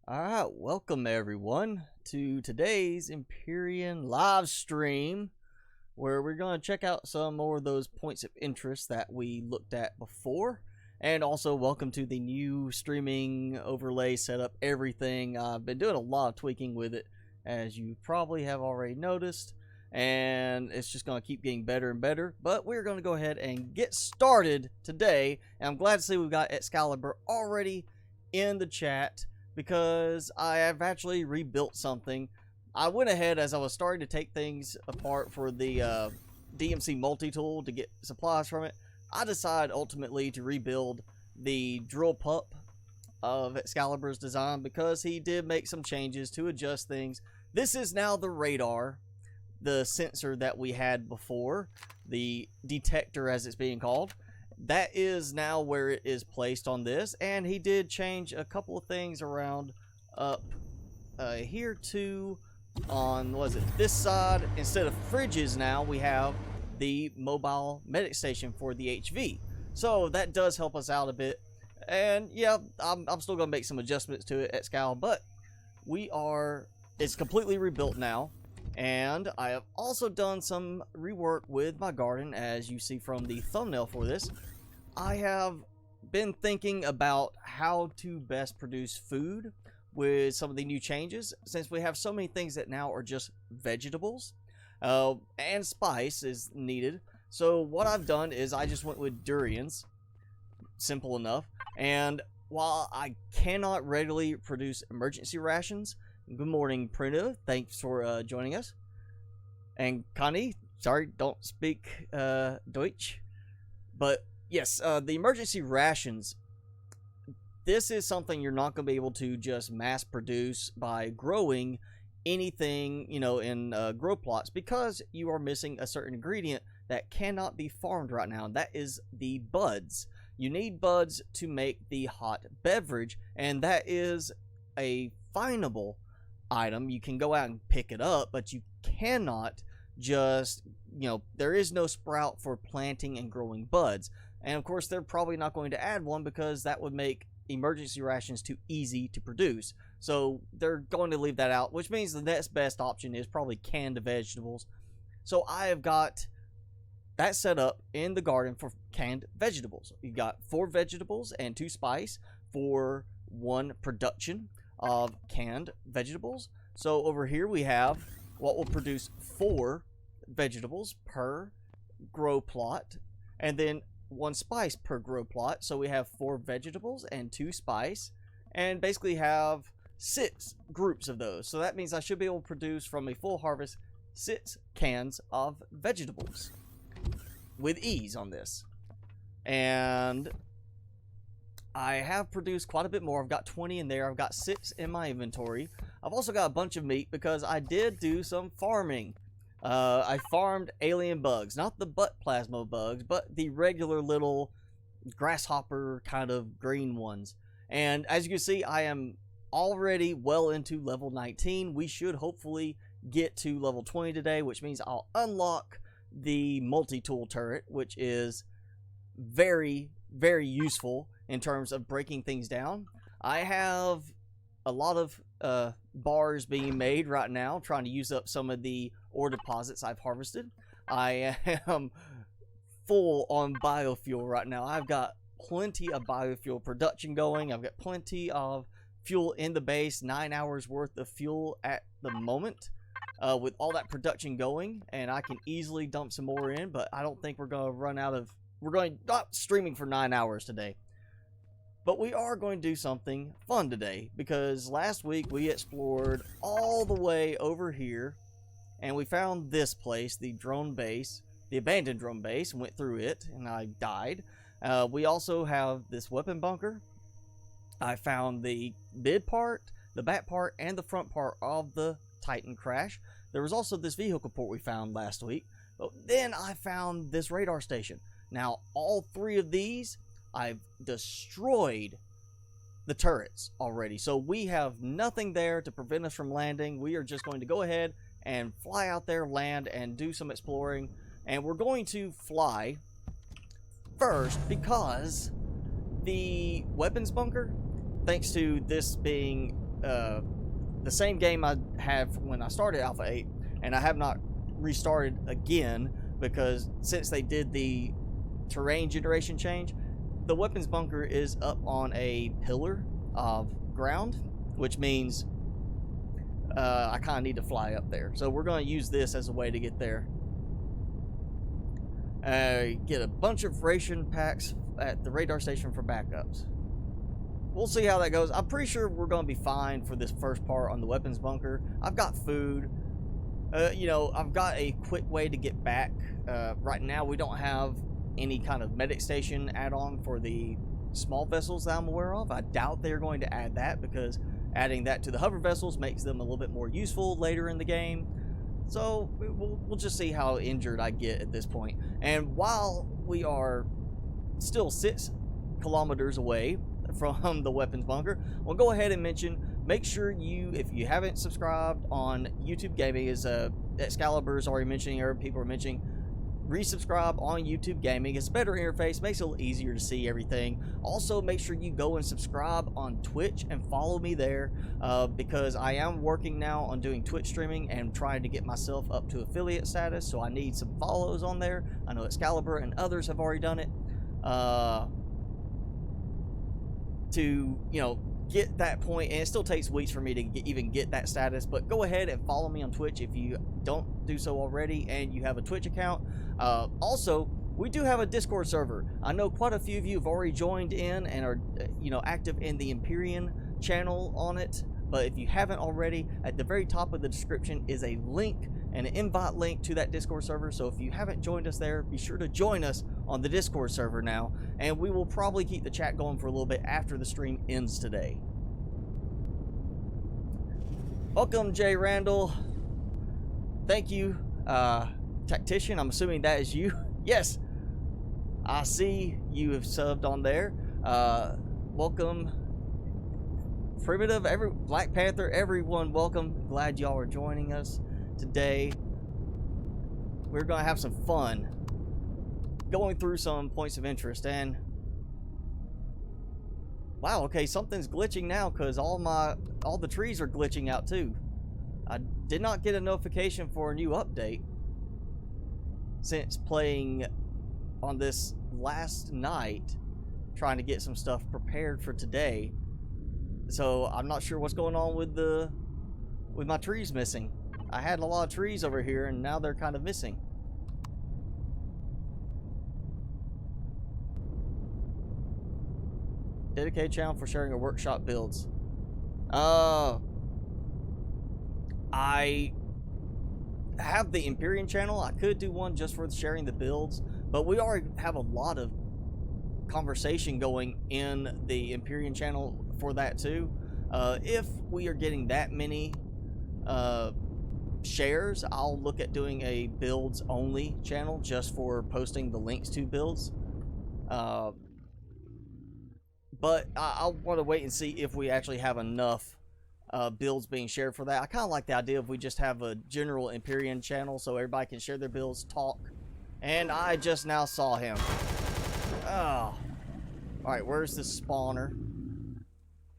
Alright, welcome everyone to today's Empyrion live stream, where we're going to check out some more of those points of interest that we looked at before. And also welcome to the new streaming overlay setup, everything. I've been doing a lot of tweaking with it, as you probably have already noticed. And it's just going to keep getting better and better. But we're going to go ahead and get started today. And I'm glad to see we've got XCaliber already in the chat, because I have actually rebuilt something. I went ahead as I was starting to take things apart for the DMC multi-tool to get supplies from it. I decided ultimately to rebuild the drill pup of XCaliber's design, because he did make some changes to adjust things. This is now the radar, the sensor that we had before, the detector as it's being called. That is now where it is placed on this, and he did change a couple of things around up here too. On, what is it, this side, instead of fridges now we have the mobile medic station for the HV, so that does help us out a bit. And yeah, I'm still gonna make some adjustments to it at scale, but it's completely rebuilt now. And I have also done some rework with my garden, as you see from the thumbnail for this. I have been thinking about how to best produce food with some of the new changes, since we have so many things that now are just vegetables, and spice is needed. So what I've done is I just went with durians, simple enough. And while I cannot readily produce emergency rations, good morning, Prino. Thanks for joining us. And Connie, sorry, don't speak Deutsch. But yes, the emergency rations. This is something you're not going to be able to just mass produce by growing anything, in grow plots, because you are missing a certain ingredient that cannot be farmed right now. And that is the buds. You need buds to make the hot beverage, and that is a findable item. You can go out and pick it up, but you cannot just, there is no sprout for planting and growing buds. And of course, they're probably not going to add one, because that would make emergency rations too easy to produce. So they're going to leave that out, which means the next best option is probably canned vegetables. So I have got that set up in the garden for canned vegetables. You've got 4 vegetables and 2 spice for 1 production of canned vegetables. So over here we have what will produce 4 vegetables per grow plot, and then 1 spice per grow plot. So we have 4 vegetables and 2 spice, and basically have 6 groups of those. So that means I should be able to produce from a full harvest 6 cans of vegetables with ease on this. And I have produced quite a bit more. I've got 20 in there. I've got 6 in my inventory. I've also got a bunch of meat, because I did do some farming. I farmed alien bugs, not the butt plasma bugs, but the regular little grasshopper kind of green ones. And as you can see, I am already well into level 19. We should hopefully get to level 20 today, which means I'll unlock the multi-tool turret, which is very, very useful in terms of breaking things down. I have a lot of bars being made right now, trying to use up some of the ore deposits I've harvested. I am full on biofuel right now. I've got plenty of biofuel production going. I've got plenty of fuel in the base, 9 hours worth of fuel at the moment. With all that production going, and I can easily dump some more in, but I don't think we're going to run out of... We're going not streaming for 9 hours today. But we are going to do something fun today, because last week we explored all the way over here, and we found this place, the drone base, the abandoned drone base, and went through it, and I died. We also have this weapon bunker. I found the mid part, the back part, and the front part of the Titan crash. There was also this vehicle port we found last week, but then I found this radar station. Now all 3 of these, I've destroyed the turrets already, so we have nothing there to prevent us from landing. We are just going to go ahead and fly out there, land, and do some exploring. And we're going to fly first, because the weapons bunker, thanks to this being the same game I had when I started Alpha 8, and I have not restarted again because since they did the terrain generation change, the weapons bunker is up on a pillar of ground, which means I kind of need to fly up there. So we're going to use this as a way to get there. Get a bunch of ration packs at the radar station for backups. We'll see how that goes. I'm pretty sure we're going to be fine for this first part on the weapons bunker. I've got food. You know, I've got a quick way to get back. Right now, we don't have any kind of medic station add-on for the small vessels that I'm aware of. I doubt they're going to add that because adding that to the hover vessels makes them a little bit more useful later in the game. So we'll just see how injured I get at this point. And while we are still 6 kilometers away from the weapons bunker, we'll go ahead and mention, make sure you, if you haven't subscribed on YouTube Gaming, as XCaliber is already mentioning, or people are mentioning, resubscribe on YouTube Gaming. It's a better interface, makes it a little easier to see everything. Also, make sure you go and subscribe on Twitch and follow me there, because I am working now on doing Twitch streaming and trying to get myself up to affiliate status, so I need some follows on there. I know XCaliber and others have already done it, to, you know, get that point, and it still takes weeks for me to even get that status. But go ahead and follow me on Twitch if you don't do so already and you have a Twitch account. Also, we do have a Discord server. I know quite a few of you have already joined in and are, you know, active in the Empyrion channel on it. But if you haven't already, at the very top of the description is a link, and an invite link to that Discord server. So if you haven't joined us there, be sure to join us on the Discord server now, and we will probably keep the chat going for a little bit after the stream ends today. Welcome, Jay Randall. Thank you, Tactician. I'm assuming that is you. Yes, I see you have subbed on there. Welcome, Primitive, Black Panther, everyone, welcome. Glad y'all are joining us today. We're gonna have some fun going through some points of interest. And wow, okay, something's glitching now because all the trees are glitching out too. I did not get a notification for a new update since playing on this last night, trying to get some stuff prepared for today. So I'm not sure what's going on with my trees missing. I had a lot of trees over here, and now they're kind of missing. Dedicated channel for sharing your workshop builds. I have the Empyrion channel. I could do one just for sharing the builds, but we already have a lot of conversation going in the Empyrion channel for that too. If we are getting that many shares, I'll look at doing a builds only channel just for posting the links to builds. But I want to wait and see if we actually have enough builds being shared for that. I kind of like the idea if we just have a general Empyrion channel so everybody can share their builds, talk. And I just now saw him. Oh. Alright, where's the spawner?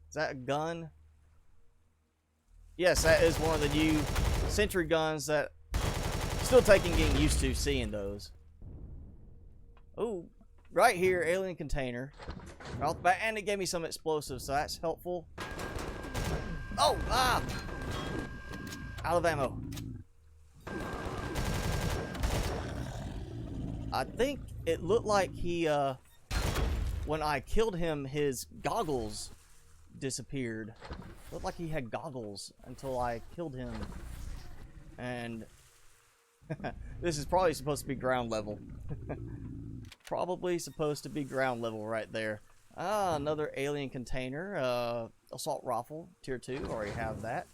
Is that a gun? Yes, that is one of the new sentry guns that still taking getting used to seeing those. Oh, right here, alien container. Right off the bat, and it gave me some explosives, so that's helpful. Oh, ah! Out of ammo. I think it looked like he, when I killed him, his goggles disappeared. Looked like he had goggles until I killed him. And this is probably supposed to be ground level. Probably supposed to be ground level right there. Ah, another alien container. Assault rifle, tier 2. Already have that.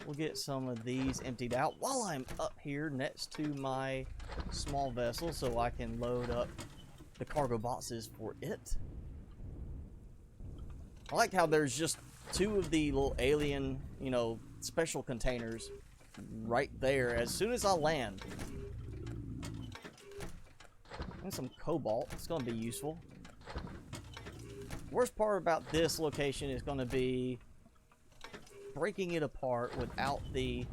We'll get some of these emptied out while I'm up here next to my small vessel so I can load up the cargo boxes for it. I like how there's just 2 of the little alien, you know, special containers right there as soon as I land. And some cobalt. It's going to be useful. Worst part about this location is going to be breaking it apart without the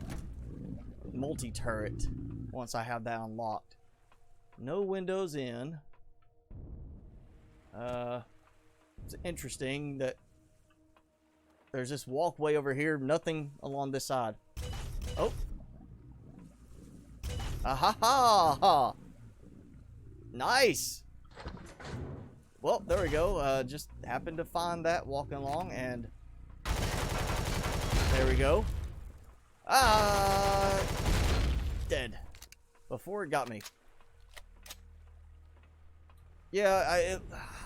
multi-turret once I have that unlocked. No windows in. It's interesting that there's this walkway over here, nothing along this side. Oh. Ha ha! Nice! Well, there we go. Just happened to find that walking along, and there we go. Dead. Before it got me. Yeah,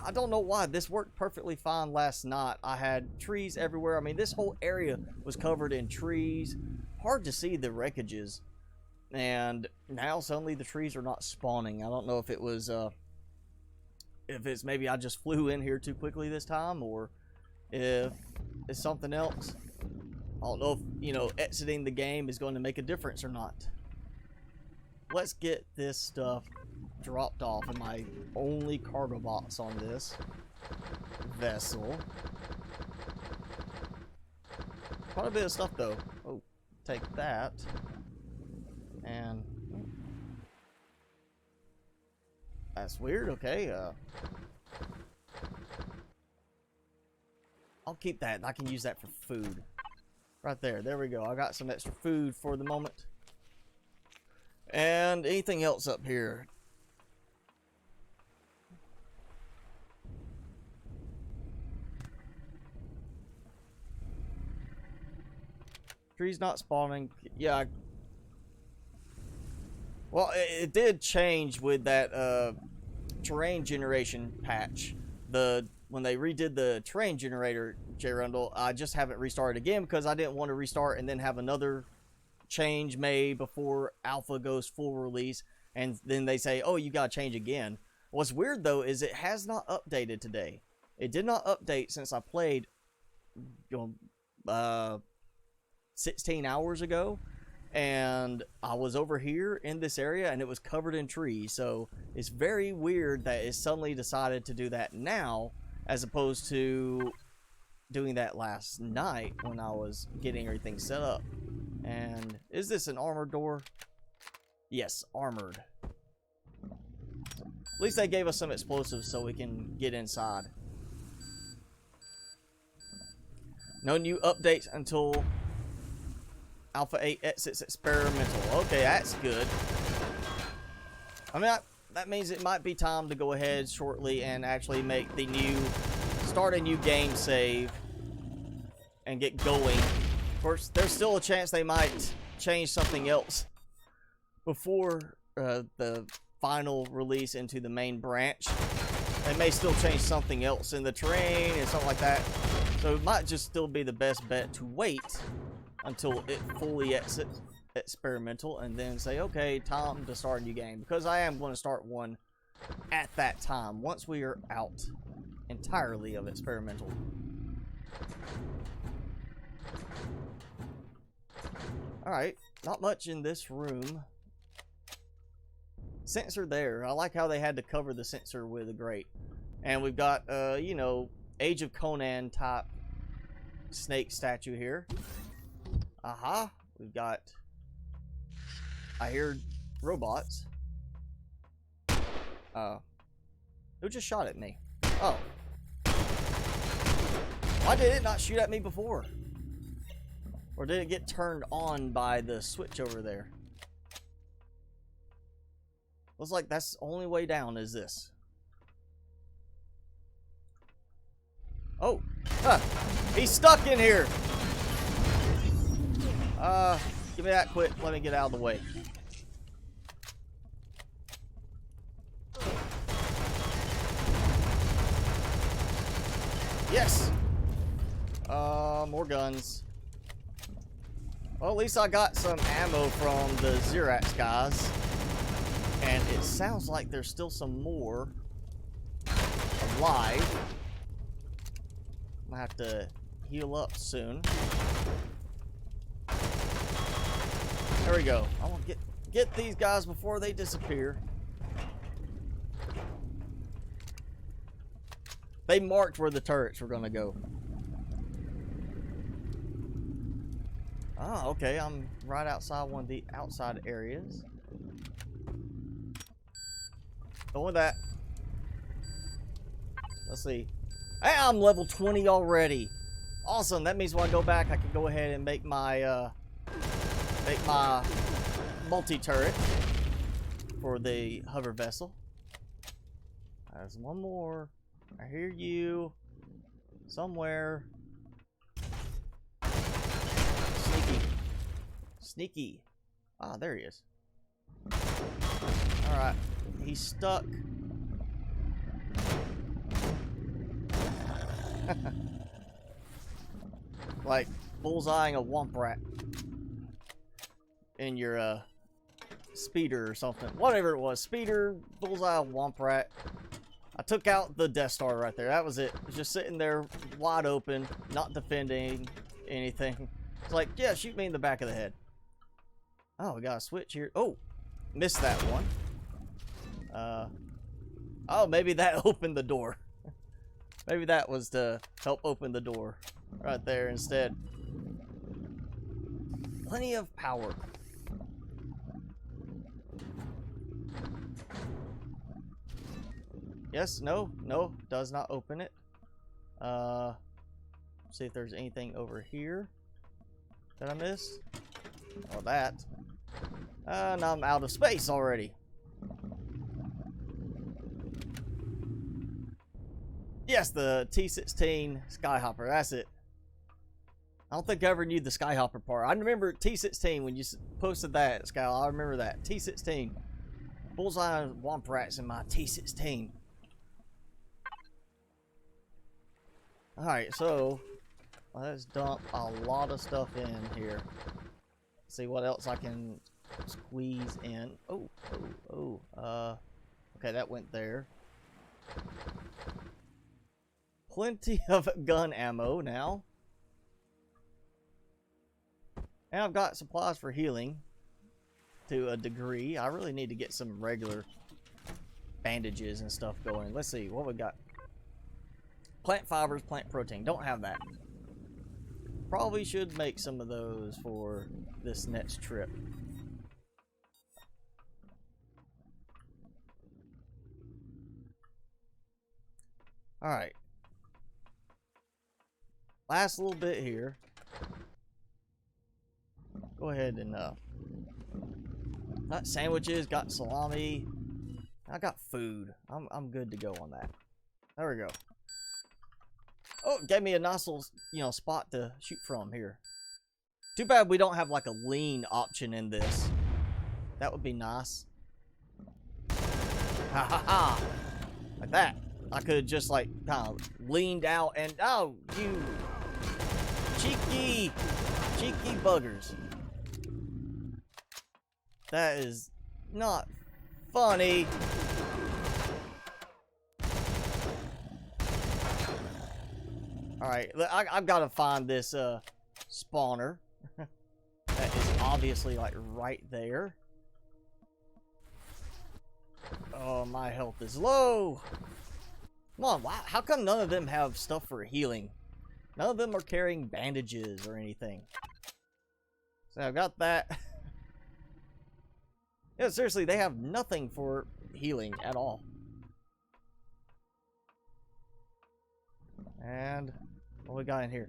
I don't know why. This worked perfectly fine last night. I had trees everywhere. I mean, this whole area was covered in trees. Hard to see the wreckages. And now suddenly the trees are not spawning. I don't know if it was, if it's maybe I just flew in here too quickly this time, or if it's something else. I don't know if, you know, exiting the game is going to make a difference or not. Let's get this stuff dropped off in my only cargo box on this vessel. Quite a bit of stuff though. Oh, take that. And that's weird. Okay, I'll keep that. I can use that for food. Right there. There we go. I got some extra food for the moment. And anything else up here? Trees not spawning. Yeah. Well, it did change with that terrain generation patch. When they redid the terrain generator, J Rundle, I just haven't restarted again because I didn't want to restart and then have another change made before alpha goes full release, and then they say, oh, you gotta change again. What's weird though is it has not updated today. It did not update since I played 16 hours ago, and I was over here in this area and it was covered in trees. So it's very weird that it suddenly decided to do that now as opposed to doing that last night when I was getting everything set up. And is this an armored door? Yes, armored. At least they gave us some explosives so we can get inside. No new updates until Alpha 8 exits experimental. Okay, that's good. I mean, that means it might be time to go ahead shortly and actually make the start a new game save and get going. Of course, there's still a chance they might change something else before the final release into the main branch. They may still change something else in the terrain and something like that. So it might just still be the best bet to wait until it fully exits experimental and then say, okay, time to start a new game. Because I am going to start one at that time once we are out entirely of experimental. Alright, not much in this room. Sensor there. I like how they had to cover the sensor with a grate. And we've got, you know, Age of Conan type snake statue here. Aha. We've got, I hear robots. Who just shot at me? Oh. Why did it not shoot at me before? Or did it get turned on by the switch over there? Looks like that's the only way down is this. Oh! He's stuck in here! Give me that quick. Let me get out of the way. Yes! More guns. Well, at least I got some ammo from the Xerax guys. And it sounds like there's still some more alive. I'm gonna have to heal up soon. There we go. I want to get these guys before they disappear. They marked where the turrets were gonna go. Oh, okay. I'm right outside one of the outside areas. Go with that. Let's see. Hey, I'm level 20 already. Awesome. That means when I go back, I can go ahead and make my multi-turret for the hover vessel. There's one more. I hear you somewhere. Sneaky. Sneaky. Ah, there he is. Alright. He's stuck. Like bullseyeing a womp rat in your speeder or something. Whatever it was. Speeder, bullseye, womp rat. I took out the Death Star right there. That was it. It was just sitting there wide open, not defending anything. It's like, yeah, shoot me in the back of the head. Oh, we got a switch here. Oh, missed that one. Oh, maybe that opened the door. Maybe that was to help open the door right there instead. Plenty of power. Yes, no, does not open it. See if there's anything over here that I missed. Oh, that. Now I'm out of space already. Yes, the T-16 Skyhopper. That's it. I don't think I ever knew the Skyhopper part. I remember T-16 when you posted that, Sky. I remember that. T-16. Bullseye and womp rats in my T-16. Alright, so let's dump a lot of stuff in here. See what else I can squeeze in. Okay, that went there. Plenty of gun ammo now. And I've got supplies for healing to a degree. I really need to get some regular bandages and stuff going. Let's see what we got. Plant fibers, plant protein. Don't have that. Probably should make some of those for this next trip. Alright. Last little bit here. Go ahead and got sandwiches, got salami. I got food. I'm good to go on that. There we go. Oh, it gave me a nice little, spot to shoot from here. Too bad we don't have like a lean option in this. That would be nice. Ha ha ha! Like that. I could have just like kind of leaned out and oh, you cheeky buggers. That is not funny. Alright, I've got to find this spawner. That is obviously like right there. Oh, my health is low. Come on, wow, how come none of them have stuff for healing? None of them are carrying bandages or anything. So I've got that. Yeah, seriously, they have nothing for healing at all. And what we got in here?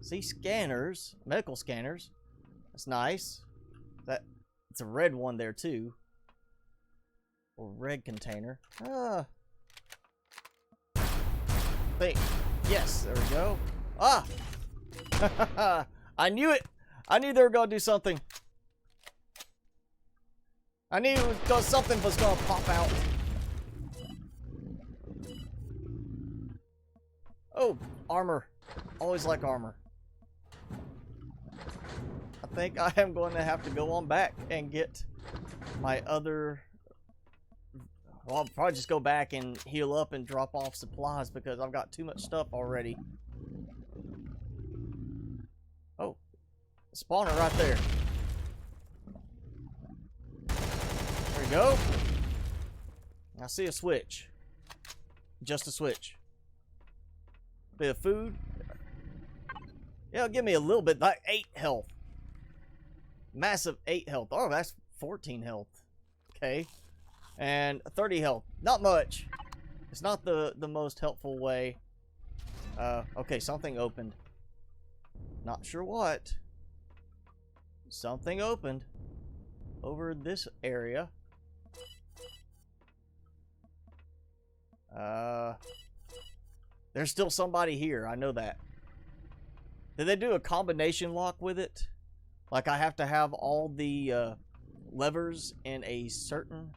See, scanners, medical scanners. That's nice. It's a red one there too. Or red container. Yes, there we go. Ah! I knew it! I knew they were gonna do something. I knew something was gonna pop out. Oh, armor. Always like armor. I think I am going to have to go on back and get my other... Well, I'll probably just go back and heal up and drop off supplies because I've got too much stuff already. Oh, spawner right there. There we go. I see a switch. Just a switch. Bit of food. Yeah, give me a little bit, like 8 health. Massive 8 health. Oh, that's 14 health. Okay. And 30 health. Not much. It's not the most helpful way. Okay, something opened. Not sure what. Something opened over this area. There's still somebody here. I know that. Did they do a combination lock with it? Like I have to have all the levers in a certain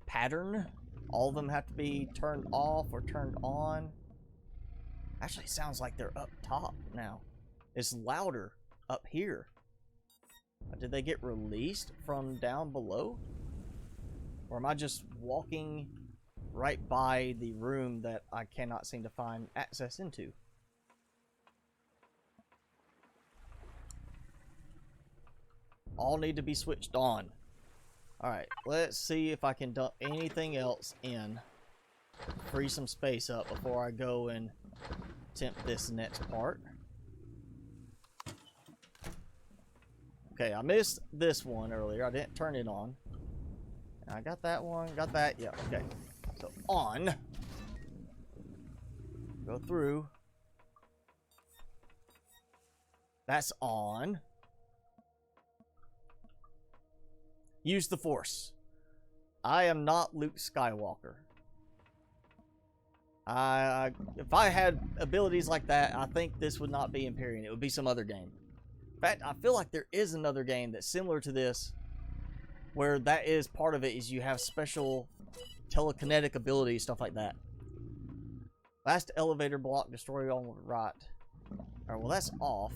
pattern? All of them have to be turned off or turned on? Actually, it sounds like they're up top now. It's louder up here. Did they get released from down below? Or am I just walking right by the room that I cannot seem to find access into? All need to be switched on. Alright, let's see if I can dump anything else in. Free some space up before I go and attempt this next part. Okay, I missed this one earlier. I didn't turn it on. I got that one, got that. Yeah, okay. So, on. Go through. That's on. Use the Force. I am not Luke Skywalker. If I had abilities like that, I think this would not be Empyrion. It would be some other game. In fact, I feel like there is another game that's similar to this, where that is part of it, is you have special telekinetic abilities, stuff like that. Last elevator block, destroy on the right. Alright, well that's off.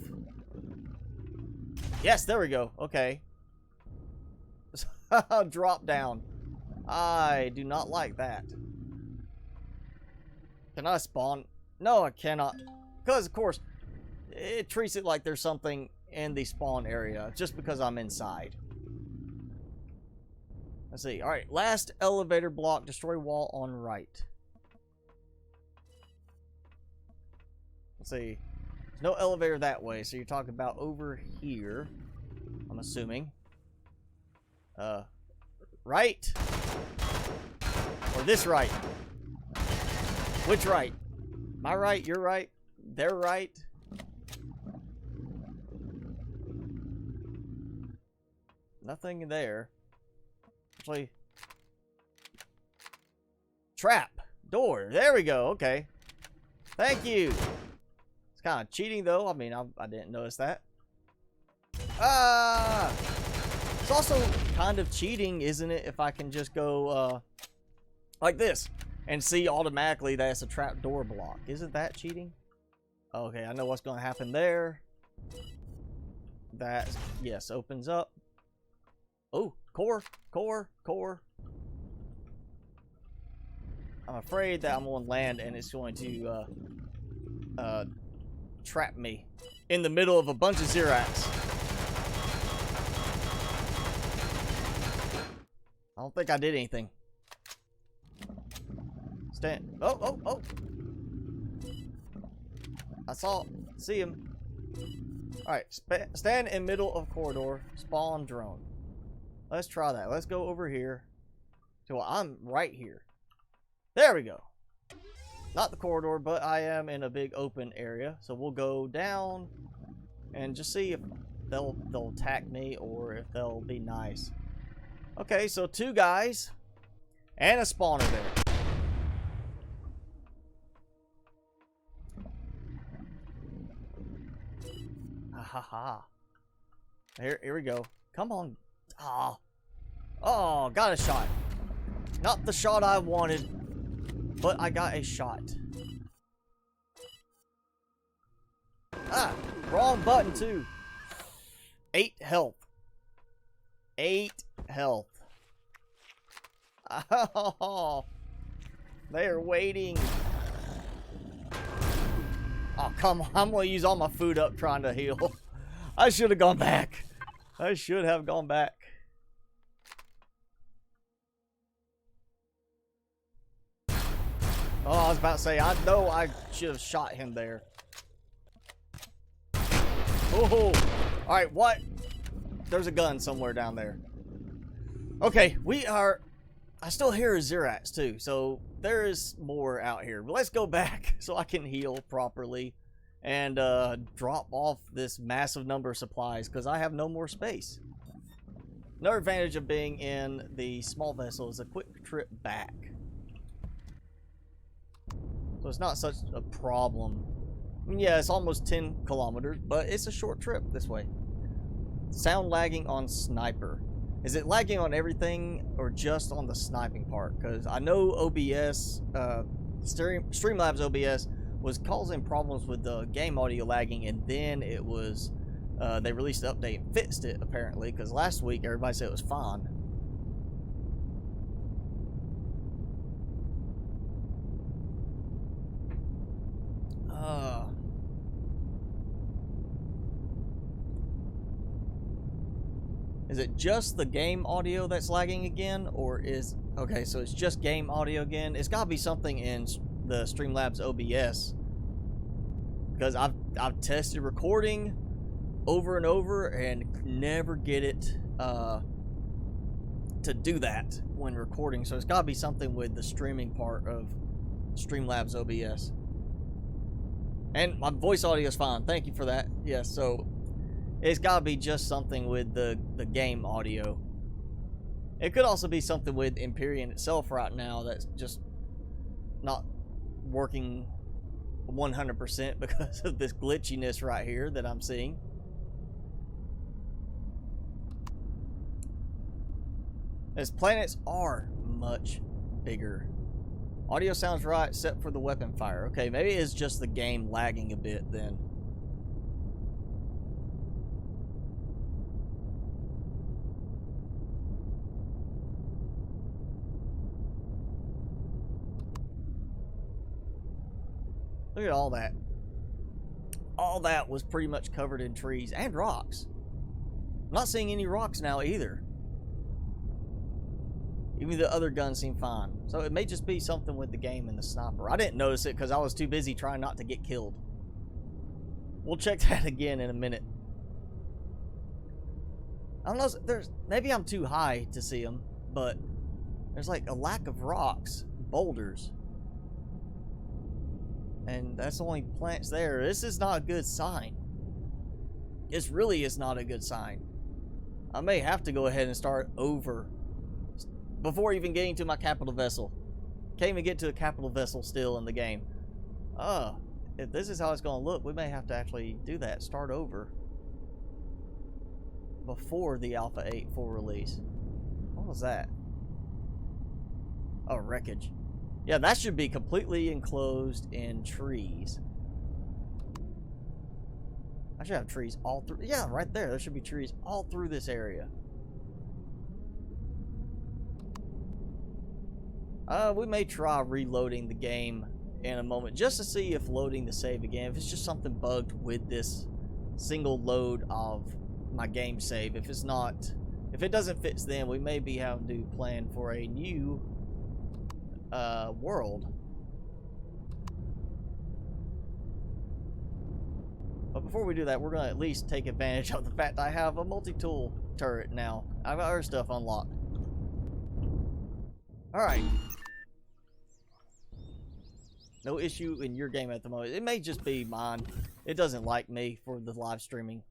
Yes, there we go. Okay. Drop down. I do not like that. Can I spawn? No, I cannot. Because, of course, it treats it like there's something in the spawn area just because I'm inside. Let's see. Alright, last elevator block, destroy wall on right. Let's see. There's no elevator that way, so you're talking about over here, I'm assuming. Right? Or this right? Which right? My right, your right, their right? Nothing there. Actually, trap door. There we go. Okay. Thank you. It's kind of cheating, though. I mean, I didn't notice that. Ah! It's also kind of cheating, isn't it? If I can just go like this and see automatically that it's a trap door block. Isn't that cheating? Okay, I know what's going to happen there. That, yes, opens up. Oh, core. I'm afraid that I'm on land and it's going to trap me in the middle of a bunch of Zirax. I don't think I did anything. Stand. Oh. See him. Alright, stand in middle of corridor. Spawn drone. Let's try that. Let's go over here. So I'm right here. There we go. Not the corridor, but I am in a big open area. So we'll go down and just see if they'll attack me or if they'll be nice. Okay, so 2 guys and a spawner there. Ha. Here we go. Come on. Ah. Oh, got a shot. Not the shot I wanted, but I got a shot. Ah, wrong button too. 8 health. 8 health. Oh, they are waiting. Oh, come on. I'm going to use all my food up trying to heal. I should have gone back. I should have gone back. Oh, I was about to say, I know I should have shot him there. Oh, all right, what? there's a gun somewhere down there. Okay, we are... I still hear a Xerax too, so there is more out here. But let's go back so I can heal properly and drop off this massive number of supplies because I have no more space. Another advantage of being in the small vessel is a quick trip back. So it's not such a problem. I mean, yeah, it's almost 10 kilometers, but it's a short trip this way. Sound lagging on sniper. Is it lagging on everything or just on the sniping part? Because I know OBS, Streamlabs OBS was causing problems with the game audio lagging, and then it was, they released an update and fixed it apparently, because last week everybody said it was fine. Is it just the game audio that's lagging again, or is... Okay, so it's just game audio again. It's gotta be something in the Streamlabs OBS, because I've tested recording over and over and never get it to do that when recording. So it's gotta be something with the streaming part of Streamlabs OBS. And my voice audio is fine. Thank you for that. Yes, so it's got to be just something with the game audio. It could also be something with Empyrion itself right now that's just not working 100% because of this glitchiness right here that I'm seeing. As planets are much bigger. Audio sounds right except for the weapon fire. Okay, maybe it's just the game lagging a bit then. Look at all that. All that was pretty much covered in trees and rocks. I'm not seeing any rocks now either. Even the other guns seem fine. So it may just be something with the game and the sniper. I didn't notice it because I was too busy trying not to get killed. We'll check that again in a minute. I don't know, maybe I'm too high to see them, but there's like a lack of rocks, boulders. And that's the only plants there. This is not a good sign. This really is not a good sign. I may have to go ahead and start over before even getting to my capital vessel. Can't even get to a capital vessel still in the game. If this is how it's going to look, we may have to actually do that. Start over before the Alpha 8 full release. What was that? Oh, wreckage. Yeah, that should be completely enclosed in trees. I should have trees all through. Yeah, right there. There should be trees all through this area. We may try reloading the game in a moment just to see if loading the save again, if it's just something bugged with this single load of my game save. If it's not, if it doesn't fit, then we may be having to plan for a new world. But before we do that, we're going to at least take advantage of the fact I have a multi-tool turret now. I've got other stuff unlocked. Alright. No issue in your game at the moment. It may just be mine. It doesn't like me for the live streaming.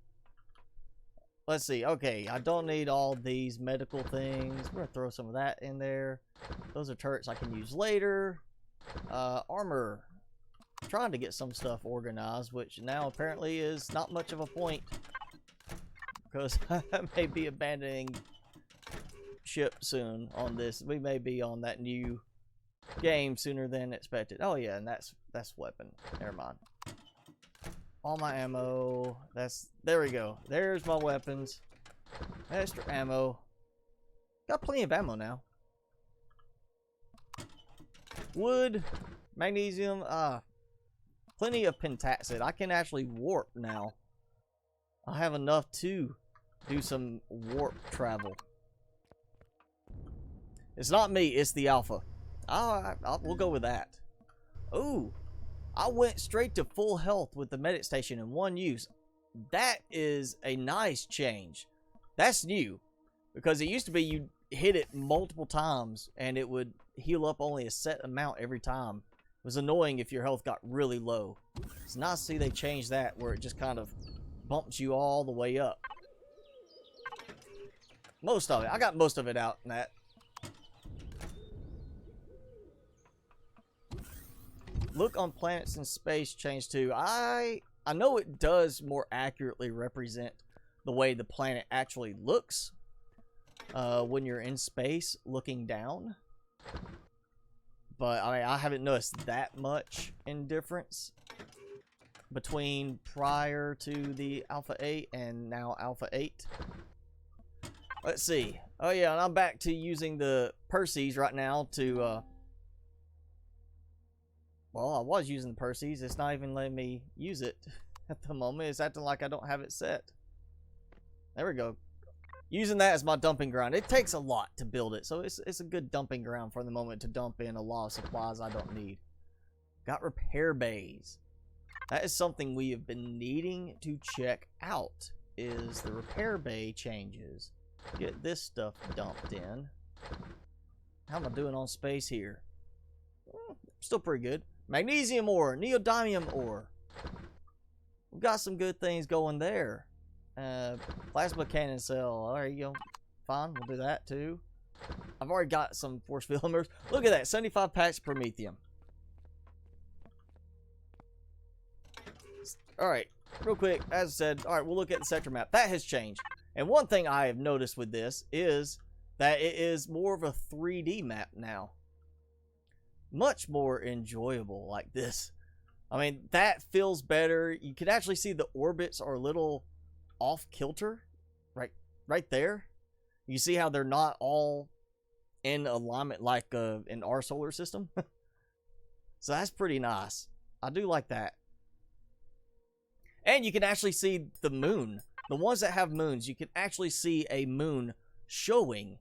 Let's see. Okay, I don't need all these medical things. We're going to throw some of that in there. Those are turrets I can use later. Armor. I'm trying to get some stuff organized, which now apparently is not much of a point, because I may be abandoning ship soon on this. We may be on that new game sooner than expected. Oh yeah, and that's weapon. Never mind. All my ammo. There we go. There's my weapons. Extra ammo. Got plenty of ammo now. Wood, magnesium, plenty of pentaxid. I can actually warp now. I have enough to do some warp travel. It's not me, it's the alpha. We'll go with that. Ooh, I went straight to full health with the medic station in one use. That is a nice change. That's new, because it used to be you hit it multiple times and it would heal up only a set amount every time. It was annoying if your health got really low. It's nice to see they changed that, where it just kind of bumps you all the way up. Most of it. I got most of it out in that. Look on planets in space changed too. I know it does more accurately represent the way the planet actually looks when you're in space looking down. But I haven't noticed that much in difference between prior to the Alpha 8 and now Alpha 8. Let's see. Oh yeah, and I'm back to using the Perseus right now to well, I was using the Perseus. It's not even letting me use it at the moment. It's acting like I don't have it set. There we go. Using that as my dumping ground. It takes a lot to build it, so it's a good dumping ground for the moment to dump in a lot of supplies I don't need. Got repair bays. That is something we have been needing to check out, is the repair bay changes. Get this stuff dumped in. How am I doing on space here? Still pretty good. Magnesium ore, neodymium ore. We've got some good things going there. Plasma cannon cell. Alright, you go. Fine, we'll do that too. I've already got some force field members. Look at that, 75 packs of promethium. Alright, real quick, as I said, alright, we'll look at the sector map. That has changed. And one thing I have noticed with this is that it is more of a 3D map now. Much more enjoyable like this. I mean, that feels better. You can actually see the orbits are a little off kilter. Right there. You see how they're not all in alignment like in our solar system? So that's pretty nice. I do like that. And you can actually see the moon. The ones that have moons, you can actually see a moon showing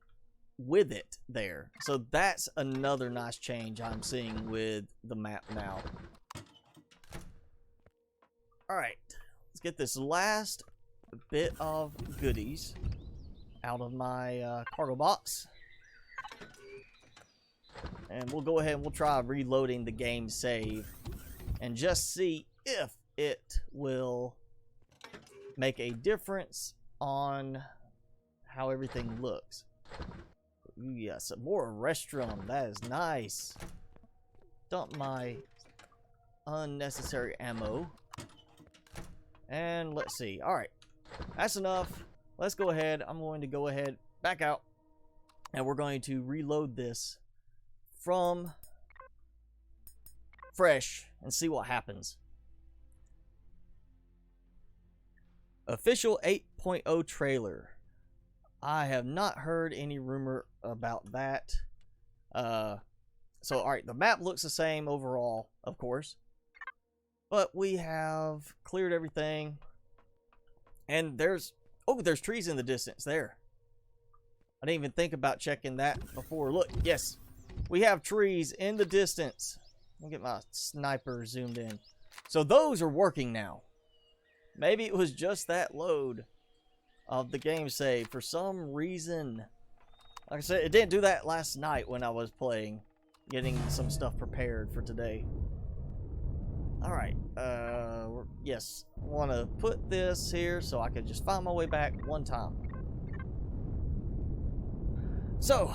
with it there. So that's another nice change I'm seeing with the map now. Alright, let's get this last bit of goodies out of my cargo box. And we'll go ahead and we'll try reloading the game save and just see if it will make a difference on how everything looks. Ooh, yes, more restroom. That is nice. Dump my unnecessary ammo. And let's see. Alright. That's enough. Let's go ahead. I'm going to go ahead, back out. And we're going to reload this from fresh and see what happens. Official 8.0 trailer. I have not heard any rumor about that. So, alright, the map looks the same overall, of course. But we have cleared everything. And there's trees in the distance there. I didn't even think about checking that before. Look, yes, we have trees in the distance. Let me get my sniper zoomed in. So those are working now. Maybe it was just that load of the game save for some reason. Like I said, it didn't do that last night when I was playing, getting some stuff prepared for today. Alright, yes, I want to put this here so I can just find my way back one time. So,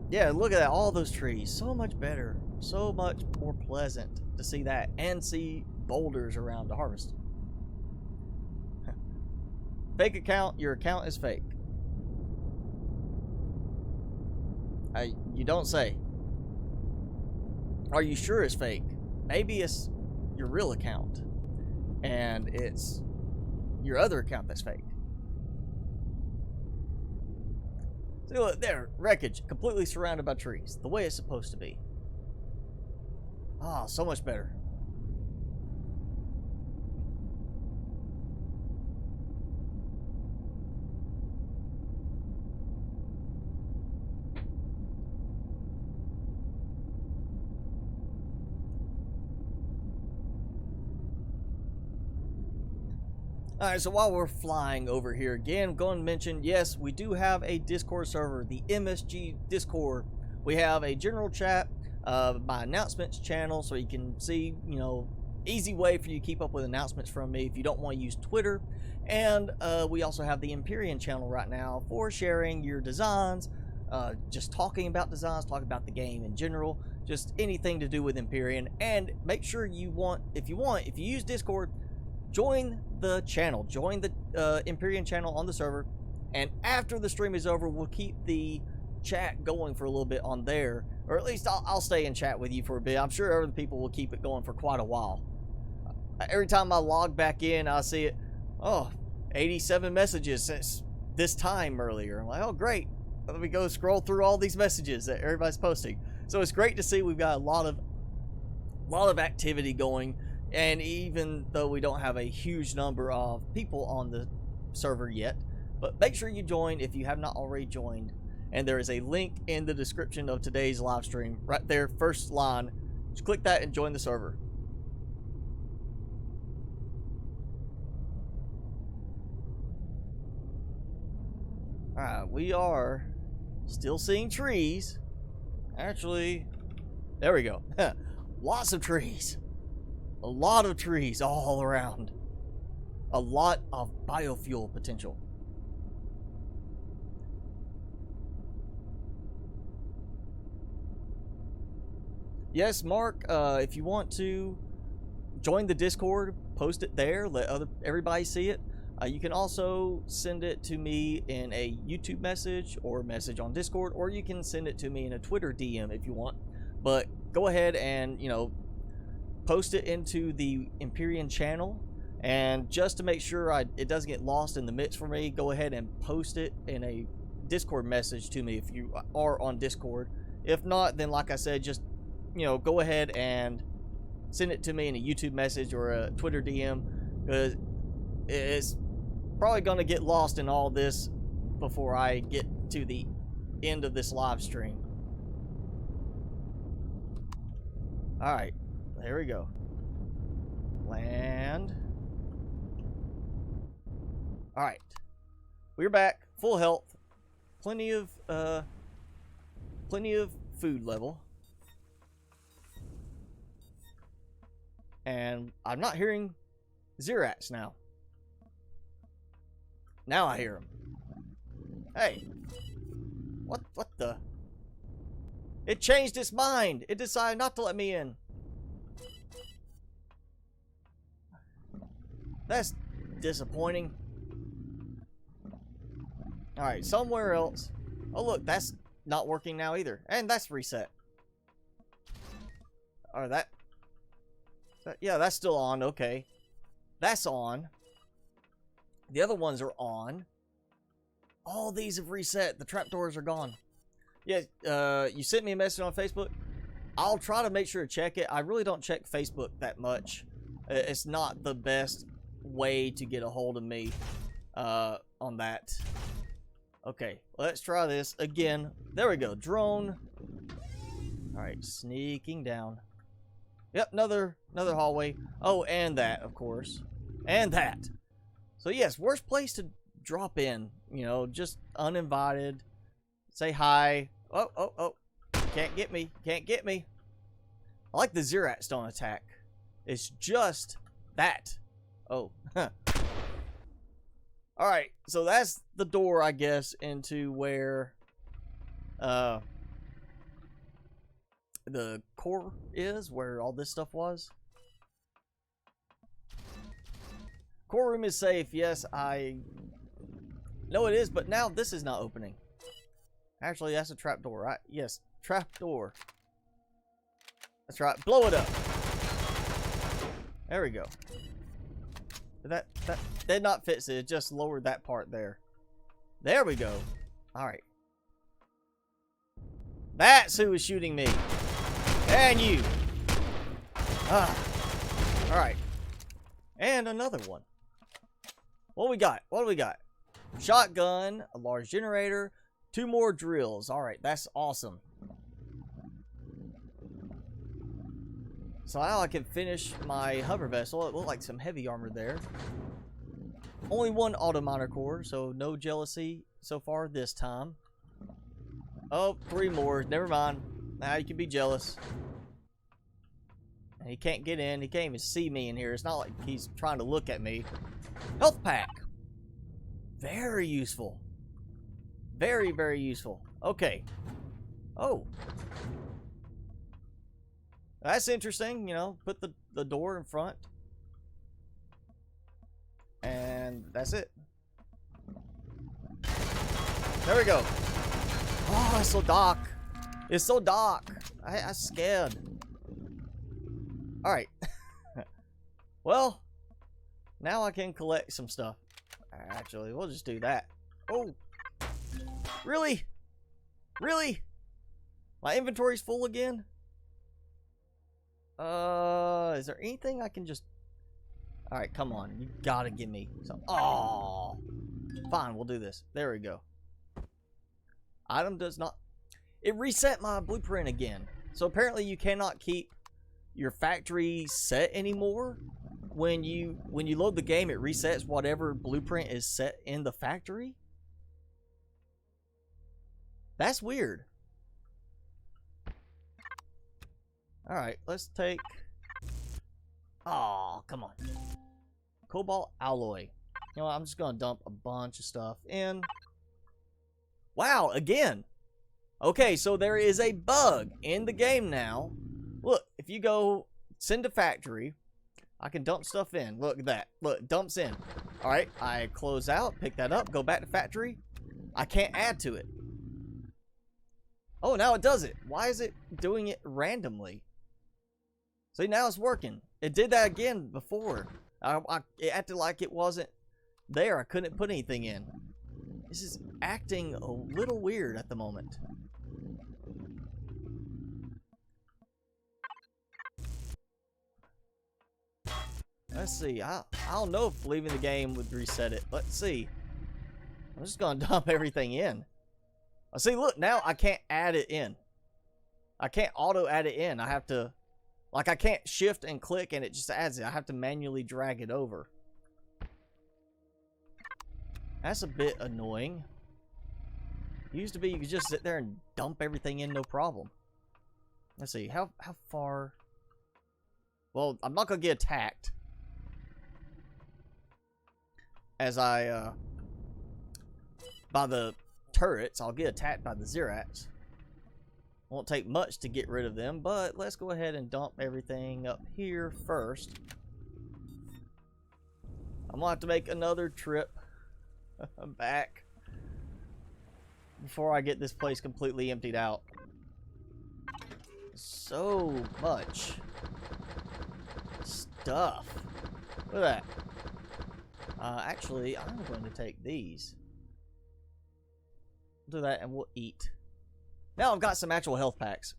yeah, look at that, all those trees, so much better, so much more pleasant to see that, and see boulders around to harvest. Fake account, your account is fake. You don't say. Are you sure it's fake? Maybe it's your real account, and it's your other account that's fake. See, look there, wreckage, completely surrounded by trees, the way it's supposed to be. Ah, so much better. Alright, so while we're flying over here again, I'm going to mention, yes, we do have a Discord server, the MSG Discord. We have a general chat, my announcements channel, so you can see, you know, easy way for you to keep up with announcements from me if you don't want to use Twitter. And we also have the Empyrion channel right now for sharing your designs, just talking about designs, talking about the game in general, just anything to do with Empyrion. And make sure if you use Discord, join the channel, join the Empyrion channel on the server, and after the stream is over, we'll keep the chat going for a little bit on there, or at least I'll stay and chat with you for a bit. I'm sure other people will keep it going for quite a while. Every time I log back in, I see it, oh, 87 messages since this time earlier. I'm like, oh great, let me go scroll through all these messages that everybody's posting. So it's great to see we've got a lot of activity going. And even though we don't have a huge number of people on the server yet, but make sure you join if you have not already joined. And there is a link in the description of today's live stream right there, first line. Just click that and join the server. Alright, we are still seeing trees. Actually, there we go. Lots of trees. A lot of trees all around. A lot of biofuel potential. Yes, Mark, if you want to join the Discord, post it there, let everybody see it. You can also send it to me in a YouTube message or message on Discord, or you can send it to me in a Twitter DM if you want. But go ahead and, you know, post it into the Empyrion channel, and just to make sure it doesn't get lost in the mix for me, go ahead and post it in a Discord message to me if you are on Discord. If not, then like I said, just, you know, go ahead and send it to me in a YouTube message or a Twitter DM, because it's probably going to get lost in all this before I get to the end of this live stream. Alright, there we go. Land. Alright. We're back. Full health. Plenty of food level. And I'm not hearing Zerats now. Now I hear them. Hey. What the? It changed its mind. It decided not to let me in. That's disappointing. Alright, somewhere else. Oh look, that's not working now either. And that's reset. Or yeah, that's still on. Okay. That's on. The other ones are on. All these have reset. The trapdoors are gone. Yeah, you sent me a message on Facebook. I'll try to make sure to check it. I really don't check Facebook that much. It's not the best way to get a hold of me on that. Okay, let's try this again. There we go. Drone. Alright, sneaking down. Yep, another hallway. Oh, and that, of course. And that. So yes, worst place to drop in. You know, just uninvited. Say hi. Oh. Can't get me. Can't get me. I like the Zerats don't attack. It's just that. Oh. Alright, so that's the door, I guess, into where the core is, where all this stuff was. Core room is safe. Yes, I know it is, but now this is not opening. Actually, that's a trap door, right? Yes, trap door. That's right. Blow it up. There we go. That did not fix it. It just lowered that part there. There we go. Alright. That's who was shooting me. And you. Alright. And another one. What we got? What do we got? Shotgun, a large generator, 2 more drills. Alright, that's awesome. So now I can finish my hover vessel. It looked like some heavy armor there. Only one auto miner core, so no jealousy so far this time. Oh, 3 more. Never mind. Now you can be jealous. He can't get in. He can't even see me in here. It's not like he's trying to look at me. Health pack. Very useful. Very, very useful. Okay. Oh. That's interesting, you know. Put the door in front. And that's it. There we go. Oh, it's so dark. It's so dark. I'm scared. Alright. Well, now I can collect some stuff. Actually, we'll just do that. Oh. Really? Really? My inventory's full again? Is there anything I can just... Alright, come on. You gotta give me some... Oh. Fine, we'll do this. There we go. Item does not... It reset my blueprint again. So apparently you cannot keep your factory set anymore. When you load the game, it resets whatever blueprint is set in the factory. That's weird. Alright, let's take... Oh, come on. Cobalt alloy. You know what, I'm just gonna dump a bunch of stuff in. Wow, again. Okay, so there is a bug in the game now. Look, if you go send to factory, I can dump stuff in. Look at that. Look, dumps in. Alright, I close out, pick that up, go back to factory. I can't add to it. Oh, now it does it. Why is it doing it randomly? See, now it's working. It did that again before. It acted like it wasn't there. I couldn't put anything in. This is acting a little weird at the moment. Let's see. I don't know if leaving the game would reset it. Let's see. I'm just going to dump everything in. See, look, now I can't add it in. I can't auto add it in. I have to, like, I can't shift and click and it just adds it. I have to manually drag it over. That's a bit annoying. It used to be you could just sit there and dump everything in, no problem. Let's see, how far? Well, I'm not going to get attacked. As I, by the turrets, I'll get attacked by the Zerats. Won't take much to get rid of them, but let's go ahead and dump everything up here first. I'm gonna have to make another trip back before I get this place completely emptied out. So much stuff. Look at that. Actually, I'm going to take these. Do that and we'll eat. Now I've got some actual health packs.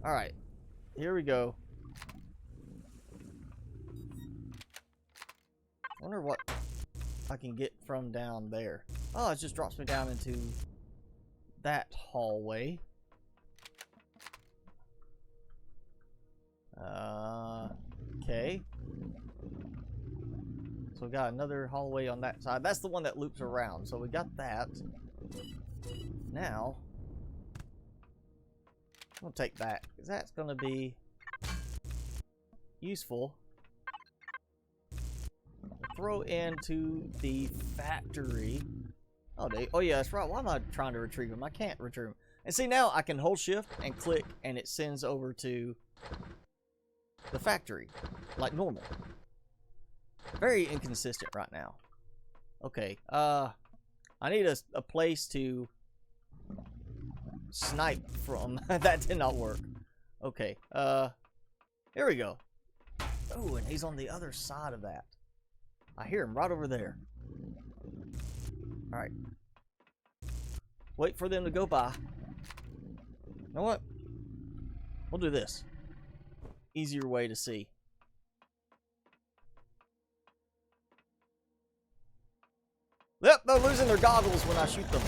Alright. Here we go. I wonder what I can get from down there. Oh, it just drops me down into that hallway. Okay. So we got another hallway on that side. That's the one that loops around. So we got that. Now, I'll take that, because that's going to be useful. Throw into the factory. Oh yeah, that's right. Why am I trying to retrieve them? I can't retrieve them. And see, now I can hold shift and click, and it sends over to the factory, like normal. Very inconsistent right now. Okay, I need a place to snipe from. That did not work. Okay, here we go. Oh, and he's on the other side of that. I hear him right over there. Alright. Wait for them to go by. You know what? We'll do this. Easier way to see. Yep, they're losing their goggles when I shoot them.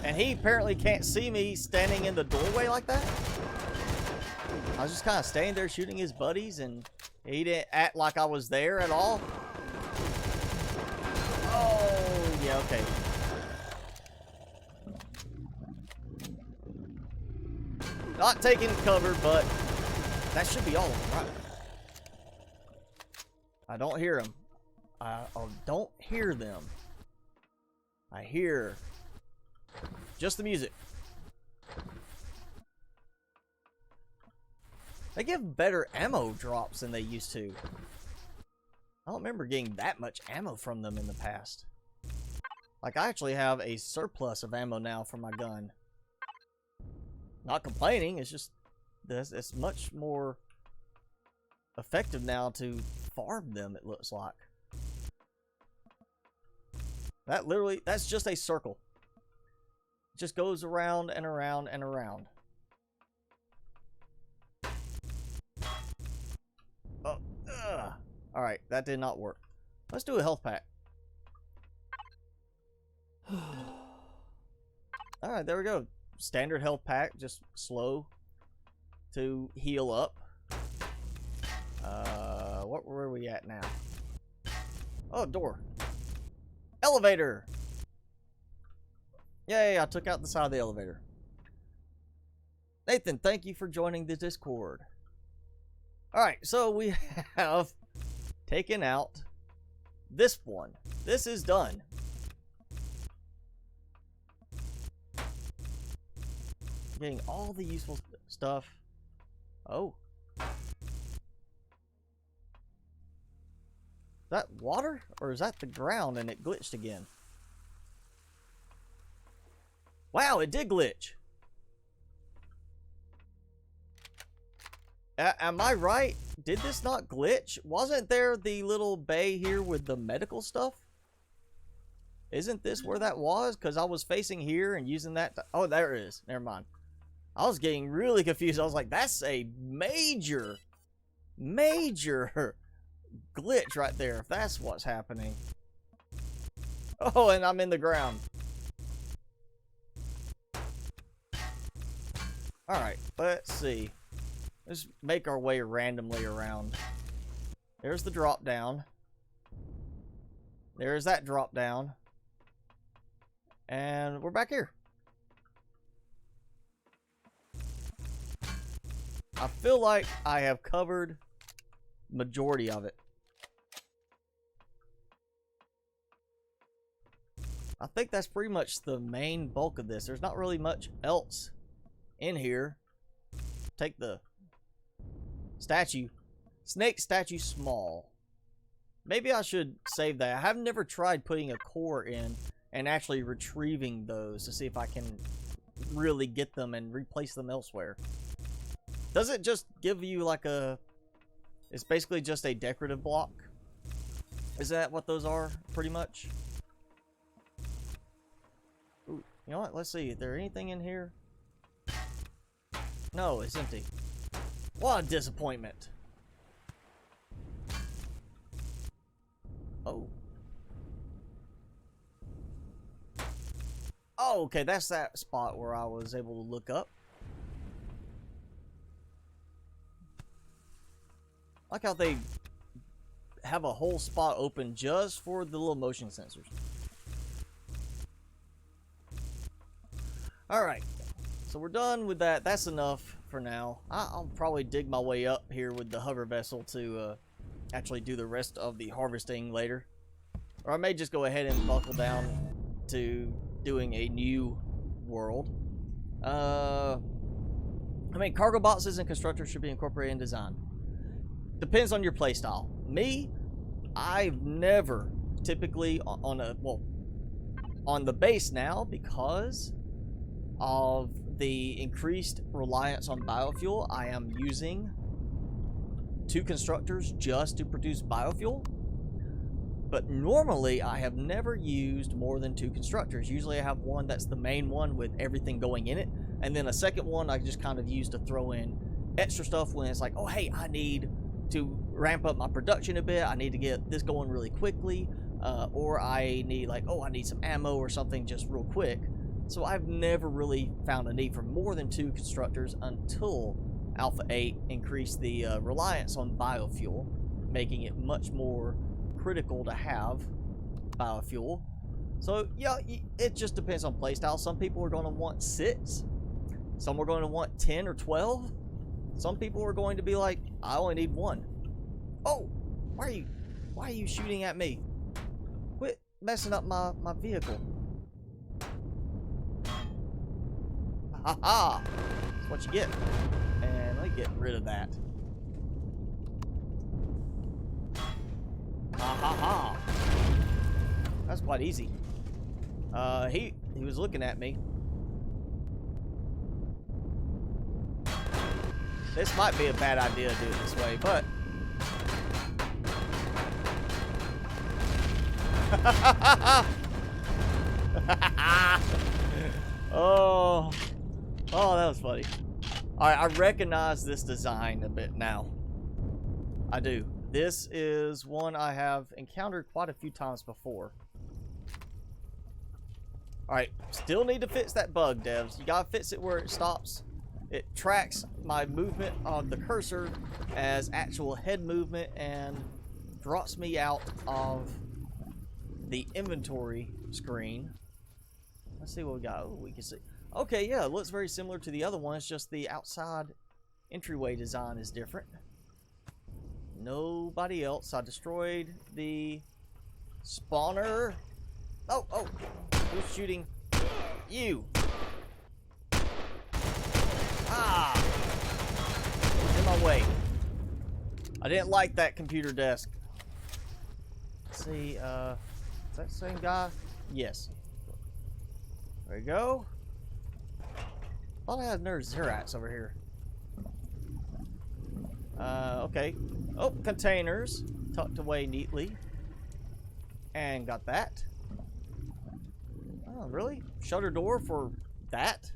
And he apparently can't see me standing in the doorway like that. was just kind of standing there shooting his buddies, and he didn't act like I was there at all. Oh, yeah, okay. Not taking cover, but that should be all of them, right? I don't hear them. I don't hear them. I hear just the music. They give better ammo drops than they used to. I don't remember getting that much ammo from them in the past. Like, I actually have a surplus of ammo now for my gun. Not complaining, it's just it's much more effective now to farm them, it looks like. That literally, that's just a circle. It just goes around and around and around. Oh, alright, that did not work. Let's do a health pack. Alright, there we go. Standard health pack, just slow to heal up. Where are we at now? Oh, door. Elevator! Yay, I took out the side of the elevator. Nathan, thank you for joining the Discord. Alright, so we have taken out this one. This is done. Getting all the useful stuff. Oh. Is that water? Or is that the ground and it glitched again? Wow, it did glitch. Am I right? Did this not glitch? Wasn't there the little bay here with the medical stuff? Isn't this where that was? Because I was facing here and using that. Oh, there it is. Never mind. I was getting really confused. I was like, that's a major glitch right there, if that's what's happening. Oh, and I'm in the ground. Alright, let's see. Let's make our way randomly around. There's the drop down. There's that drop down. And we're back here. I feel like I have covered majority of it. I think that's pretty much the main bulk of this. There's not really much else in here. Take the statue. Snake statue small. Maybe I should save that. I have never tried putting a core in and actually retrieving those to see if I can really get them and replace them elsewhere. Does it just give you like a... It's basically just a decorative block? Is that what those are, pretty much? Ooh, you know what? Let's see. Is there anything in here? No, it's empty. What a disappointment. Oh. Oh, okay. That's that spot where I was able to look up. I like how they have a whole spot open just for the little motion sensors. Alright, so we're done with that. That's enough for now. I'll probably dig my way up here with the hover vessel to actually do the rest of the harvesting later. Or I may just go ahead and buckle down to doing a new world. I mean, cargo boxes and constructors should be incorporated in design. Depends on your playstyle. Me, I've never typically on the base now, because of the increased reliance on biofuel, I am using 2 constructors just to produce biofuel. But normally I have never used more than 2 constructors. Usually I have one that's the main one with everything going in it, and then a second one I just kind of use to throw in extra stuff when it's like, oh hey, I need to ramp up my production a bit, I need to get this going really quickly, or I need I need some ammo or something just real quick. So I've never really found a need for more than 2 constructors until Alpha 8 increased the reliance on biofuel, making it much more critical to have biofuel. So yeah, it just depends on playstyle. Some people are going to want 6, some are going to want 10 or 12. Some people are going to be like, I only need 1. Oh, why are you shooting at me? Quit messing up my vehicle. Ha ha! That's what you get. And let me get rid of that. Ha ha ha! That's quite easy. He was looking at me. This might be a bad idea to do it this way, but oh, that was funny. Alright, I recognize this design a bit now. I do. This is one I have encountered quite a few times before. Alright, still need to fix that bug, devs. You gotta fix it where it stops. It tracks my movement on the cursor as actual head movement and drops me out of the inventory screen. Let's see what we got. Oh, we can see. Okay, yeah, it looks very similar to the other one. It's just the outside entryway design is different. Nobody else. I destroyed the spawner. Oh, who's shooting? You. Ah! It's in my way. I didn't like that computer desk. Let's see, is that the same guy? Yes. There we go. Thought I had another Xerax over here. Okay. Oh, containers. Tucked away neatly. And got that. Oh, really? Shutter door for that?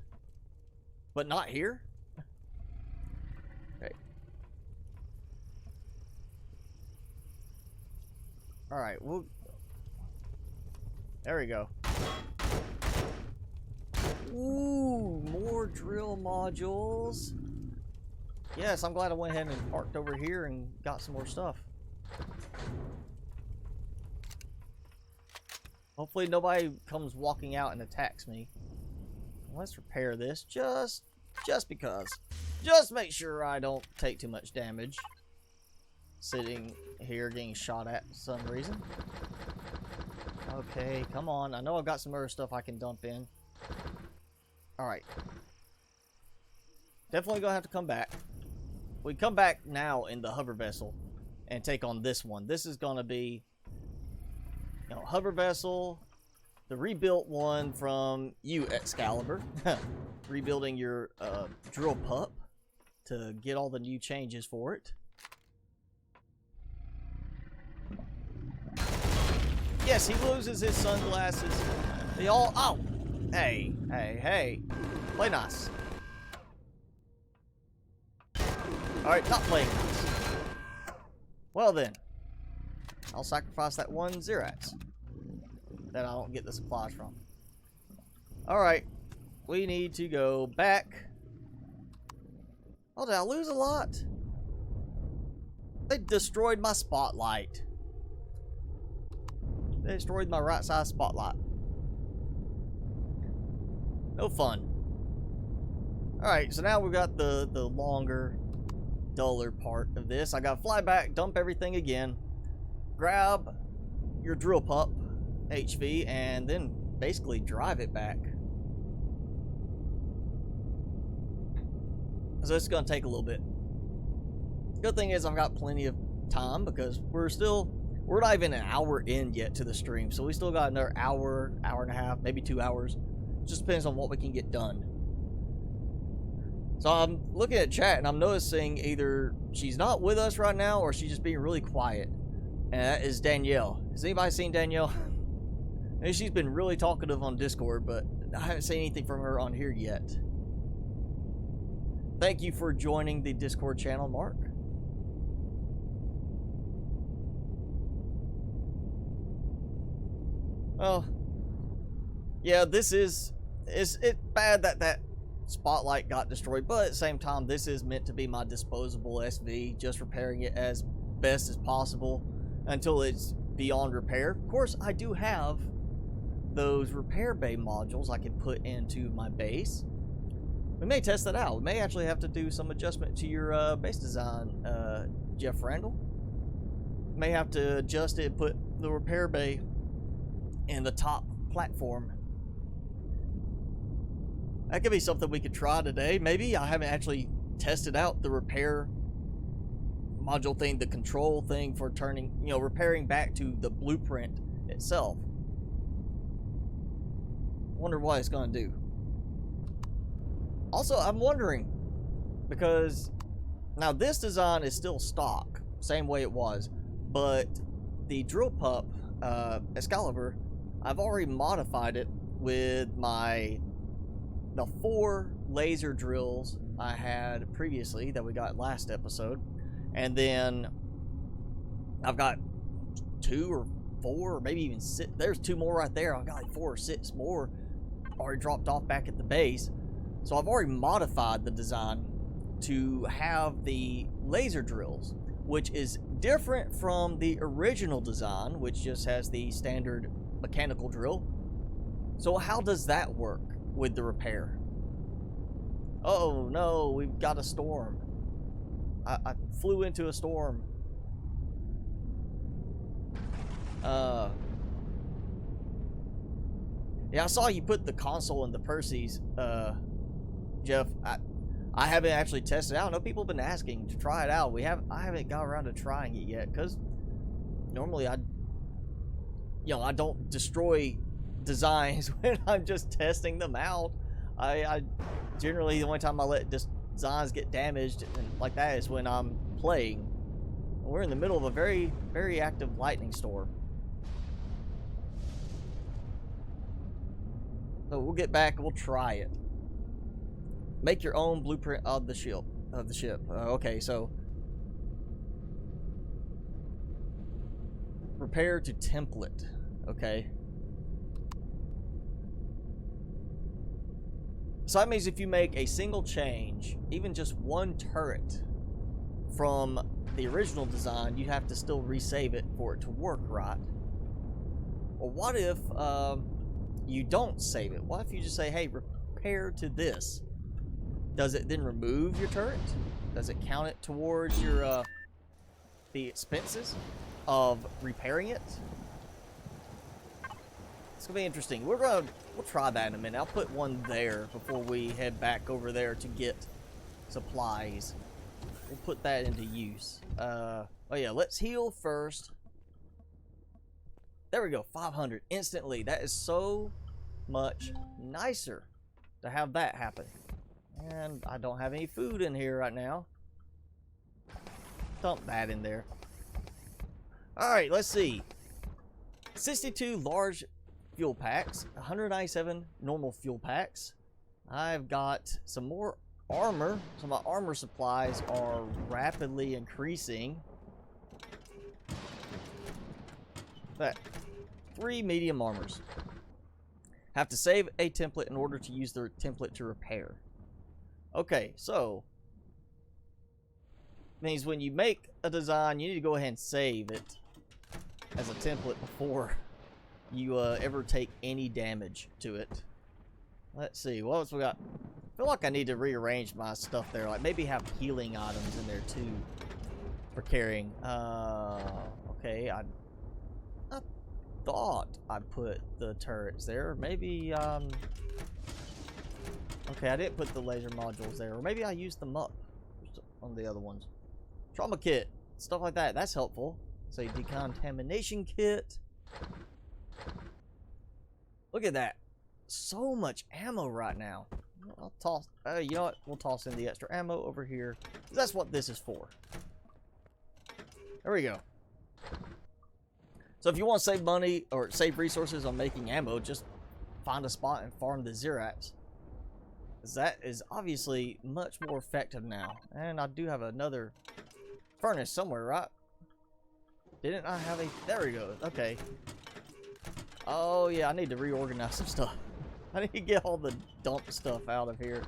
But not here? Okay. Alright, well... There we go. Ooh, more drill modules. Yes, I'm glad I went ahead and parked over here and got some more stuff. Hopefully nobody comes walking out and attacks me. Let's repair this just because. Just make sure I don't take too much damage. Sitting here getting shot at for some reason. Okay, come on. I know I've got some other stuff I can dump in. Alright. Definitely gonna have to come back. We come back now in the hover vessel and take on this one. This is gonna be, you know, hover vessel, the rebuilt one from you, XCaliber. Rebuilding your drill pup to get all the new changes for it. Yes, he loses his sunglasses. They all... Oh! Hey, hey, hey. Play nice. Alright, not playing nice. Well then. I'll sacrifice that one Xerax that I don't get the supplies from. Alright. We need to go back. Oh, did I lose a lot? They destroyed my spotlight. They destroyed my right side spotlight. No fun. Alright, so now we've got the longer, duller part of this. I gotta fly back, dump everything again, grab your drill pup, HV, and then basically drive it back. So it's gonna take a little bit. Good thing is I've got plenty of time because we're not even an hour in yet to the stream, so we still got another hour, hour and a half, maybe 2 hours. Just depends on what we can get done. So I'm looking at chat and I'm noticing either she's not with us right now or she's just being really quiet. And that is Danielle. Has anybody seen Danielle? Maybe she's been really talkative on Discord, but I haven't seen anything from her on here yet. Thank you for joining the Discord channel, Mark. Well, yeah, this is... It's bad that spotlight got destroyed, but at the same time, this is meant to be my disposable SV, just repairing it as best as possible until it's beyond repair. Of course, I do have those repair bay modules I can put into my base. We may test that out. We may actually have to do some adjustment to your base design, Jeff Randall. May have to adjust it, put the repair bay in the top platform. That could be something we could try today. Maybe. I haven't actually tested out the repair module thing, the control thing for turning, you know, repairing back to the blueprint itself. Wonder what it's going to do. Also, I'm wondering, because now this design is still stock, same way it was, but the drill pup, XCaliber, I've already modified it with the 4 laser drills I had previously that we got last episode, and then I've got 2 or 4 or maybe even 6. There's 2 more right there. I've got like 4 or 6 more already dropped off back at the base. So I've already modified the design to have the laser drills, which is different from the original design, which just has the standard mechanical drill. So how does that work with the repair? Oh no, we've got a storm. I flew into a storm. Yeah, I saw you put the console in the Percy's, Jeff. I haven't actually tested it out. I know people have been asking to try it out. I haven't got around to trying it yet, because normally I don't destroy designs when I'm just testing them out. I generally, the only time I let designs get damaged and like that is when I'm playing. We're in the middle of a very, very active lightning storm. So we'll get back and we'll try it. Make your own blueprint of the ship. Okay, so repair to template. Okay. So that means if you make a single change, even just one turret from the original design, you have to still resave it for it to work right. Or what if you don't save it? What if you just say, hey, repair to this? Does it then remove your turret? Does it count it towards your the expenses of repairing it? It's gonna be interesting. We'll try that in a minute. I'll put one there before we head back over there to get supplies. We'll put that into use. Oh yeah, let's heal first. There we go, 500 instantly. That is so much nicer to have that happen. And I don't have any food in here right now. Dump that in there. Alright, let's see. 62 large fuel packs, 197 normal fuel packs. I've got some more armor. Some of my armor supplies are rapidly increasing. That 3 medium armors. Have to save a template in order to use the template to repair. Okay, so means when you make a design, you need to go ahead and save it as a template before you ever take any damage to it. Let's see, what else we got? I feel like I need to rearrange my stuff there, like maybe have healing items in there too for carrying. Okay, I thought I put the turrets there. Maybe okay, I didn't put the laser modules there, or maybe I used them up on the other ones. Trauma kit, stuff like that, that's helpful. Say decontamination kit. Look at that, so much ammo right now. I'll toss, you know what, we'll toss in the extra ammo over here. That's what this is for. There we go. So if you want to save money or save resources on making ammo, just find a spot and farm the Ziraps. That is obviously much more effective now. And I do have another furnace somewhere, right? Didn't I have a... There we go. Okay. Oh, yeah, I need to reorganize some stuff. I need to get all the dump stuff out of here.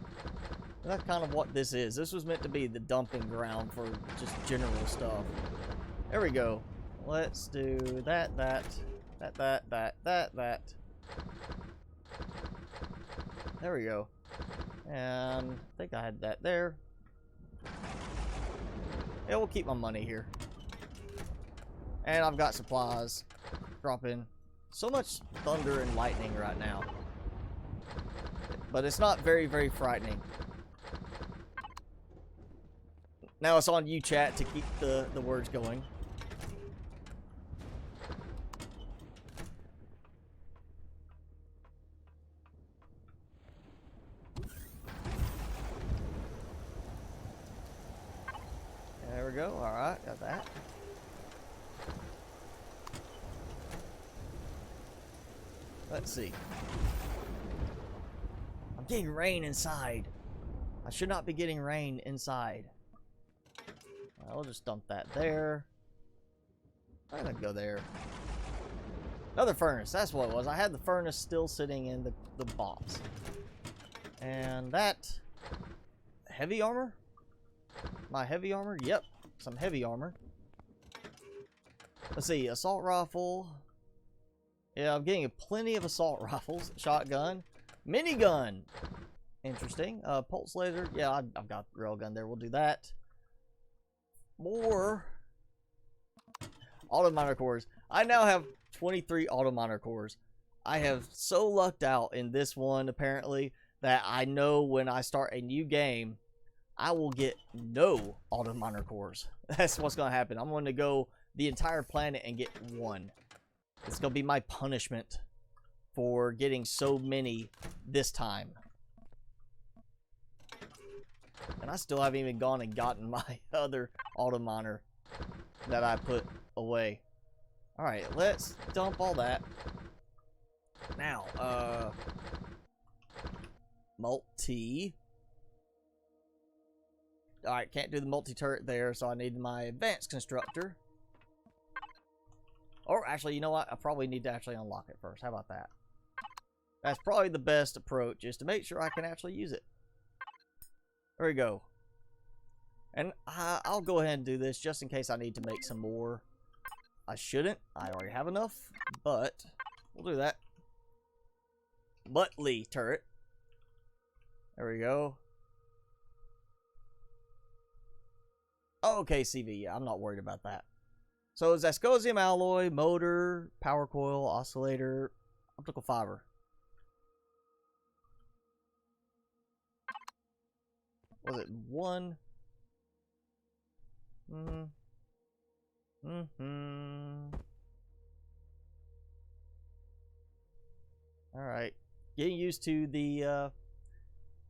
That's kind of what this is. This was meant to be the dumping ground for just general stuff. There we go. Let's do that. There we go. And I think I had that there. Yeah, we'll keep my money here. And I've got supplies dropping. So much thunder and lightning right now. But it's not very, very frightening. Now it's on you, chat, to keep the words going. There we go. Alright, got that. Let's see. I'm getting rain inside. I should not be getting rain inside. I'll just dump that there. I'm gonna go there. Another furnace. That's what it was. I had the furnace still sitting in the box. And that... heavy armor? My heavy armor? Yep. Some heavy armor. Let's see. Assault rifle. Yeah, I'm getting plenty of assault rifles. Shotgun. Minigun. Interesting. Pulse laser. Yeah, I've got the railgun there. We'll do that. More auto miner cores. I now have 23 auto miner cores. I have so lucked out in this one, apparently, that I know when I start a new game, I will get no auto miner cores. That's what's going to happen. I'm going to go the entire planet and get one. It's going to be my punishment for getting so many this time. And I still haven't even gone and gotten my other auto miner that I put away. Alright, let's dump all that. Now, multi. Alright, can't do the multi-turret there, so I need my advanced constructor. Or actually, you know what? I probably need to actually unlock it first. How about that? That's probably the best approach, is to make sure I can actually use it. There we go. And I'll go ahead and do this just in case I need to make some more. I shouldn't. I already have enough, but we'll do that. Muttley turret. There we go. Oh, okay, CV. Yeah, I'm not worried about that. So, Zascosium alloy, motor, power coil, oscillator, optical fiber. Was it one? Alright. Getting used to the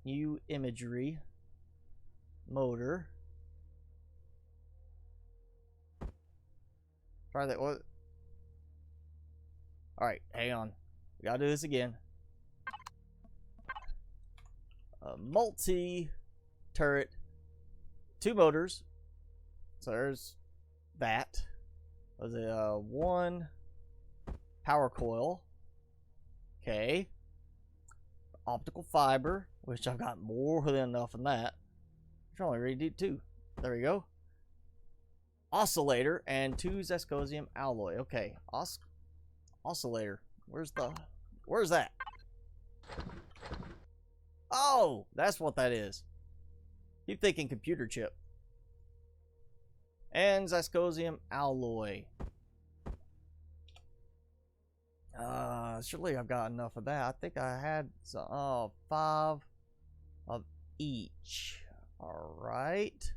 new imagery. Motor. Try that. What? Alright, hang on. We gotta do this again. Multi-turret. 2 motors. So there's that. Was it one power coil? Okay. Optical fiber, which I've got more than enough in that. I only really need 2. There we go. Oscillator and 2 Zascosium alloy. Okay, oscillator. Where's that? Oh, that's what that is. Keep thinking computer chip. And Zascosium alloy. Surely I've got enough of that. I think I had some, 5 of each. Alright.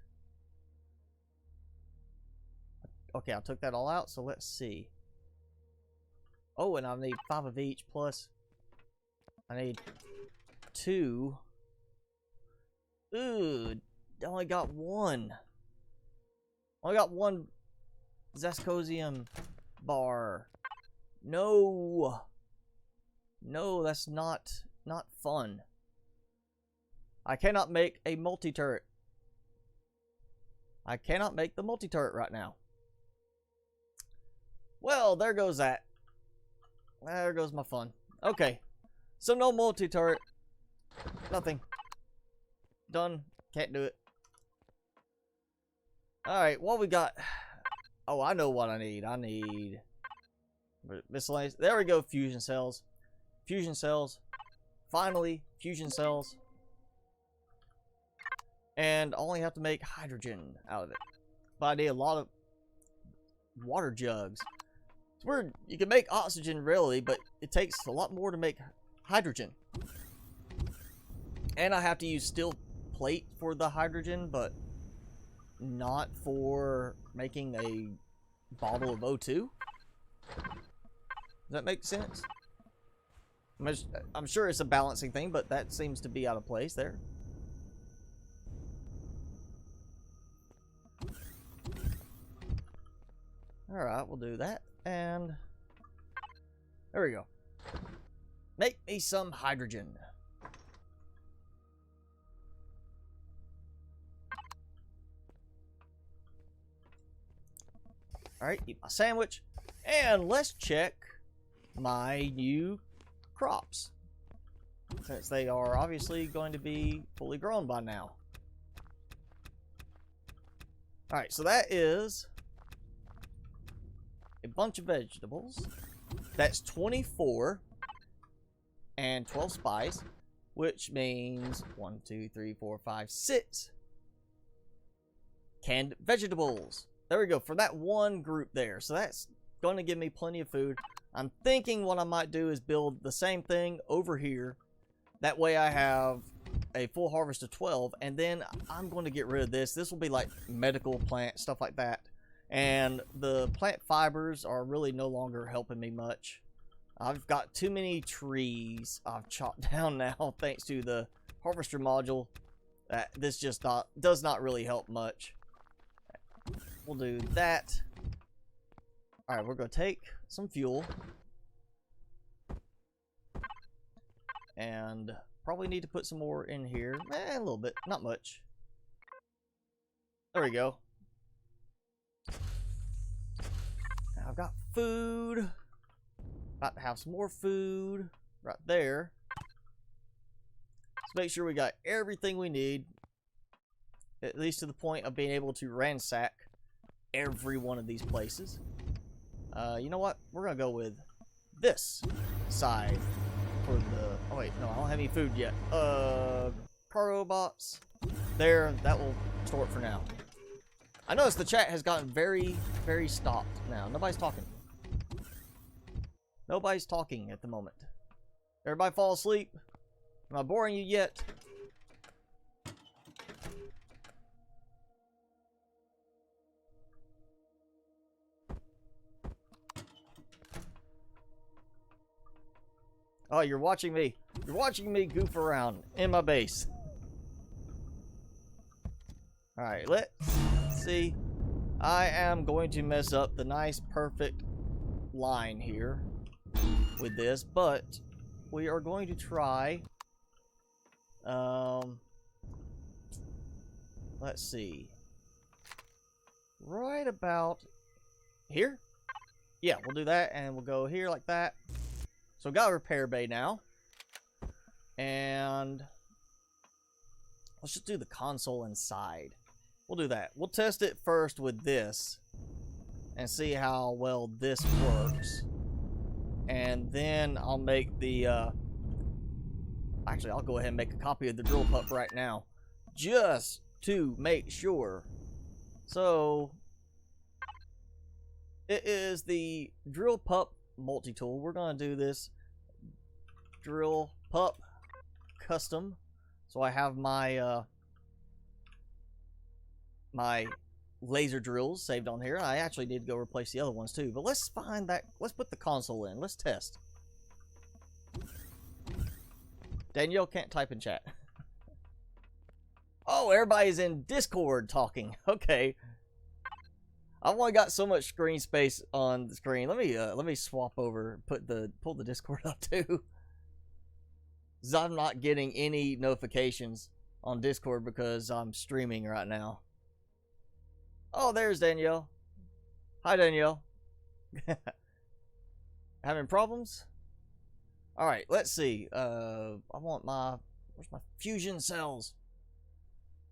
Okay, I took that all out, so let's see. Oh, and I need 5 of each, plus I need 2. Ooh, I only got 1. Only got 1 Zascosium bar. No. No, that's not fun. I cannot make a multi-turret. I cannot make the multi-turret right now. Well, there goes that. There goes my fun. Okay. So no multi-turret. Nothing. Done. Can't do it. Alright, what we got? Oh, I know what I need. I need miscellaneous. There we go, fusion cells. Fusion cells. Finally, fusion cells. And I only have to make hydrogen out of it. But I need a lot of water jugs. It's weird. You can make oxygen really, but it takes a lot more to make hydrogen. And I have to use steel plate for the hydrogen, but not for making a bottle of O2. Does that make sense? I'm sure it's a balancing thing, but that seems to be out of place there. Alright, we'll do that. And there we go. Make me some hydrogen. Alright, eat my sandwich. And let's check my new crops, since they are obviously going to be fully grown by now. Alright, so that is a bunch of vegetables. That's 24 and 12 spice, which means 1, 2, 3, 4, 5, 6 canned vegetables. There we go, for that one group there. So that's going to give me plenty of food. I'm thinking what I might do is build the same thing over here. That way I have a full harvest of 12. And then I'm going to get rid of this. This will be like medical plants, stuff like that. And the plant fibers are really no longer helping me much. I've got too many trees I've chopped down now thanks to the harvester module. This just does not really help much. We'll do that. Alright, we're going to take some fuel. And probably need to put some more in here. A little bit. Not much. There we go. Now I've got food. About to have some more food. Right there. Let's make sure we got everything we need. At least to the point of being able to ransack every one of these places. You know what? We're gonna go with this side for the... Oh wait, no, I don't have any food yet. Cargo box. There, that will store it for now. I notice the chat has gotten very, very stopped now. Nobody's talking. Nobody's talking at the moment. Everybody fall asleep? Am I boring you yet? Oh, you're watching me. You're watching me goof around in my base. Alright, let's see. I am going to mess up the nice, perfect line here with this, but we are going to try. Let's see. Right about here? Yeah, we'll do that, and we'll go here like that. So got a repair bay now. And let's just do the console inside. We'll do that. We'll test it first with this and see how well this works. And then I'll make the actually, I'll go ahead and make a copy of the drill pup right now, just to make sure. So it is the drill pup multi-tool. We're gonna do this drill pup custom. So I have my my laser drills saved on here. I actually need to go replace the other ones too, but let's find that. Let's put the console in. Let's test. Danielle can't type in chat. Oh, everybody's in Discord talking. Okay. I've only got so much screen space on the screen. Let me swap over, pull the Discord up too. 'Cause I'm not getting any notifications on Discord because I'm streaming right now. Oh, there's Danielle. Hi, Danielle. Having problems? All right, let's see. I want my, where's my fusion cells?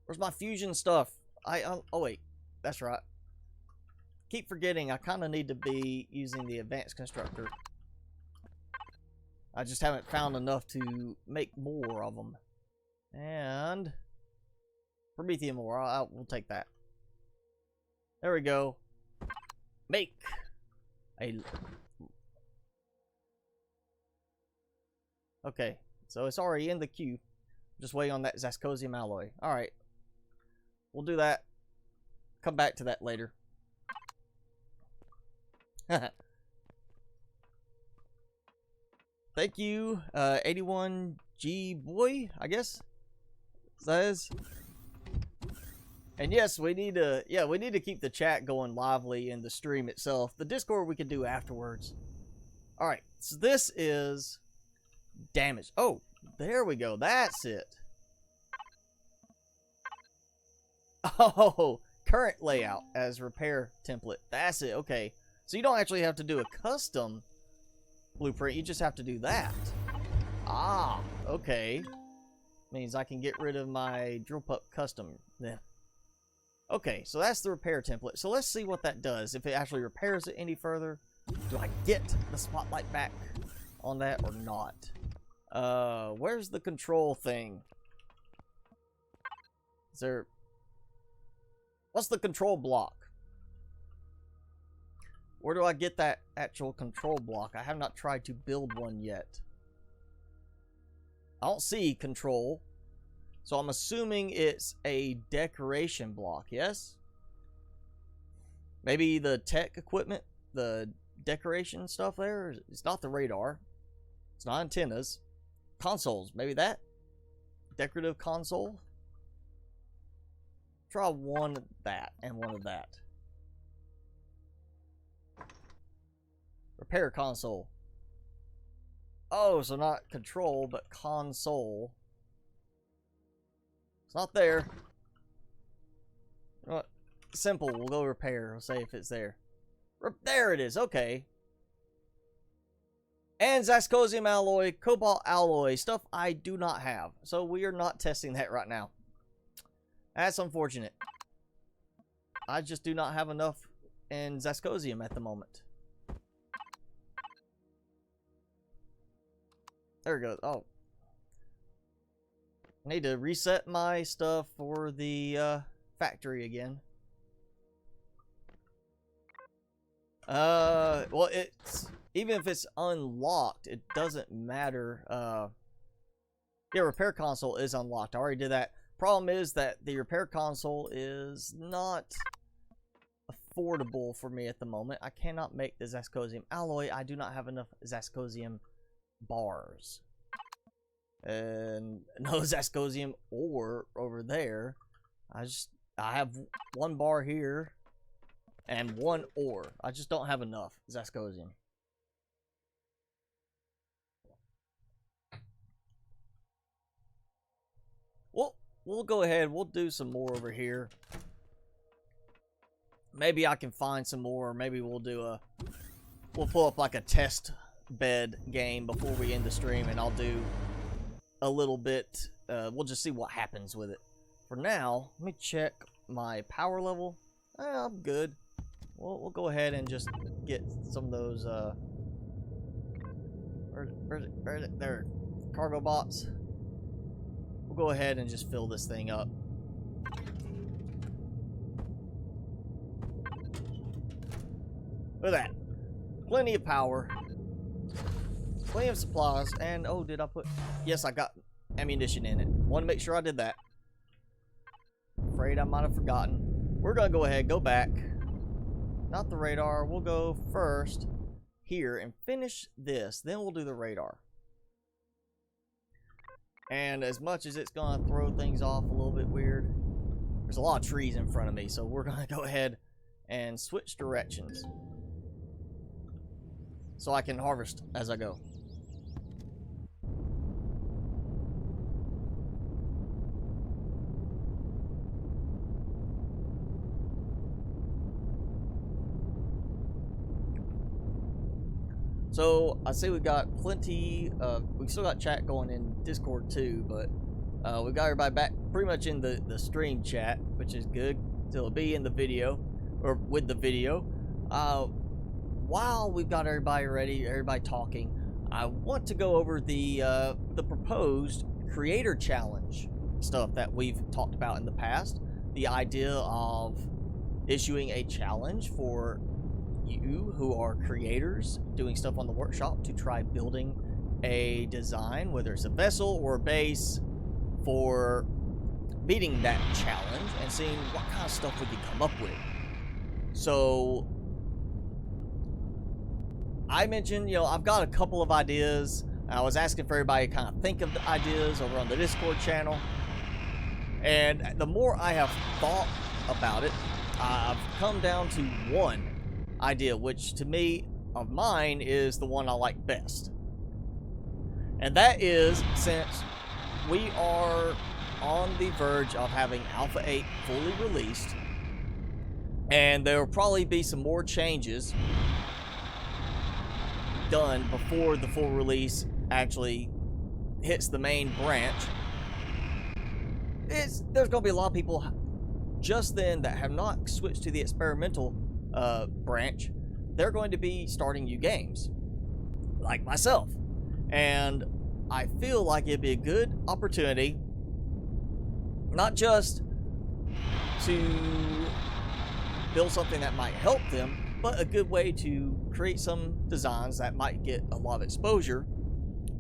Where's my fusion stuff? Oh wait, that's right. Keep forgetting I kind of need to be using the advanced constructor. I just haven't found enough to make more of them. And Promethium ore, we'll take that. There we go. Make a... Okay, so it's already in the queue. Just waiting on that Zascosium alloy. Alright. We'll do that. Come back to that later. Thank you, 81G boy, I guess. Says. And yes, we need to keep the chat going lively in the stream itself. The Discord we can do afterwards. Alright, so this is damage. Oh, there we go. That's it. Oh, current layout as repair template. That's it. Okay. So you don't actually have to do a custom blueprint. You just have to do that. Ah, okay. Means I can get rid of my drill pup custom. Yeah. Okay, so that's the repair template. So let's see what that does. If it actually repairs it any further. Do I get the spotlight back on that or not? Where's the control thing? Is there... What's the control block? Where do I get that actual control block? I have not tried to build one yet. I don't see control. So I'm assuming it's a decoration block, yes? Maybe the tech equipment, the decoration stuff there. It's not the radar. It's not antennas. Consoles, maybe that? Decorative console? Try one of that and one of that. Repair console. Oh, so not control, but console. It's not there. You know what? Simple, we'll go repair. We'll say if it's there. There it is, okay. And Zascosium alloy, cobalt alloy, stuff I do not have. So we are not testing that right now. That's unfortunate. I just do not have enough in Zascosium at the moment. There we go. Oh. I need to reset my stuff for the factory again. Well, it's... Even if it's unlocked, it doesn't matter. Yeah, repair console is unlocked. I already did that. Problem is that the repair console is not affordable for me at the moment. I cannot make the Zascosium alloy. I do not have enough Zascosium bars. And no Zascosium ore over there. I have one bar here and one ore. I just don't have enough Zascosium. We'll go ahead. We'll do some more over here. Maybe I can find some more. Maybe we'll do we'll pull up like a test bed game before we end the stream, and I'll do a little bit. We'll just see what happens with it. For now, let me check my power level. I'm good. We'll go ahead and just get some of those. Where is it? There, cargo bots. We'll go ahead and just fill this thing up. Look at that. Plenty of power. Plenty of supplies. And, oh, did I put... Yes, I got ammunition in it. Want to make sure I did that. Afraid I might have forgotten. We're going to go ahead, go back. Not the radar. We'll go first here and finish this. Then we'll do the radar. And as much as it's going to throw things off a little bit weird, there's a lot of trees in front of me, so we're going to go ahead and switch directions so I can harvest as I go. So I see we got plenty of, we still got chat going in Discord too, but we got everybody back pretty much in the stream chat, which is good. So it'll be in the video, or with the video. While we've got everybody ready, everybody talking, I want to go over the proposed creator challenge stuff that we've talked about in the past. The idea of issuing a challenge for you who are creators doing stuff on the workshop to try building a design, whether it's a vessel or a base, for beating that challenge and seeing what kind of stuff we could come up with. So I mentioned, you know, I've got a couple of ideas. I was asking for everybody to kind of think of the ideas over on the Discord channel, and the more I have thought about it, I've come down to one idea, which to me, of mine, is the one I like best. And that is, since we are on the verge of having Alpha 8 fully released, and there will probably be some more changes done before the full release actually hits the main branch, there's going to be a lot of people just then that have not switched to the experimental branch. They're going to be starting new games, like myself, and I feel like it'd be a good opportunity not just to build something that might help them, but a good way to create some designs that might get a lot of exposure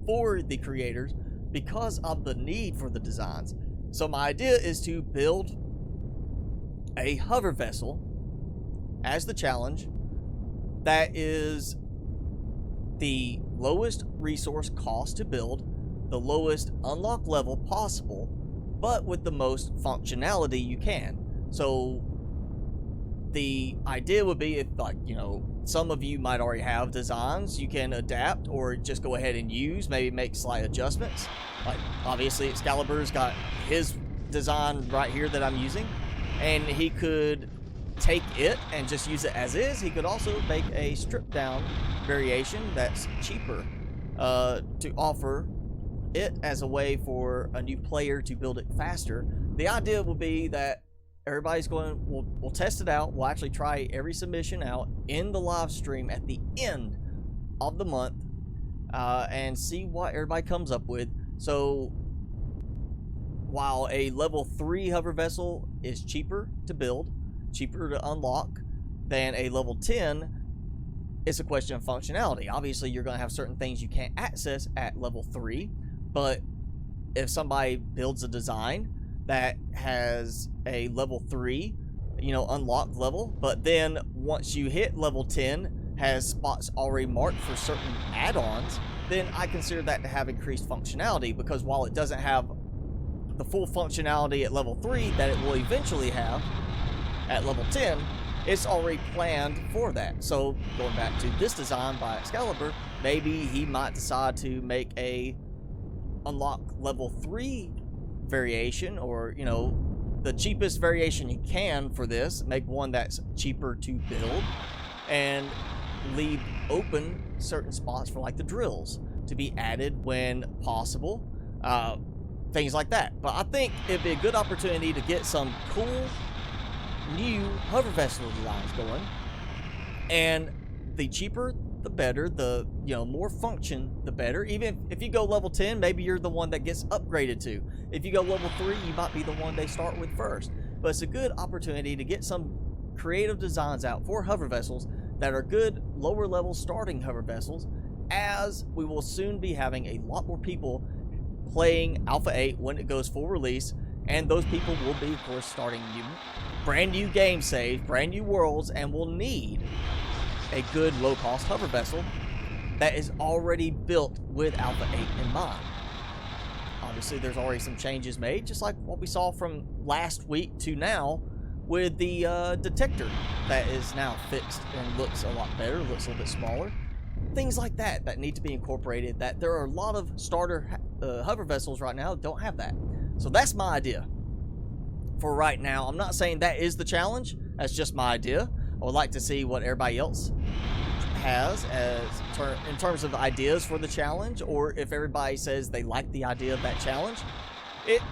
for the creators because of the need for the designs. So my idea is to build a hover vessel as the challenge that is the lowest resource cost to build, the lowest unlock level possible, but with the most functionality you can. So the idea would be, if, like, you know, some of you might already have designs you can adapt or just go ahead and use, maybe make slight adjustments. Like, obviously XCaliber's got his design right here that I'm using, and he could take it and just use it as is. He could also make a stripped down variation that's cheaper to offer it as a way for a new player to build it faster. The idea will be that everybody's going, we'll test it out. We'll actually try every submission out in the live stream at the end of the month and see what everybody comes up with. So while a level 3 hover vessel is cheaper to build, cheaper to unlock than a level 10, it's a question of functionality. Obviously, you're going to have certain things you can't access at level 3, but if somebody builds a design that has a level 3, you know, unlocked level, but then once you hit level 10 has spots already marked for certain add-ons, then I consider that to have increased functionality, because while it doesn't have the full functionality at level 3 that it will eventually have at level 10, it's already planned for that. So going back to this design by XCaliber, maybe he might decide to make a unlock level 3 variation, or, you know, the cheapest variation he can for this, make one that's cheaper to build, and leave open certain spots for, like, the drills to be added when possible, things like that. But I think it'd be a good opportunity to get some cool new hover vessel designs going, and the cheaper the better, the, you know, more function the better. Even if you go level 10, maybe you're the one that gets upgraded to. If you go level 3, you might be the one they start with first. But it's a good opportunity to get some creative designs out for hover vessels that are good lower level starting hover vessels, as we will soon be having a lot more people playing Alpha 8 when it goes full release, and those people will be, of course, starting brand new game saves, brand new worlds, and will need a good low-cost hover vessel that is already built with Alpha 8 in mind. Obviously, there's already some changes made, just like what we saw from last week to now with the detector that is now fixed and looks a lot better, looks a little bit smaller. Things like that that need to be incorporated, that there are a lot of starter hover vessels right now that don't have that. So that's my idea for right now. I'm not saying that is the challenge. That's just my idea. I would like to see what everybody else has in terms of ideas for the challenge, or if everybody says they like the idea of that challenge. It,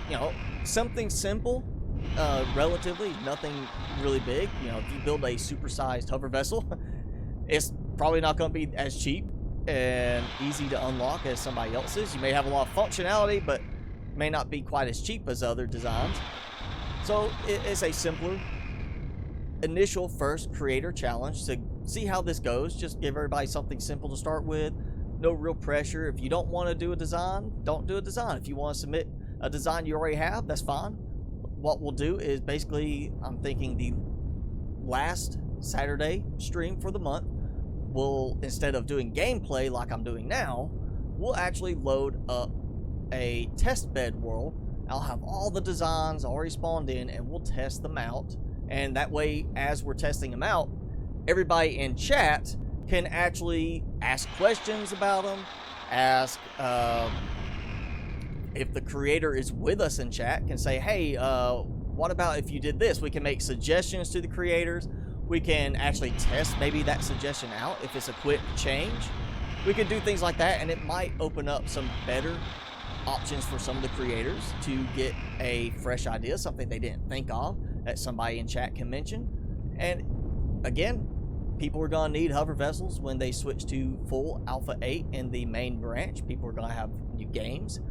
you know, something simple, relatively, nothing really big. You know, if you build a supersized hover vessel, it's probably not going to be as cheap and easy to unlock as somebody else's. You may have a lot of functionality, but may not be quite as cheap as other designs. So it's a simpler initial first creator challenge to see how this goes. Just give everybody something simple to start with. No real pressure. If you don't want to do a design, don't do a design. If you want to submit a design you already have, that's fine. What we'll do is basically, I'm thinking the last Saturday stream for the month, we'll, instead of doing gameplay like I'm doing now, we'll actually load up a test bed world. I'll have all the designs already spawned in and we'll test them out. And that way, as we're testing them out, everybody in chat can actually ask questions about them, ask if the creator is with us in chat, can say, hey, what about if you did this? We can make suggestions to the creators. We can actually test maybe that suggestion out if it's a quick change. We can do things like that, and it might open up some better options for some of the creators to get a fresh idea, something they didn't think of that somebody in chat can mention. And again, people are going to need hover vessels when they switch to full Alpha 8 in the main branch. People are going to have new games,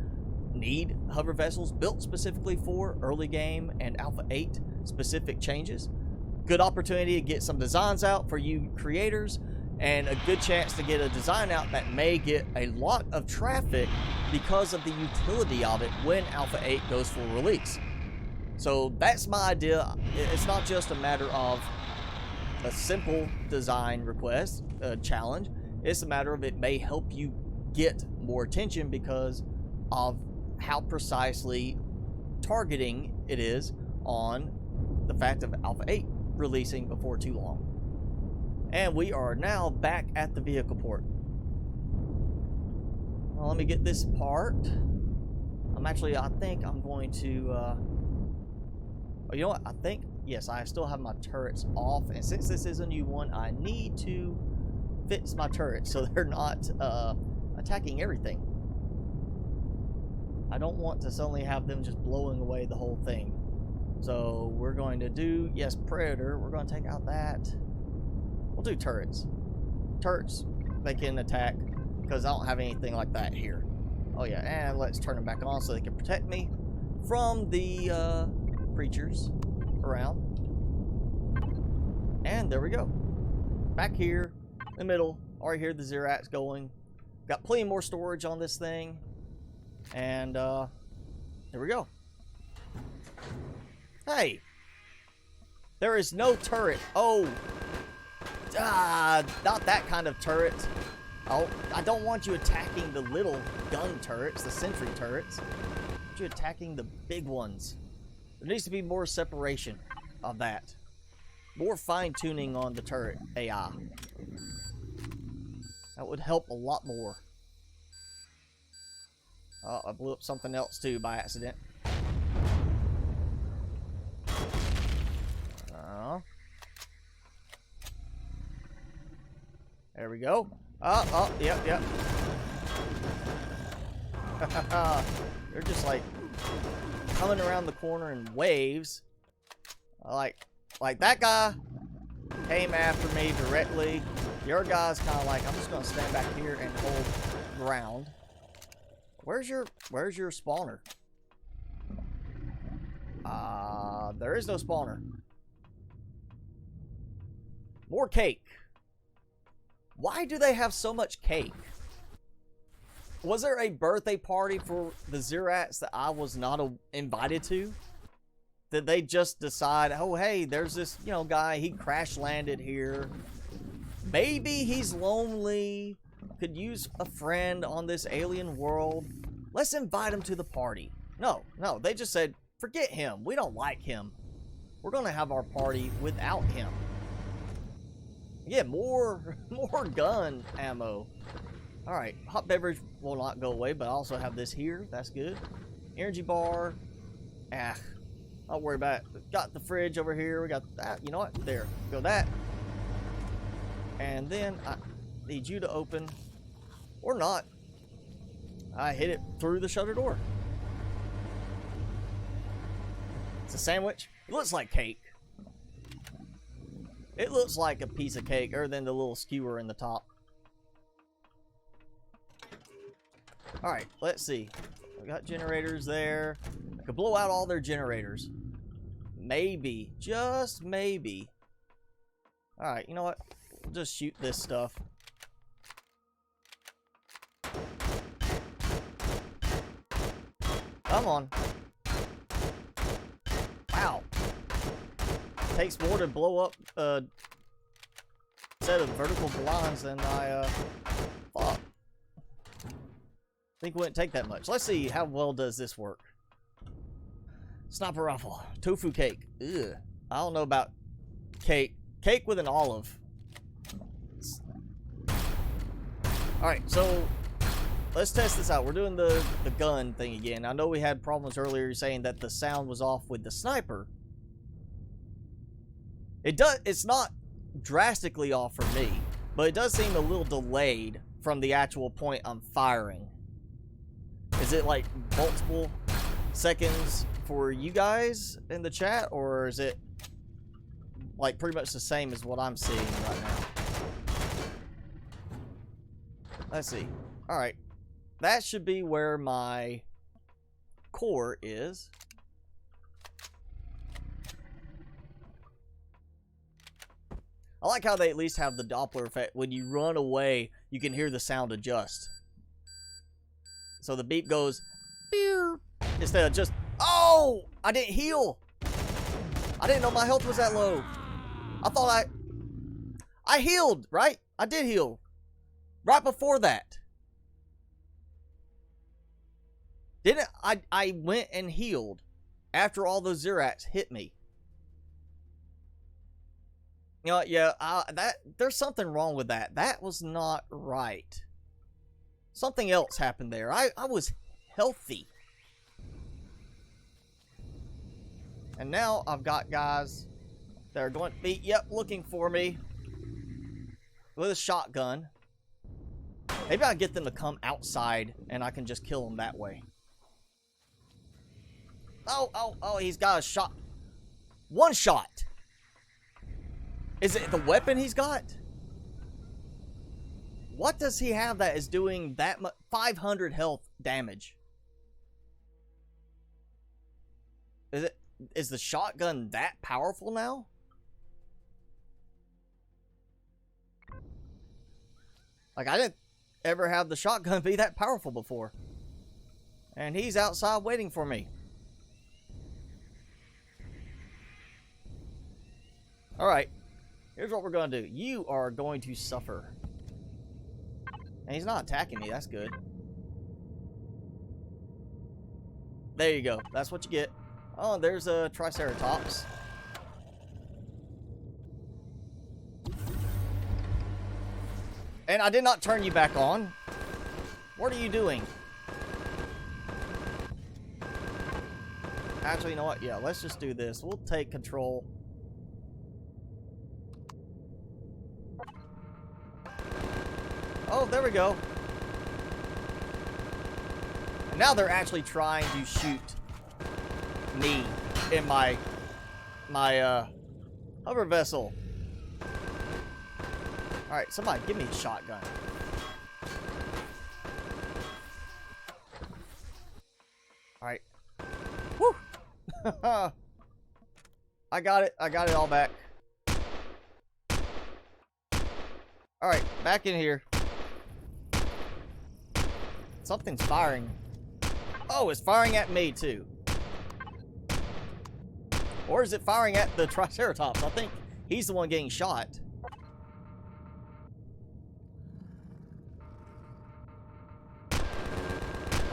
need hover vessels built specifically for early game and Alpha 8 specific changes. Good opportunity to get some designs out for you creators, and a good chance to get a design out that may get a lot of traffic because of the utility of it when Alpha 8 goes full release. So that's my idea. It's not just a matter of a simple design request, challenge. It's a matter of it may help you get more attention because of how precisely targeting it is on the fact of Alpha 8 releasing before too long. And we are now back at the vehicle port. Well, let me get this part. I think I'm going to, oh, you know what? I think, yes, I still have my turrets off. And since this is a new one, I need to fix my turrets so they're not attacking everything. I don't want to suddenly have them just blowing away the whole thing. So we're going to do, yes, Predator. We're going to take out that. We'll do turrets. Turrets, they can attack because I don't have anything like that here. Oh yeah, and let's turn them back on so they can protect me from the creatures around. And there we go. Back here in the middle, already hear the Zerats going. Got plenty more storage on this thing. And there we go. Hey, there is no turret. Oh, not that kind of turret. Oh, I don't want you attacking the little gun turrets, the sentry turrets. I want you attacking the big ones. There needs to be more separation of that. More fine-tuning on the turret AI. That would help a lot more. Oh, I blew up something else too by accident. There we go. Oh, yep. They're just like coming around the corner in waves. Like that guy came after me directly. Your guy's kind of like, I'm just gonna stand back here and hold ground. Where's your spawner? There is no spawner. More cake. Why do they have so much cake? Was there a birthday party for the Zerats that I was not invited to? Did they just decide, oh hey, there's this, guy, he crash landed here. Maybe he's lonely, could use a friend on this alien world. Let's invite him to the party. No, they just said, forget him, we don't like him. We're gonna have our party without him. Yeah, more gun ammo. Alright, hot beverage will not go away, but I also have this here. That's good. Energy bar. I'll worry about it. Got the fridge over here. We got that. You know what? There. Go that. And then I need you to open, or not. I hit it through the shutter door. It's a sandwich. It looks like cake. It looks like a piece of cake, other than the little skewer in the top. Alright, let's see. We got generators there. I could blow out all their generators. Maybe. Just maybe. Alright, you know what? We'll just shoot this stuff. Come on. Wow. Takes more to blow up a set of vertical blinds than I thought. I think it wouldn't take that much. Let's see how well does this work. Sniper rifle. Tofu cake. Ugh. I don't know about cake. Cake with an olive. Alright, so let's test this out. We're doing the gun thing again. I know we had problems earlier saying that the sound was off with the sniper. It's not drastically off for me, but it does seem a little delayed from the actual point I'm firing. Is it like multiple seconds for you guys in the chat, or is it like pretty much the same as what I'm seeing right now? Let's see. Alright. That should be where my core is. I like how they at least have the Doppler effect. When you run away, you can hear the sound adjust. So the beep goes, pew, instead of just, oh, I didn't heal. I didn't know my health was that low. I thought I healed, right? I did heal. Right before that. Didn't I went and healed after all those Zerats hit me. You know, yeah, there's something wrong with that. That was not right. Something else happened there. I was healthy. And now I've got guys that are going to be, yep, looking for me with a shotgun. Maybe I'll get them to come outside and I can just kill them that way. Oh, he's got a shot. One shot. Is it the weapon he's got? What does he have that is doing that much? 500 health damage. Is the shotgun that powerful now? Like, I didn't ever have the shotgun be that powerful before. And he's outside waiting for me. Alright. Here's what we're going to do. You are going to suffer. And he's not attacking me. That's good. There you go. That's what you get. Oh, there's a Triceratops. And I did not turn you back on. What are you doing? Actually, you know what? Yeah, let's just do this. We'll take control. Oh, there we go. And now they're actually trying to shoot me in my hover vessel. Alright, somebody give me a shotgun. Alright. Woo! I got it. I got it all back. Alright, back in here. Something's firing. Oh, it's firing at me too. Or is it firing at the Triceratops? I think he's the one getting shot.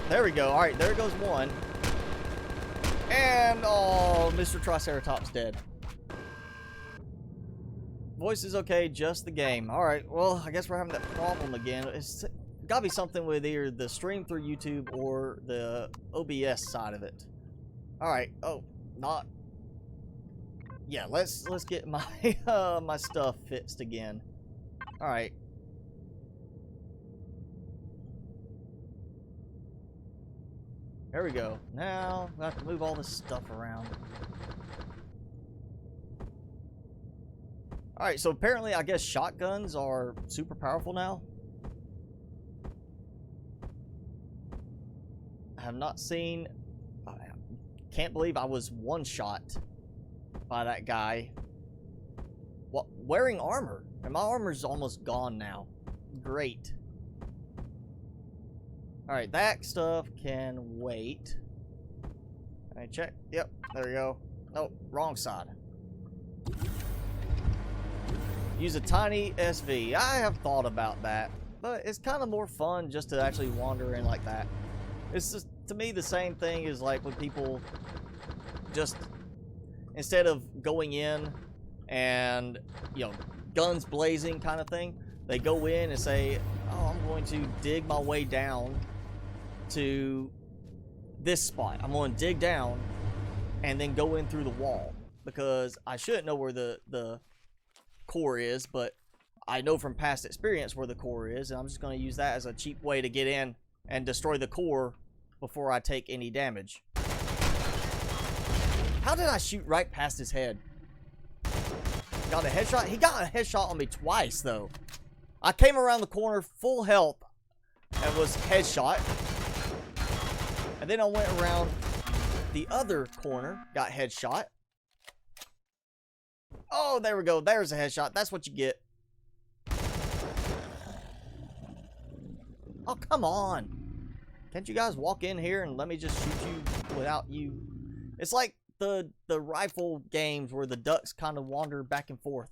There we go. Alright, there goes one. And, oh, Mr. Triceratops dead. Voice is okay, just the game. Alright, well, I guess we're having that problem again. It's gotta be something with either the stream through YouTube or the OBS side of it. Alright, oh, not... Yeah, let's get my my stuff fixed again. Alright. There we go. Now, we have to move all this stuff around. Alright, so apparently, I guess shotguns are super powerful now. I have not seen... I can't believe I was one-shot by that guy. What? Wearing armor. And my armor's almost gone now. Great. Alright, that stuff can wait. Alright, check. Yep, there we go. Oh, wrong side. Use a tiny SV. I have thought about that, but it's kind of more fun just to actually wander in like that. It's just, to me, the same thing as like when people just, instead of going in and, you know, guns blazing kind of thing, they go in and say, oh, I'm going to dig my way down to this spot. I'm going to dig down and then go in through the wall, because I shouldn't know where the core is, but I know from past experience where the core is, and I'm just going to use that as a cheap way to get in and destroy the core before I take any damage. How did I shoot right past his head? Got a headshot? He got a headshot on me twice, though. I came around the corner full health and was headshot. And then I went around the other corner, got headshot. Oh, there we go. There's a headshot. That's what you get. Oh, come on. Can't you guys walk in here and let me just shoot you without you? It's like the rifle games where the ducks kind of wander back and forth.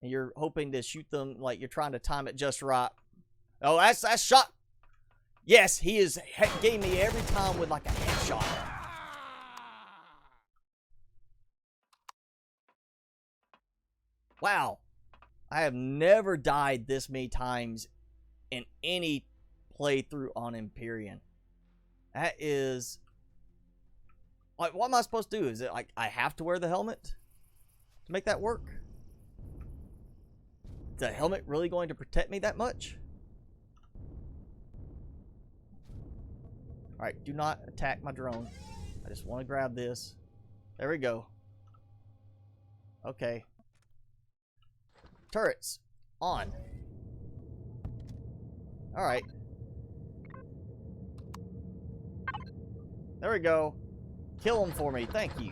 And you're hoping to shoot them like you're trying to time it just right. Oh, that's shot. Yes, he is getting me every time with like a headshot. Wow. I have never died this many times in any playthrough on Empyrion. That is... like, what am I supposed to do? Is it like I have to wear the helmet to make that work? Is the helmet really going to protect me that much? Alright, do not attack my drone. I just want to grab this. There we go. Okay. Turrets. On. Alright. There we go. Kill them for me. Thank you.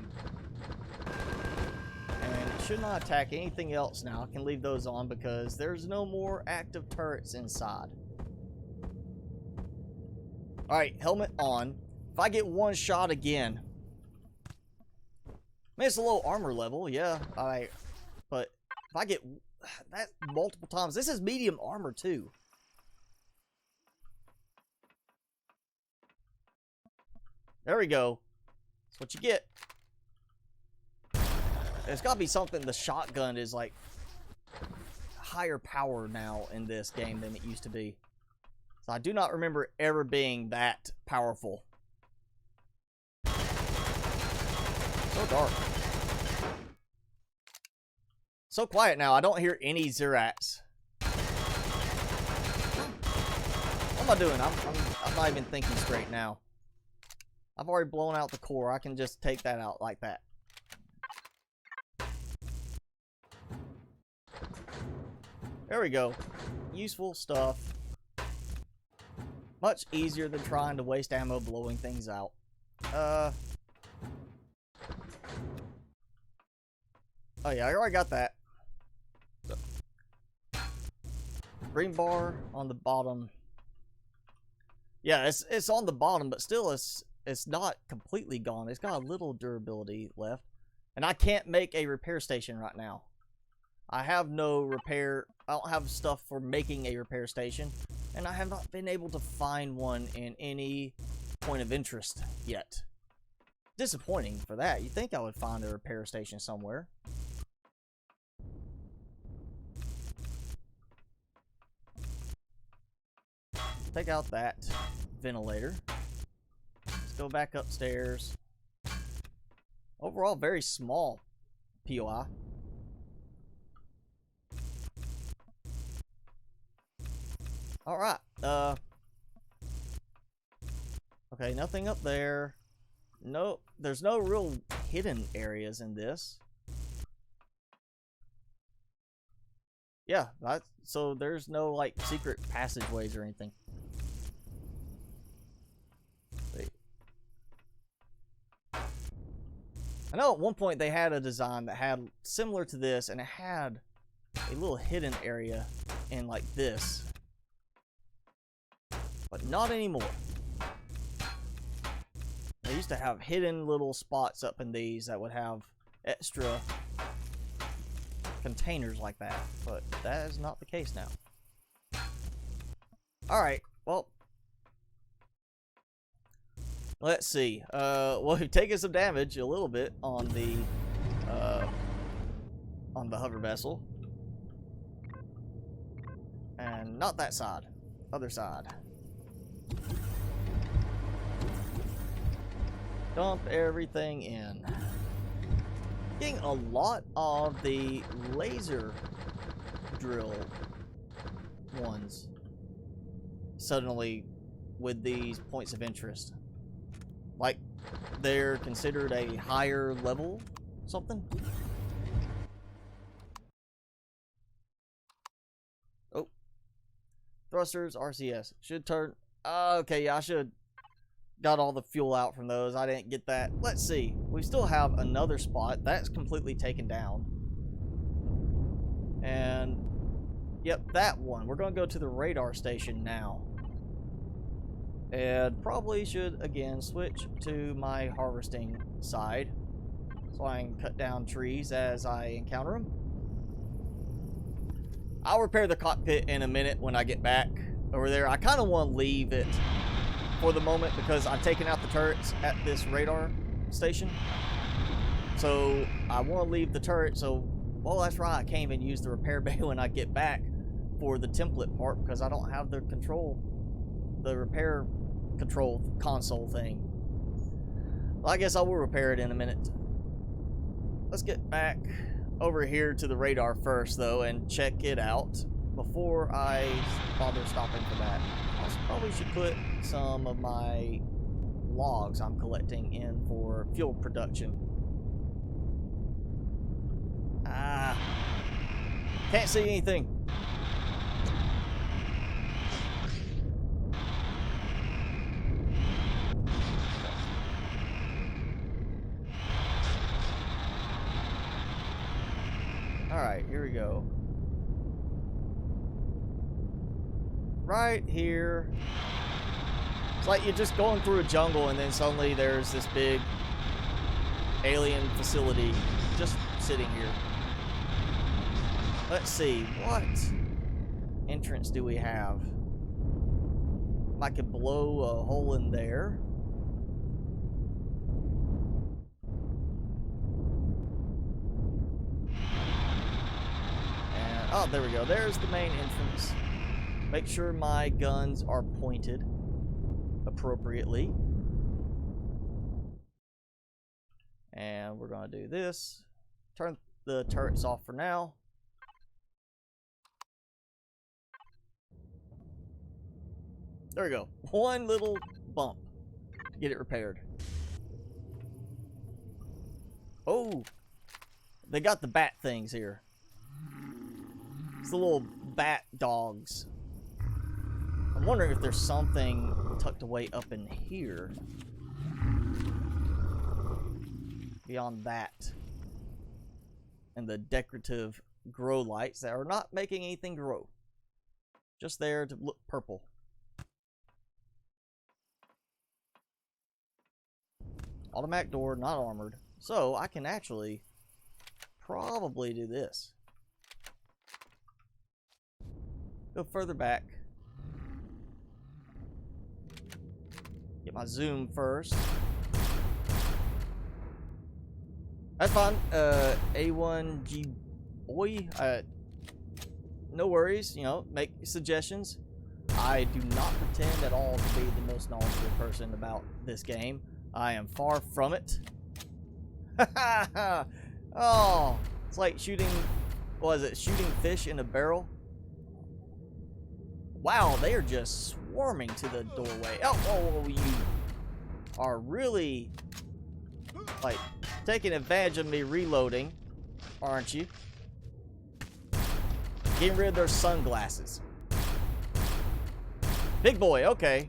And it should not attack anything else now. I can leave those on because there's no more active turrets inside. Alright, helmet on. If I get one shot again... I mean, it's a low armor level, yeah. But if I get that multiple times... This is medium armor, too. There we go. That's what you get. There's got to be something. The shotgun is, like, higher power now in this game than it used to be. So I do not remember ever being that powerful. So dark. So quiet now. I don't hear any Zerats. What am I doing? I'm not even thinking straight now. I've already blown out the core. I can just take that out like that. There we go. Useful stuff. Much easier than trying to waste ammo blowing things out. Oh yeah, I already got that. Green bar on the bottom. Yeah, it's on the bottom, but still it's not completely gone. It's got a little durability left. And I can't make a repair station right now. I have no repair. I don't have stuff for making a repair station. And I have not been able to find one in any point of interest yet. Disappointing for that. You'd think I would find a repair station somewhere. Take out that ventilator. Let's go back upstairs. Overall, very small POI. Alright, okay, nothing up there. No, there's no real hidden areas in this. Yeah, so there's no, like, secret passageways or anything. Wait. I know at one point they had a design that had similar to this, and it had a little hidden area in, like, this. But not anymore. They used to have hidden little spots up in these that would have extra containers like that, but that is not the case now. Alright, well, let's see. Well, we've taken some damage a little bit on the hover vessel. And not that side. Other side. Dump everything in. Getting a lot of the laser drill ones suddenly with these points of interest. Like they're considered a higher level something. Oh. Thrusters, RCS. Should turn. Okay, yeah, I should got all the fuel out from those. I didn't get that. Let's see. We still have another spot. That's completely taken down. And, yep, that one. We're going to go to the radar station now. And probably should, again, switch to my harvesting side. So I can cut down trees as I encounter them. I'll repair the cockpit in a minute when I get back over there. I kind of want to leave it for the moment because I've taken out the turrets at this radar station. So I want to leave the turret. So, well, that's right. I can't even use the repair bay when I get back for the template part because I don't have the repair control console thing. Well, I guess I will repair it in a minute. Let's get back over here to the radar first, though, and check it out before I bother stopping for that. I probably should put some of my logs I'm collecting in for fuel production. Can't see anything. Alright, here we go. Right here. It's like you're just going through a jungle and then suddenly there's this big alien facility just sitting here. Let's see, what entrance do we have? I could blow a hole in there. And, oh, there we go. There's the main entrance. Make sure my guns are pointed appropriately. And we're going to do this. Turn the turrets off for now. There we go. One little bump to get it repaired. Oh, they got the bat things here. It's the little bat dogs. I'm wondering if there's something tucked away up in here. Beyond that. And the decorative grow lights that are not making anything grow. Just there to look purple. Automatic door, not armored. So I can actually probably do this. Go further back. Get my zoom first. That's fine. A1G boy. No worries. You know, make suggestions. I do not pretend at all to be the most knowledgeable person about this game. I am far from it. Oh, it's like shooting, what is it? Shooting fish in a barrel. Wow, they are just swarming to the doorway. Oh, you are really, like, taking advantage of me reloading, aren't you? Getting rid of their sunglasses. Big boy, okay.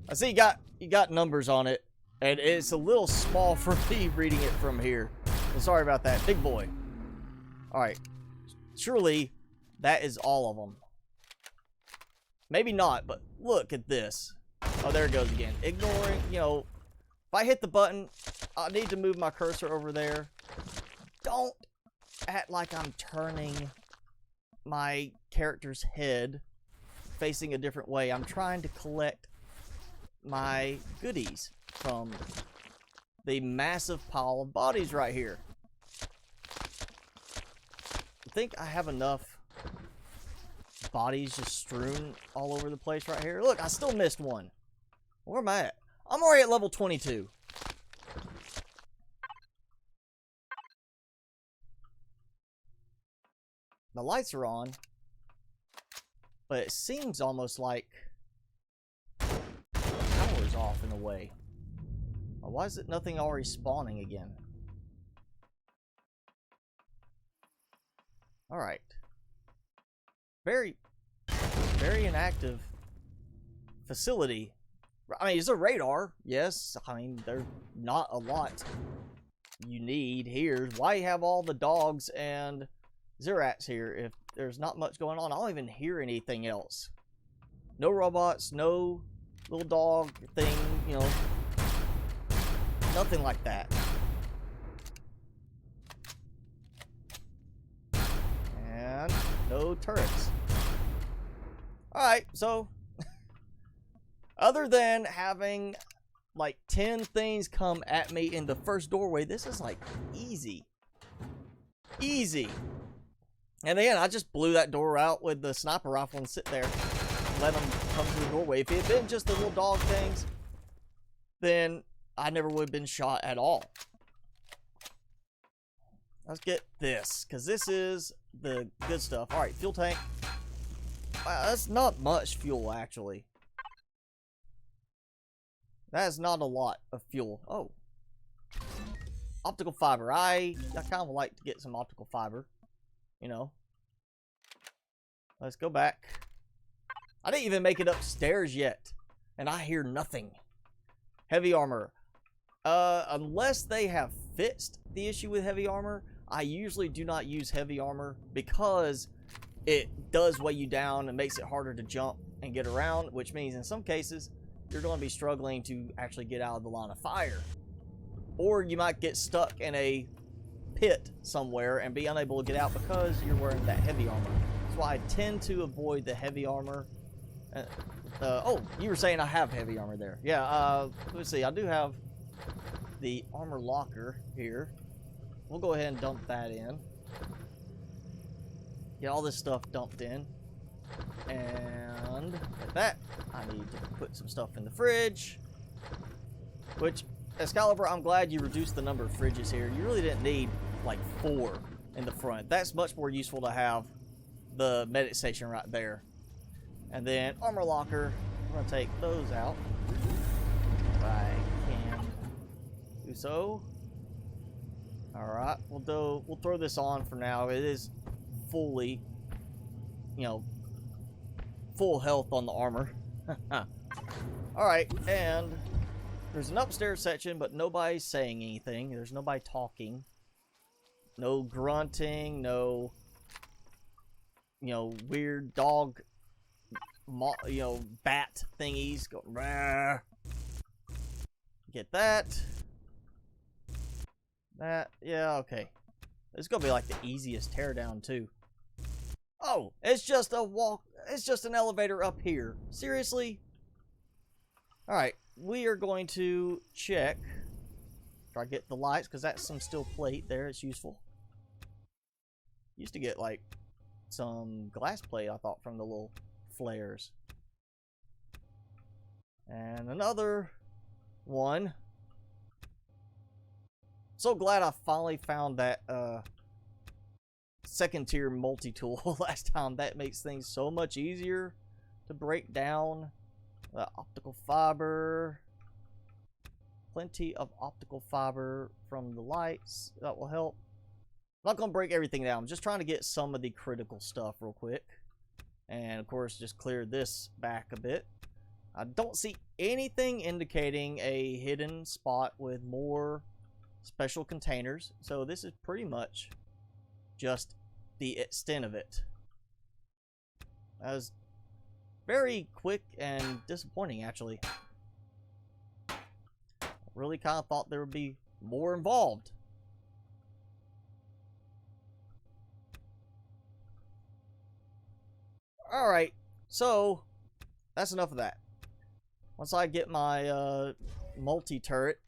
I see you got numbers on it, and it's a little small for me reading it from here. So sorry about that. Big boy. Alright. Surely that is all of them. Maybe not, but look at this. Oh, there it goes again. Ignoring, you know, if I hit the button, I need to move my cursor over there. Don't act like I'm turning my character's head facing a different way. I'm trying to collect my goodies from the massive pile of bodies right here. I think I have enough bodies just strewn all over the place right here. Look, I still missed one. Where am I at? I'm already at level 22. The lights are on, but it seems almost like the power's off in a way. Why is it nothing already spawning again? Alright. Very inactive facility. I mean, it's a radar, yes. I mean, there's not a lot you need here. Why you have all the dogs and Zerats here if there's not much going on? I don't even hear anything else. No robots, no little dog thing, you know. Nothing like that. And no turrets. Alright, so other than having like 10 things come at me in the first doorway, this is like easy. Easy. And again, I just blew that door out with the sniper rifle and sit there. Let them come through the doorway. If it had been just the little dog things, then I never would have been shot at all. Let's get this, because this is the good stuff. Alright, fuel tank. That's not much fuel, actually. That is not a lot of fuel. Oh. Optical fiber. I kind of like to get some optical fiber. You know. Let's go back. I didn't even make it upstairs yet. And I hear nothing. Heavy armor. Unless they have fixed the issue with heavy armor, I usually do not use heavy armor because it does weigh you down and makes it harder to jump and get around, which means in some cases you're going to be struggling to actually get out of the line of fire. Or you might get stuck in a pit somewhere and be unable to get out because you're wearing that heavy armor. That's why I tend to avoid the heavy armor. Oh, you were saying I have heavy armor there. Yeah, let's see. I do have the armor locker here. We'll go ahead and dump that in. Get all this stuff dumped in. And like that, I need to put some stuff in the fridge. Which, XCaliber, I'm glad you reduced the number of fridges here. You really didn't need like 4 in the front. That's much more useful to have the medic station right there. And then armor locker, I'm gonna take those out if I can do so. Alright, we'll throw this on for now. It is fully, you know, full health on the armor. Alright, and there's an upstairs section, but nobody's saying anything. There's nobody talking. No grunting, no, you know, weird dog, you know, bat thingies. Go, rah. Get that. That, yeah, okay. It's gonna be like the easiest teardown too. Oh, it's just a walk. It's just an elevator up here. Seriously? Alright, we are going to check. Try to get the lights, because that's some steel plate there. It's useful. Used to get like some glass plate, I thought, from the little flares. And another one. So glad I finally found that second tier multi-tool last time. That makes things so much easier to break down. Optical fiber. Plenty of optical fiber from the lights. That will help. I'm not going to break everything down. I'm just trying to get some of the critical stuff real quick. And, of course, just clear this back a bit. I don't see anything indicating a hidden spot with more special containers. So this is pretty much just the extent of it. That was very quick and disappointing, actually. I really kind of thought there would be more involved. Alright, so that's enough of that. Once I get my multi-turret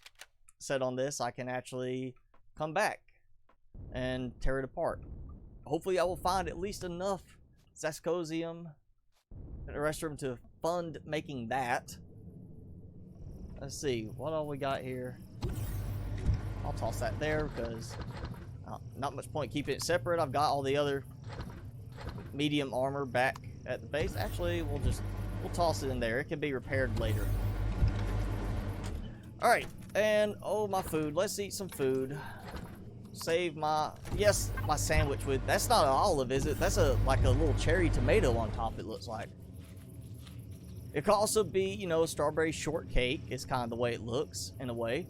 set on this, I can actually come back and tear it apart. Hopefully I will find at least enough Zascosium in the restroom to fund making that. Let's see, what all we got here. I'll toss that there because not much point keeping it separate. I've got all the other medium armor back at the base. Actually, we'll toss it in there. It can be repaired later. Alright, and oh, my food. Let's eat some food. Save my sandwich with, that's not an olive, is it? That's like a little cherry tomato on top, it looks like. It could also be, you know, strawberry shortcake is kind of the way it looks, in a way.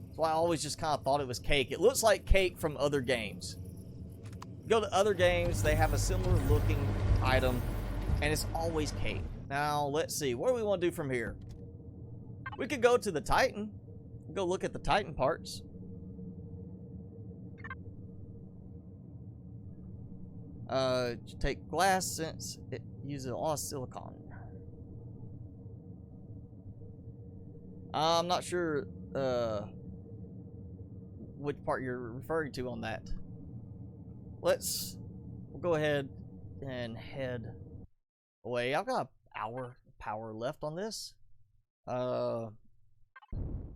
That's why I always just kind of thought it was cake. It looks like cake from other games. Go to other games, they have a similar looking item, and it's always cake. Now, let's see. What do we want to do from here? We could go to the Titan. Go look at the Titan parts. Take glass since it uses a lot of silicon. I'm not sure which part you're referring to on that. We'll go ahead and head away. I've got an hour power left on this.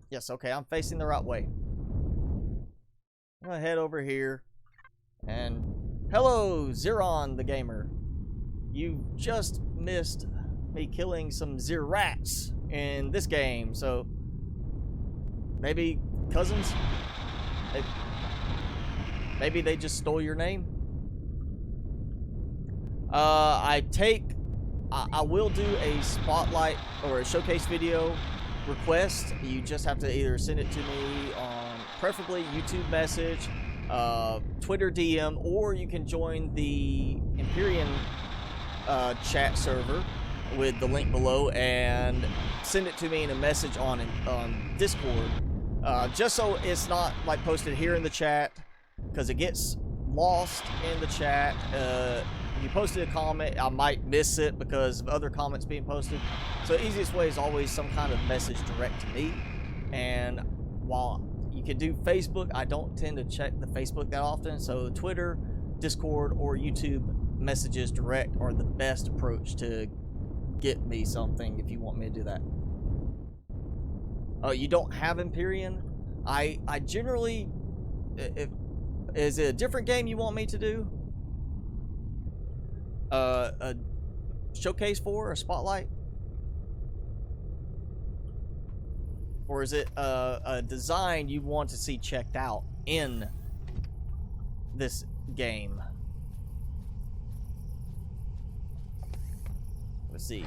Yes, okay, I'm facing the right way. I'm gonna head over here and hello, Zeron the gamer. You just missed me killing some Zerats in this game, so maybe cousins? Maybe they just stole your name? I will do a spotlight or a showcase video request. You just have to either send it to me on preferably YouTube message, Twitter DM, or you can join the Empyrion chat server with the link below and send it to me in a message on Discord. Just so it's not like posted here in the chat, because it gets lost in the chat. If you posted a comment, I might miss it because of other comments being posted. So the easiest way is always some kind of message direct to me. And while you can do Facebook, I don't tend to check the Facebook that often. So Twitter, Discord, or YouTube messages direct are the best approach to get me something if you want me to do that. Oh, you don't have Empyrion? I generally... Is it a different game you want me to do? A showcase for a spotlight? Or is it a design you want to see checked out in this game? Let's see.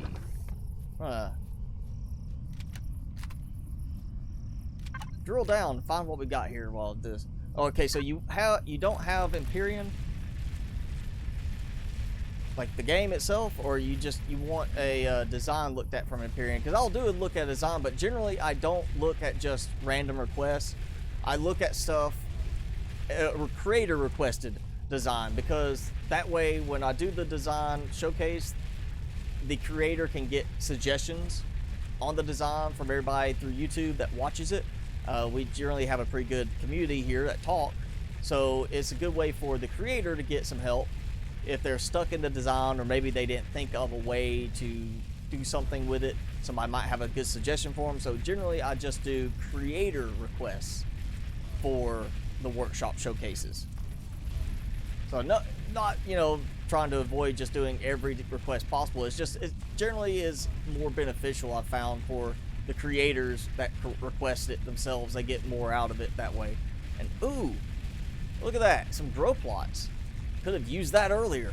Drill down, find what we got here while this. Okay, so you don't have Empyrion, like the game itself, or you want a design looked at from Empyrion? Because I'll do a look at a design, but generally I don't look at just random requests. I look at stuff creator requested design, because that way when I do the design showcase, the creator can get suggestions on the design from everybody through YouTube that watches it. We generally have a pretty good community here that talk, so it's a good way for the creator to get some help if they're stuck in the design, or maybe they didn't think of a way to do something with it. Somebody might have a good suggestion for them. So generally I just do creator requests for the workshop showcases. So not you know, trying to avoid just doing every request possible. It's just, it generally is more beneficial, I've found, for the creators that request it themselves. They get more out of it that way. And ooh, look at that, some grow plots. Could have used that earlier.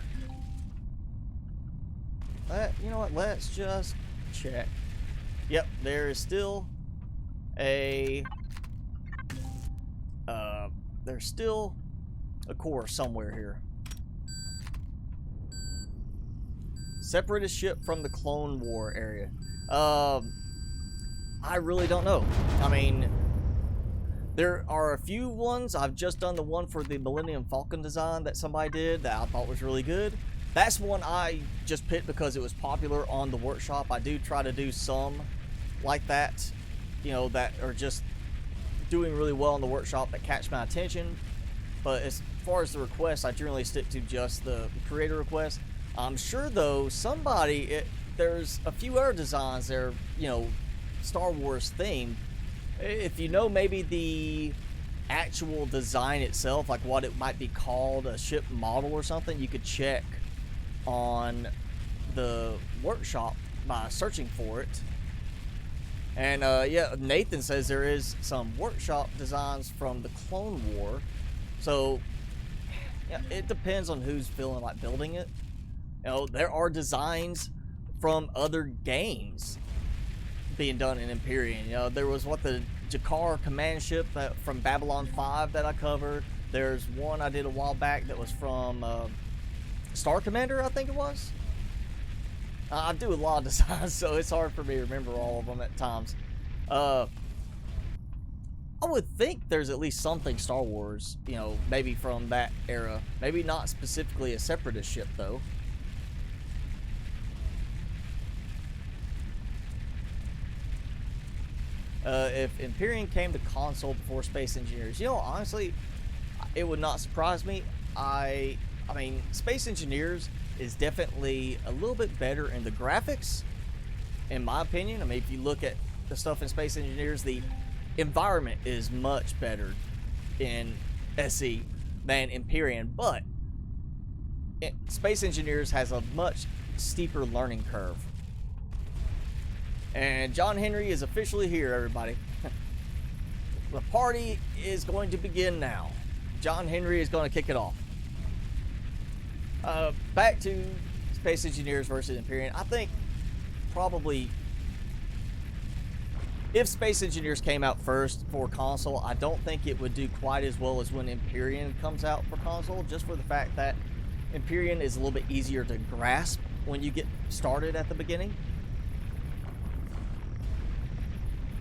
You know what, let's just check. Yep, there is still a there's still a core somewhere here. Separatist ship from the Clone War area. I really don't know. I mean, there are a few ones. I've just done the one for the Millennium Falcon design that somebody did that I thought was really good. That's one I just picked because it was popular on the workshop. I do try to do some like that, you know, that are just doing really well in the workshop that catch my attention. But as far as the requests, I generally stick to just the creator requests. I'm sure though there's a few other designs that are, you know, Star Wars themed. If you know maybe the actual design itself, like what it might be called, a ship model or something, you could check on the workshop by searching for it. And yeah, Nathan says there is some workshop designs from the Clone War. So yeah, it depends on who's feeling like building it. You know, there are designs from other games being done in Empyrion. You know, there was the Jakar command ship from Babylon 5 that I covered. There's one I did a while back that was from Star Commander, I think it was. I do a lot of designs, so it's hard for me to remember all of them at times. I would think there's at least something Star Wars, you know, maybe from that era. Maybe not specifically a Separatist ship, though. If Empyrion came to console before Space Engineers, you know, honestly, it would not surprise me. I mean, Space Engineers is definitely a little bit better in the graphics, in my opinion. I mean, if you look at the stuff in Space Engineers, the environment is much better in SE than Empyrion, but Space Engineers has a much steeper learning curve. And John Henry is officially here, everybody. The party is going to begin now. John Henry is going to kick it off. Back to Space Engineers versus Empyrion. I think probably if Space Engineers came out first for console, I don't think it would do quite as well as when Empyrion comes out for console, just for the fact that Empyrion is a little bit easier to grasp when you get started at the beginning.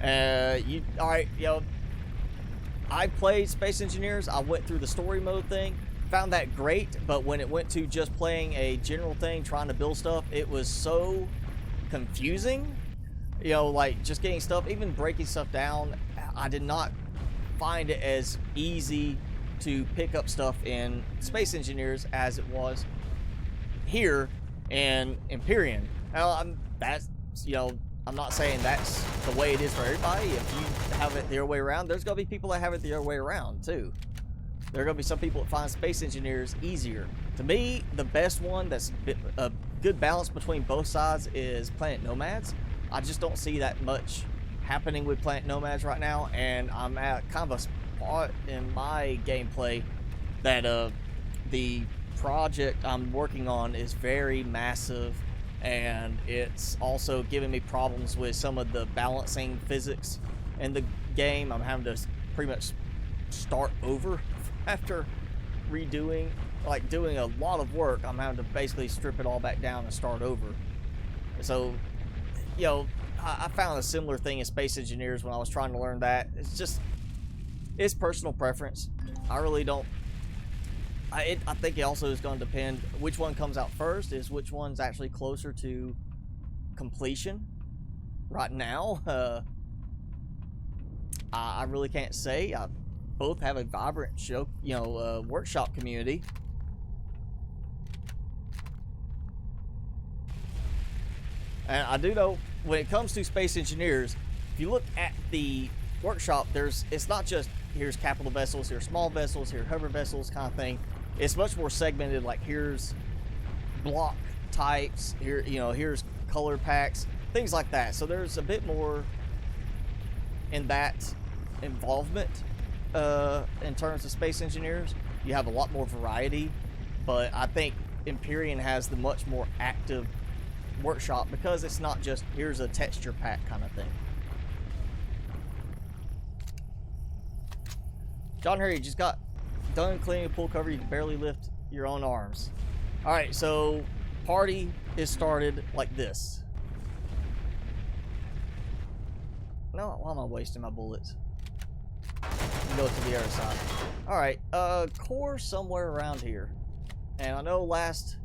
Alright, you know, I played Space Engineers. I went through the story mode thing, found that great, but when it went to just playing a general thing, trying to build stuff, it was so confusing. You know, like just getting stuff, even breaking stuff down, I did not find it as easy to pick up stuff in Space Engineers as it was here in Empyrion. Now, that's, you know, I'm not saying that's the way it is for everybody. If you have it the other way around, there's going to be people that have it the other way around, too. There are going to be some people that find Space Engineers easier. To me, the best one that's a good balance between both sides is Planet Nomads. I just don't see that much happening with Planet Nomads right now, and I'm at kind of a spot in my gameplay that the project I'm working on is very massive, and it's also giving me problems with some of the balancing physics in the game. I'm having to pretty much start over after redoing, like doing a lot of work. I'm having to basically strip it all back down and start over. So, you know, I found a similar thing in Space Engineers when I was trying to learn that. It's just, it's personal preference. I really don't, I think it also is going to depend which one comes out first, is which one's actually closer to completion. Right now, I really can't say. Both have a vibrant show, you know, workshop community. And I do know when it comes to Space Engineers, if you look at the workshop, it's not just here's capital vessels, here's small vessels, here's hover vessels kind of thing. it's much more segmented. Like here's block types, here, you know, here's color packs, things like that. So there's a bit more in that involvement in terms of Space Engineers. You have a lot more variety, but I think Empyrion has the much more active workshop because it's not just here's a texture pack kind of thing. John Harry just got done cleaning a pool cover. You can barely lift your own arms. All right, so party is started like this. No, why am I wasting my bullets? Go to the other side. All right, core somewhere around here. And I know last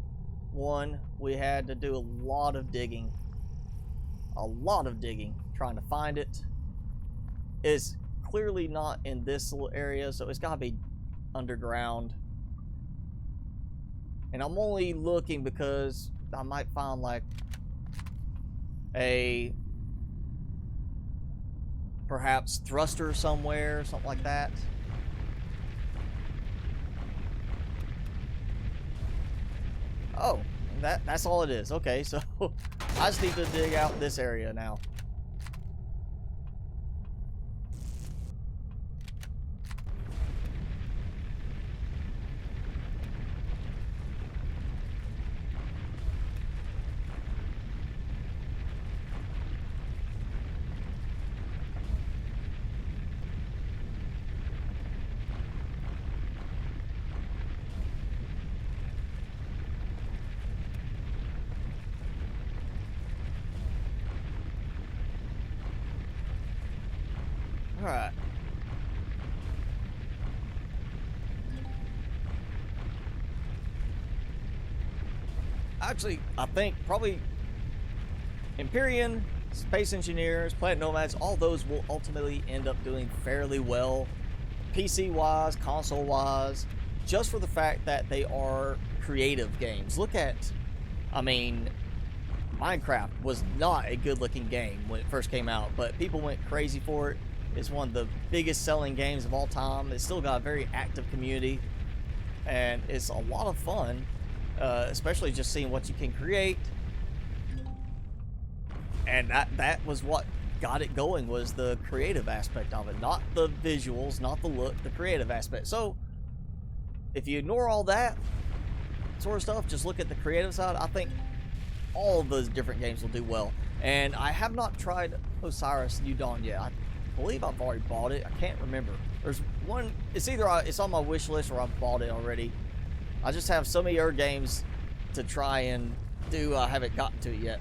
one we had to do a lot of digging. Trying to find it. It's clearly not in this little area, so it's got to be underground. And I'm only looking because I might find like a perhaps thruster somewhere, something like that. Oh, that's all it is. Okay, so I just need to dig out this area now. Alright. Actually, I think probably Empyrion, Space Engineers, Planet Nomads, all those will ultimately end up doing fairly well, PC-wise, console-wise, just for the fact that they are creative games. Look at, I mean, Minecraft was not a good-looking game when it first came out, but people went crazy for it. It's one of the biggest selling games of all time. It's still got a very active community, and it's a lot of fun, especially just seeing what you can create. And that was what got it going, was the creative aspect of it, not the visuals, not the look, the creative aspect. So if you ignore all that sort of stuff, just look at the creative side, I think all of those different games will do well. And I have not tried Osiris New Dawn yet. I believe I've already bought it. I can't remember. There's one, it's either it's on my wish list or I've bought it already. I just have so many other games to try and do. I haven't gotten to it yet.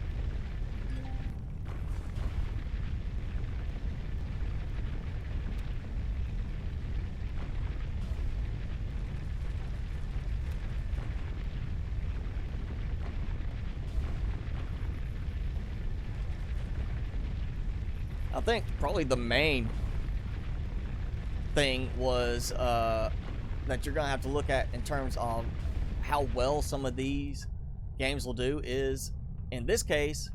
I think probably the main thing was that you're going to have to look at in terms of how well some of these games will do is, in this case,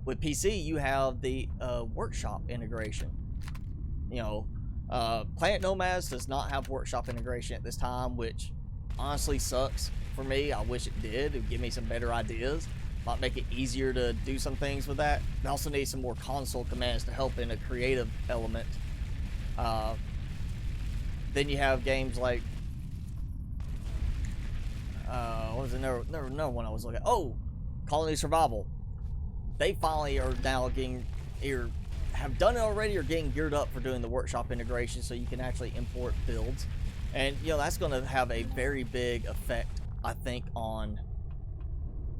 with PC, you have the workshop integration. You know, Planet Nomads does not have workshop integration at this time, which honestly sucks for me. I wish it did. It would give me some better ideas. Might make it easier to do some things with that. I also need some more console commands to help in a creative element. Then you have games like what was another one I was looking at? Oh, Colony Survival. They finally are now getting, either have done it already or getting geared up for doing the workshop integration, so you can actually import builds. And you know, that's going to have a very big effect, I think, on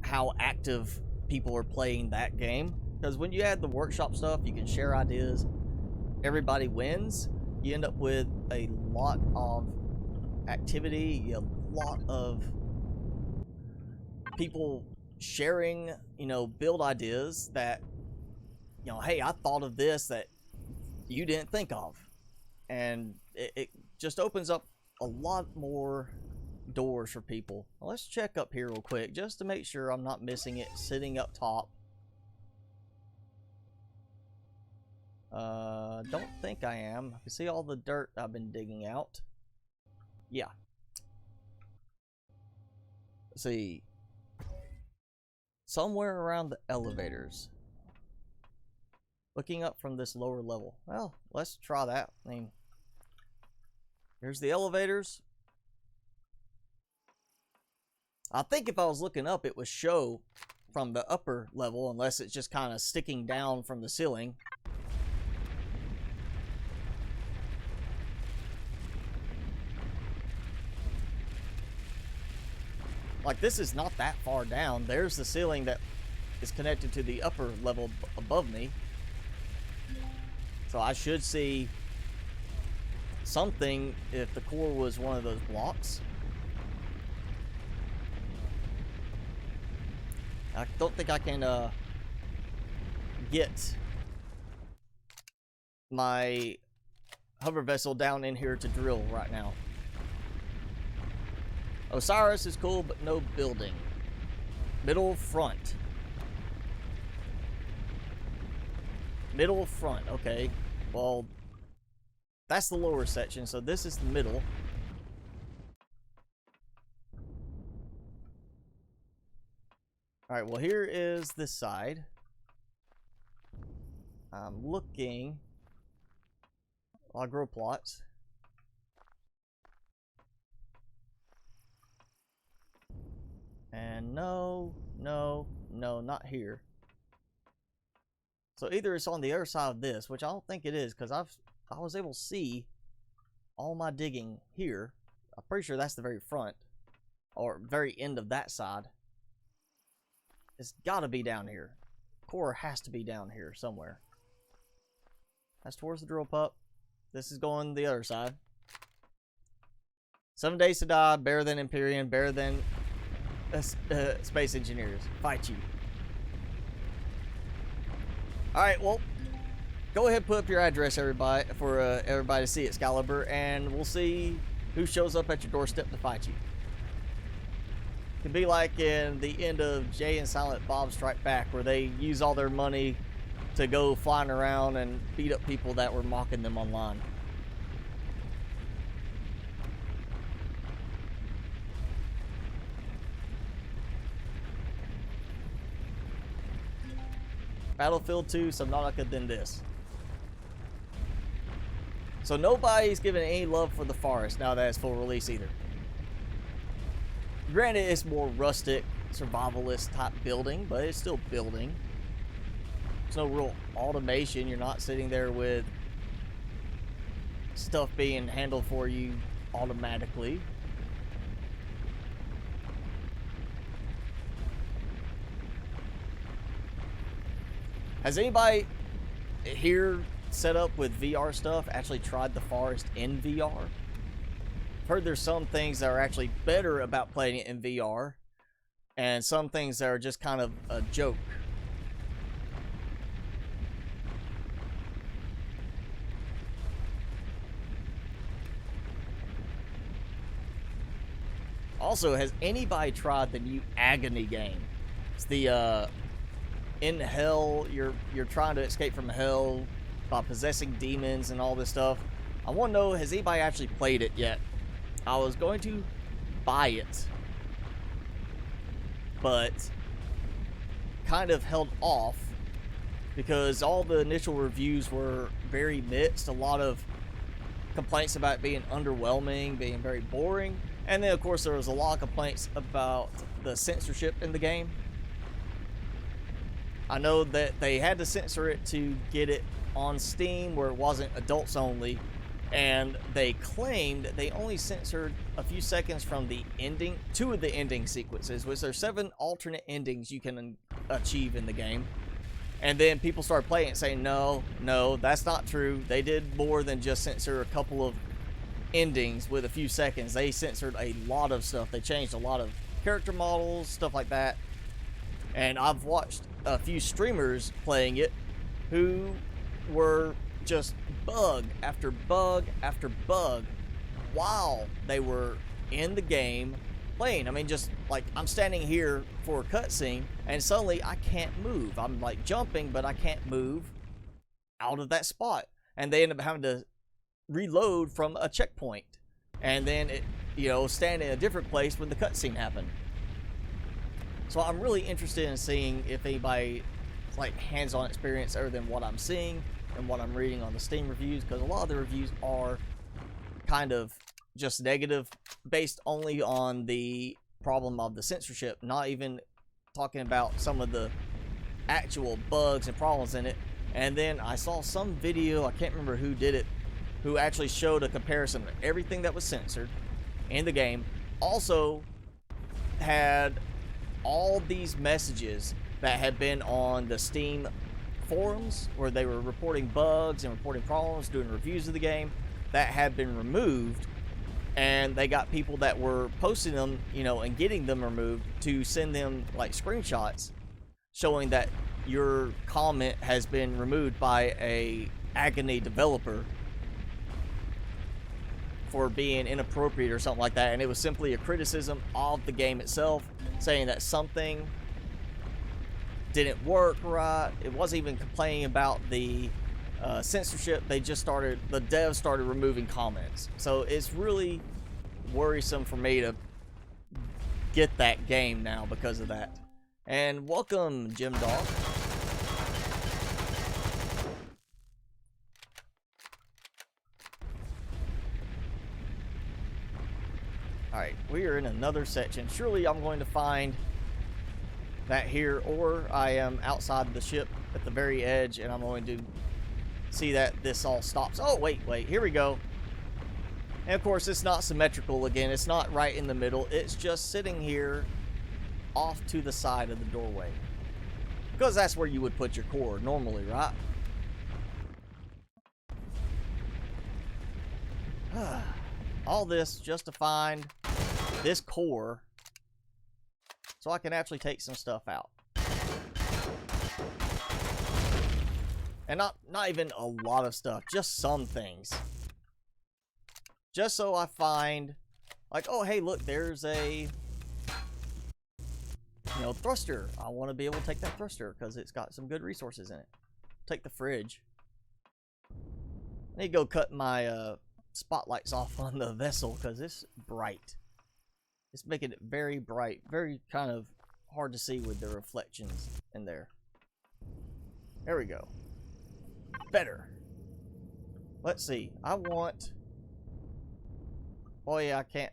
how active people are playing that game. Because when you add the workshop stuff, you can share ideas, everybody wins. You end up with a lot of activity, a lot of people sharing, you know, build ideas that, you know, hey, I thought of this that you didn't think of. And it just opens up a lot more doors for people. Well, let's check up here real quick just to make sure I'm not missing it sitting up top. Don't think I am. I can see all the dirt I've been digging out. Yeah. Let's see. Somewhere around the elevators. Looking up from this lower level. Well, let's try that. I mean, here's the elevators. I think if I was looking up, it would show from the upper level, unless it's just kind of sticking down from the ceiling. Like, this is not that far down. There's the ceiling that is connected to the upper level above me. So I should see something if the core was one of those blocks. I don't think I can get my hover vessel down in here to drill right now. Osiris is cool, but no building. Middle front. Middle front, okay. Well, that's the lower section, so this is the middle. Alright, well, here is this side. I'm looking. I'll grow plots. And no, not here. So either it's on the other side of this, which I don't think it is, because I was able to see all my digging here. I'm pretty sure that's the very front, or very end of that side. It's got to be down here. Core has to be down here somewhere. That's towards the drill pup. This is going the other side. 7 days to die, better than Empyrion, better than space engineers. Fight you. Alright, well, go ahead and put up your address, everybody, for everybody to see XCaliber, and we'll see who shows up at your doorstep to fight you. It can be like in the end of Jay and Silent Bob Strike Back, where they use all their money to go flying around and beat up people that were mocking them online. Battlefield 2, Subnautica, than this. So nobody's giving any love for the forest now that it's full release either. Granted, it's more rustic, survivalist type building, but it's still building. There's no real automation. You're not sitting there with stuff being handled for you automatically. Has anybody here set up with VR stuff actually tried the forest in VR? I've heard there's some things that are actually better about playing it in VR, and some things that are just kind of a joke. Also, has anybody tried the new Agony game? It's the in hell, you're trying to escape from hell by possessing demons and all this stuff. I want to know, has anybody actually played it yet? I was going to buy it, but kind of held off because all the initial reviews were very mixed. A lot of complaints about it being underwhelming, being very boring, and then of course there was a lot of complaints about the censorship in the game. I know that they had to censor it to get it on Steam where it wasn't adults only, and they claimed that they only censored a few seconds from the ending, 2 of the ending sequences, which there's 7 alternate endings you can achieve in the game. And then people started playing it saying, no, that's not true. They did more than just censor a couple of endings with a few seconds. They censored a lot of stuff. They changed a lot of character models, stuff like that. And I've watched a few streamers playing it who were just bug after bug after bug while they were in the game playing. I mean, just like I'm standing here for a cutscene and suddenly I can't move. I'm like jumping, but I can't move out of that spot. And they end up having to reload from a checkpoint. And then it, stand in a different place when the cutscene happened. So I'm really interested in seeing if anybody like hands-on experience other than what I'm seeing and what I'm reading on the Steam reviews, because a lot of the reviews are kind of just negative, based only on the problem of the censorship, not even talking about some of the actual bugs and problems in it. And then I saw some video, I can't remember who did it, who actually showed a comparison of everything that was censored in the game. Also had all these messages that had been on the Steam forums where they were reporting bugs and reporting problems, doing reviews of the game, that had been removed, and they got people that were posting them, you know, and getting them removed to send them like screenshots showing that your comment has been removed by a agony developer for being inappropriate or something like that, and it was simply a criticism of the game itself, saying that something didn't work right. It wasn't even complaining about the censorship. They just started, the devs started removing comments. So it's really worrisome for me to get that game now because of that. And welcome, Jim Dog. Alright, we are in another section. Surely I'm going to find that here, or I am outside the ship at the very edge and I'm going to see that this all stops. Oh, wait, here we go. And of course, it's not symmetrical again. It's not right in the middle. It's just sitting here off to the side of the doorway. Because that's where you would put your core normally, right? All this just to find this core so I can actually take some stuff out. And not even a lot of stuff, just some things. Just so I find, like, oh hey, look, there's a, you know, thruster. I want to be able to take that thruster because it's got some good resources in it. Take the fridge. I need to go cut my spotlights off on the vessel because it's bright. It's making it very bright, very kind of hard to see with the reflections in there. There we go. Better. Let's see. I want... Oh yeah, I can't.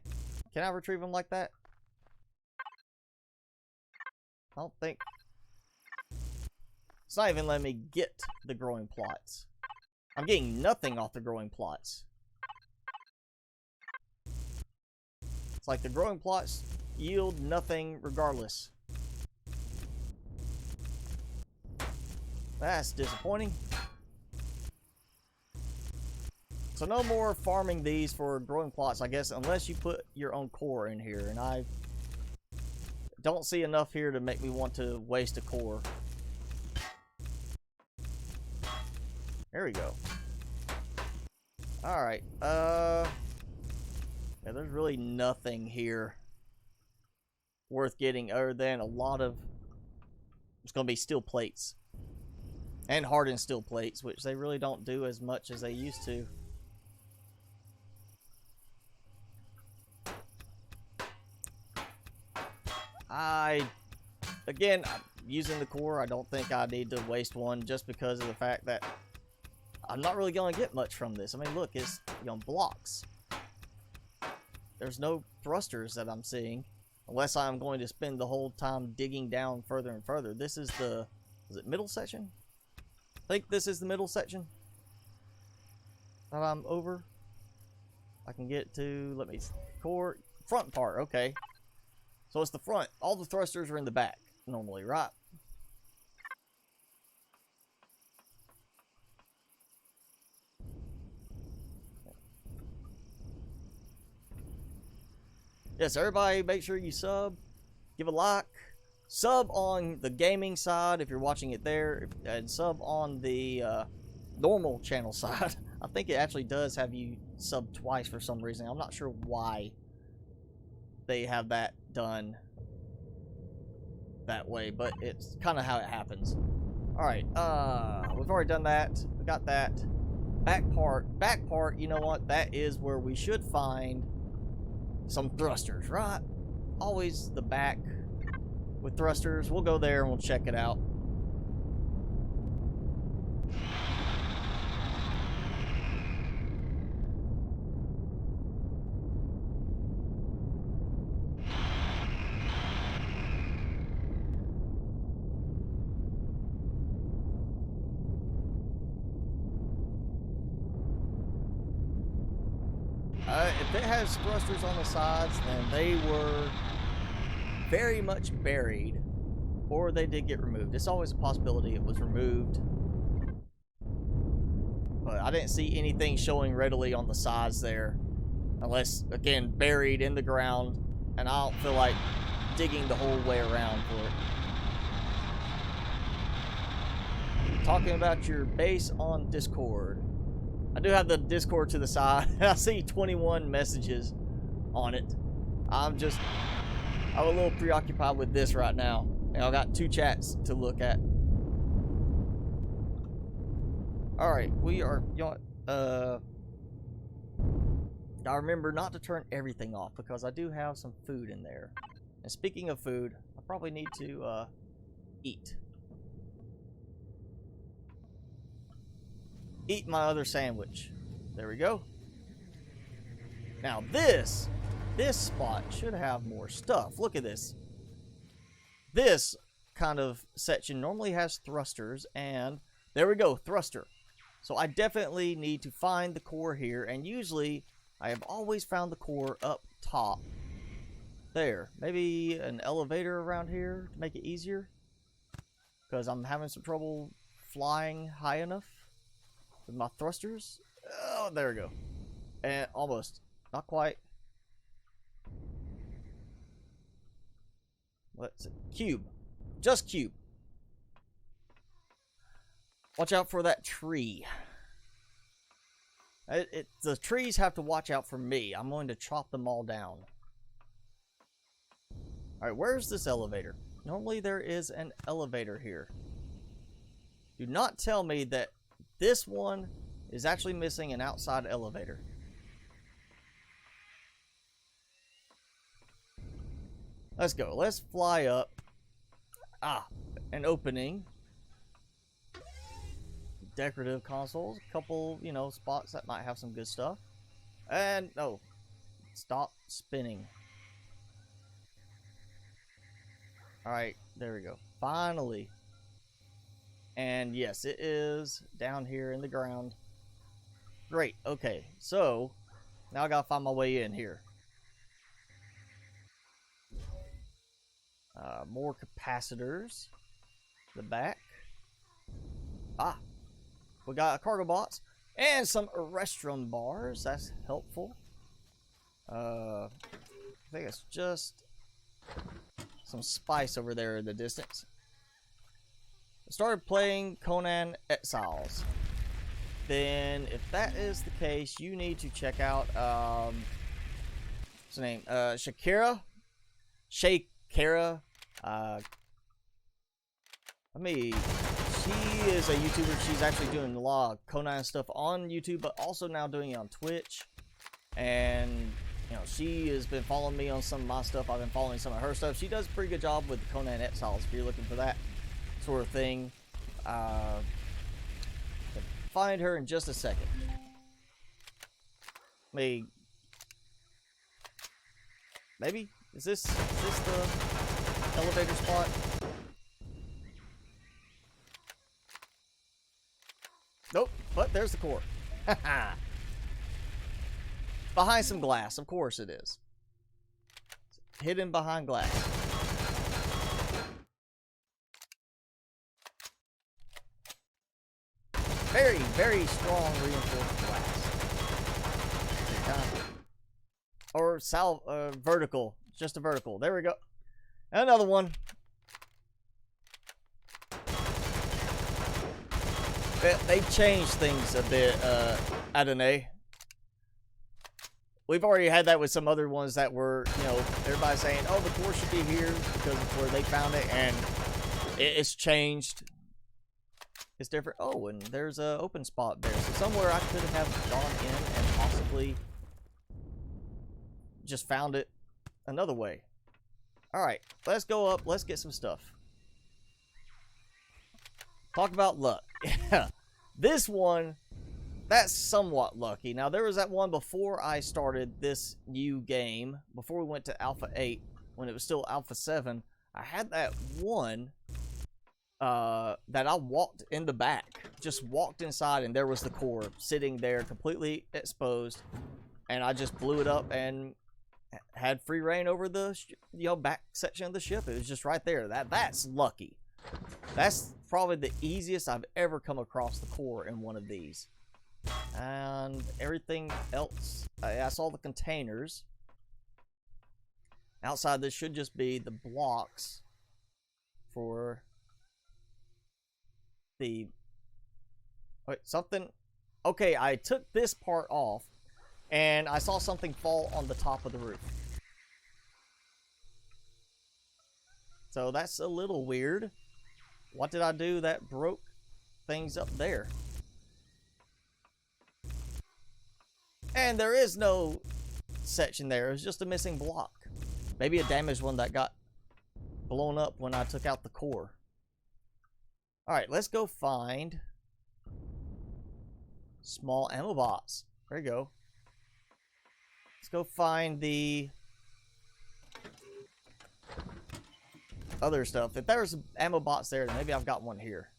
Can I retrieve them like that? I don't think. It's not even letting me get the growing plots. I'm getting nothing off the growing plots. It's like the growing plots yield nothing regardless. That's disappointing. So no more farming these for growing plots, I guess, unless you put your own core in here. And I don't see enough here to make me want to waste a core. There we go. Alright, yeah, there's really nothing here worth getting other than a lot of... It's going to be steel plates. And hardened steel plates, which they really don't do as much as they used to. Again, I'm using the core. I don't think I need to waste one just because of the fact that I'm not really going to get much from this. I mean, look, it's, you know, blocks. There's no thrusters that I'm seeing unless I'm going to spend the whole time digging down further and further. This is the, is it middle section? I think this is the middle section that I'm over. I can get to, let me, core, front part, okay. So it's the front. All the thrusters are in the back, normally, right? Yes, everybody make sure you sub, give a like, sub on the gaming side if you're watching it there, and sub on the normal channel side. I think it actually does have you sub twice for some reason. I'm not sure why they have that done that way, but it's kind of how it happens. Alright, we've already done that. We got that. Back part, you know what? That is where we should find some thrusters, right? Always the back. with thrusters. We'll go there and we'll check it out. If it has thrusters on the sides, then they were very much buried, or they did get removed. It's always a possibility it was removed, but I didn't see anything showing readily on the sides there, unless, again, buried in the ground, and I don't feel like digging the whole way around for it. Talking about your base on Discord. I do have the Discord to the side. I see 21 messages on it. I'm a little preoccupied with this right now. And I've got 2 chats to look at. Alright, we are, now remember not to turn everything off because I do have some food in there. And speaking of food, I probably need to eat. Eat my other sandwich. There we go. Now this spot should have more stuff. Look at this. This kind of section normally has thrusters, and there we go, thruster. So I definitely need to find the core here, and usually I have always found the core up top. There. Maybe an elevator around here to make it easier, because I'm having some trouble flying high enough with my thrusters. Oh, there we go. And almost. Not quite. What's it? Cube. Just cube. Watch out for that tree. The trees have to watch out for me. I'm going to chop them all down. Alright, where's this elevator? Normally there is an elevator here. Do not tell me that this one is actually missing an outside elevator. Let's go. Let's fly up. Ah, an opening. Decorative consoles. A couple, spots that might have some good stuff. And, no. Stop spinning. Alright, there we go. Finally. And yes, it is down here in the ground. Great. Okay, so now I gotta find my way in here. More capacitors. The back. Ah, we got a cargo box and some restroom bars. That's helpful. I think it's just some spice over there in the distance. I started playing Conan Exiles. Then, if that is the case, you need to check out, what's her name? Shakira? She is a YouTuber. She's actually doing a lot of Conan stuff on YouTube, but also now doing it on Twitch. And, she has been following me on some of my stuff. I've been following some of her stuff. She does a pretty good job with Conan Exiles if you're looking for that sort of thing. Find her in just a second. Maybe is this the elevator spot? Nope, but there's the core. Behind some glass, of course it is. Hidden behind glass. Very, very strong reinforced glass. Or vertical. Just a vertical. There we go. Another one. They've changed things a bit, Adonai. We've already had that with some other ones that were, everybody saying, oh, the core should be here because of where they found it, and it's changed. It's different. Oh, and there's an open spot there. So somewhere I could have gone in and possibly just found it another way. Alright, let's go up. Let's get some stuff. Talk about luck. Yeah. This one, that's somewhat lucky. Now, there was that one before I started this new game, before we went to Alpha 8, when it was still Alpha 7. I had that one that I walked in the back. Just walked inside, and there was the core sitting there completely exposed. And I just blew it up and had free reign over the back section of the ship. It was just right there. That's lucky. That's probably the easiest I've ever come across the core in one of these. And everything else, I saw the containers. Outside this should just be the blocks for the... Wait, something... Okay, I took this part off, and I saw something fall on the top of the roof. So that's a little weird. What did I do that broke things up there? And there is no section there. It's just a missing block. Maybe a damaged one that got blown up when I took out the core. Alright, let's go find small ammo bots. There you go. Let's go find the other stuff. If there's ammo bots there, then maybe I've got one here.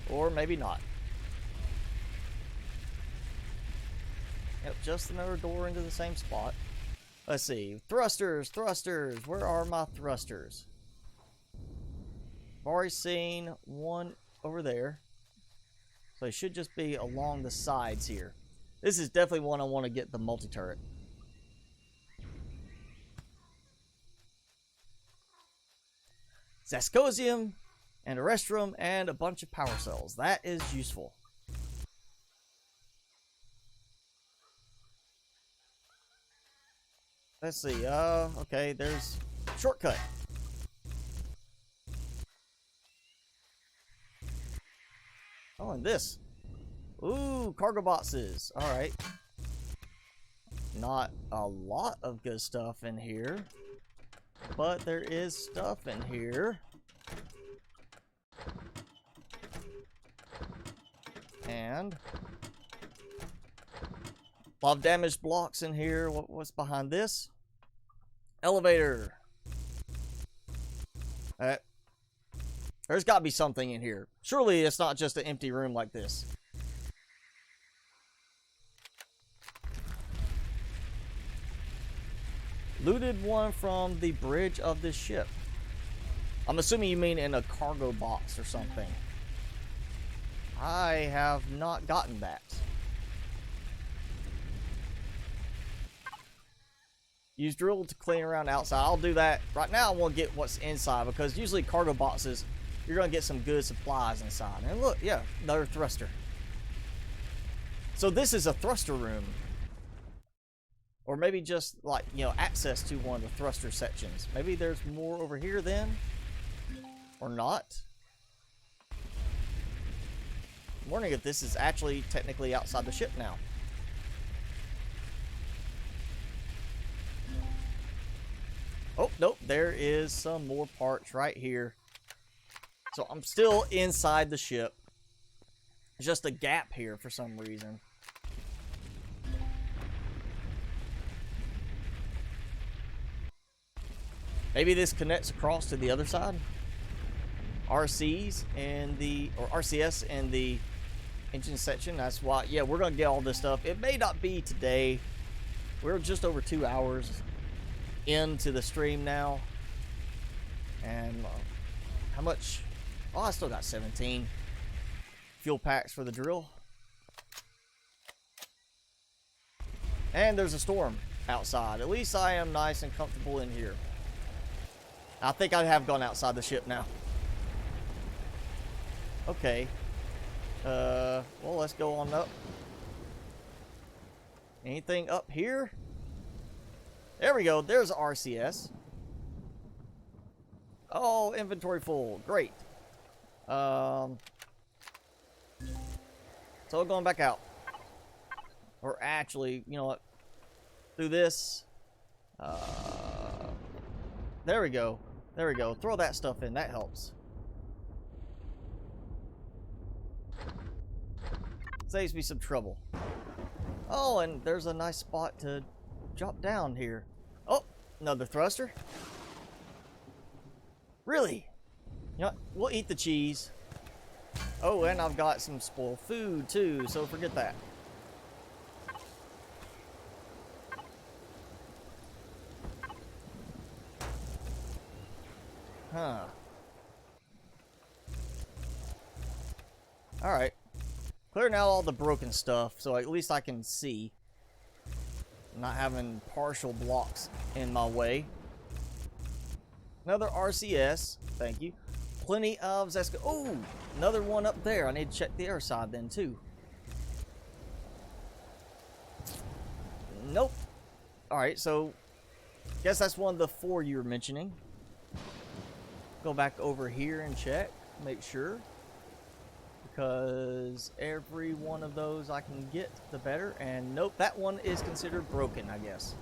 Or maybe not. Yep, just another door into the same spot. Let's see. Thrusters, thrusters. Where are my thrusters? I've already seen one over there. So it should just be along the sides here. This is definitely one I want to get the multi-turret. Zascosium and a restroom and a bunch of power cells. That is useful. Let's see. Okay, there's shortcut. Oh, and this. Ooh, cargo boxes. Alright. Not a lot of good stuff in here, but there is stuff in here. And a lot of damaged blocks in here. What's behind this? Elevator. There's got to be something in here. Surely it's not just an empty room like this. Looted one from the bridge of this ship. I'm assuming you mean in a cargo box or something. I have not gotten that. Use drill to clean around outside. I'll do that. Right now I want to get what's inside, because usually cargo boxes, you're going to get some good supplies inside. And look, yeah, another thruster. So this is a thruster room. Or maybe just, like, you know, access to one of the thruster sections. Maybe there's more over here then? Or not? I'm wondering if this is actually technically outside the ship now. Oh, nope, there is some more parts right here. So I'm still inside the ship. There's just a gap here for some reason. Maybe this connects across to the other side. RCs and RCS and the engine section. That's why, yeah, we're gonna get all this stuff. It may not be today. We're just over 2 hours into the stream now. And how much? Oh, I still got 17 fuel packs for the drill. And there's a storm outside. At least I am nice and comfortable in here. I think I have gone outside the ship now. Okay. Well, let's go on up. Anything up here? There we go. There's RCS. Oh, inventory full. Great. So going back out. Or actually, you know what? Do this. There we go. There we go. Throw that stuff in. That helps. Saves me some trouble. Oh, and there's a nice spot to drop down here. Oh, another thruster. Really? You know what? We'll eat the cheese. Oh, and I've got some spoiled food too, so forget that. Huh. Alright. Clearing out all the broken stuff, so at least I can see. Not having partial blocks in my way. Another RCS. Thank you. Plenty of Zesco. Oh! Another one up there. I need to check the other side then, too. Nope. Alright, so guess that's one of the 4 you were mentioning. Go back over here and check. Make sure. Because every one of those I can get, the better. And nope, that one is considered broken, I guess.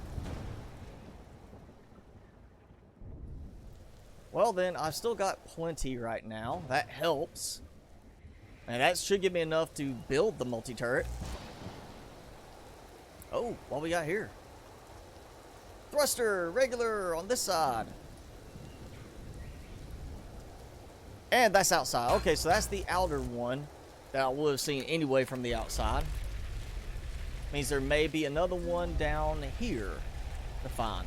Well then, I've still got plenty right now. That helps. And that should give me enough to build the multi-turret. Oh, what we got here? Thruster, regular, on this side. And that's outside. Okay, so that's the outer one that I would have seen anyway from the outside. Means there may be another one down here to find.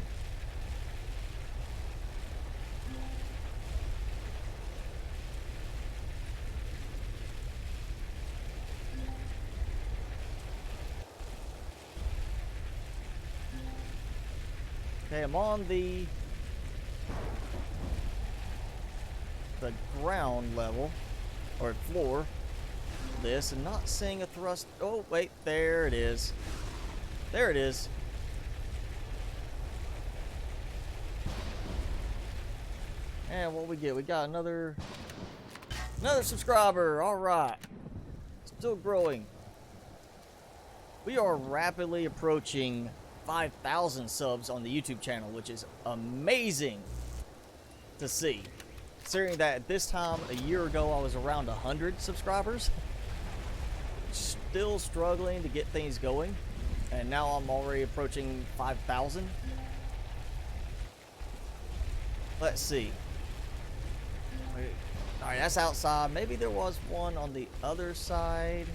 Okay, I'm on the ground level, or floor, this, and not seeing a thrust. Oh, wait, there it is. There it is. And what we get? We got another subscriber. All right. Still growing. We are rapidly approaching 5,000 subs on the YouTube channel, which is amazing to see. Considering that at this time a year ago I was around 100 subscribers. Still struggling to get things going. And now I'm already approaching 5,000. Let's see. Alright, that's outside. Maybe there was one on the other side.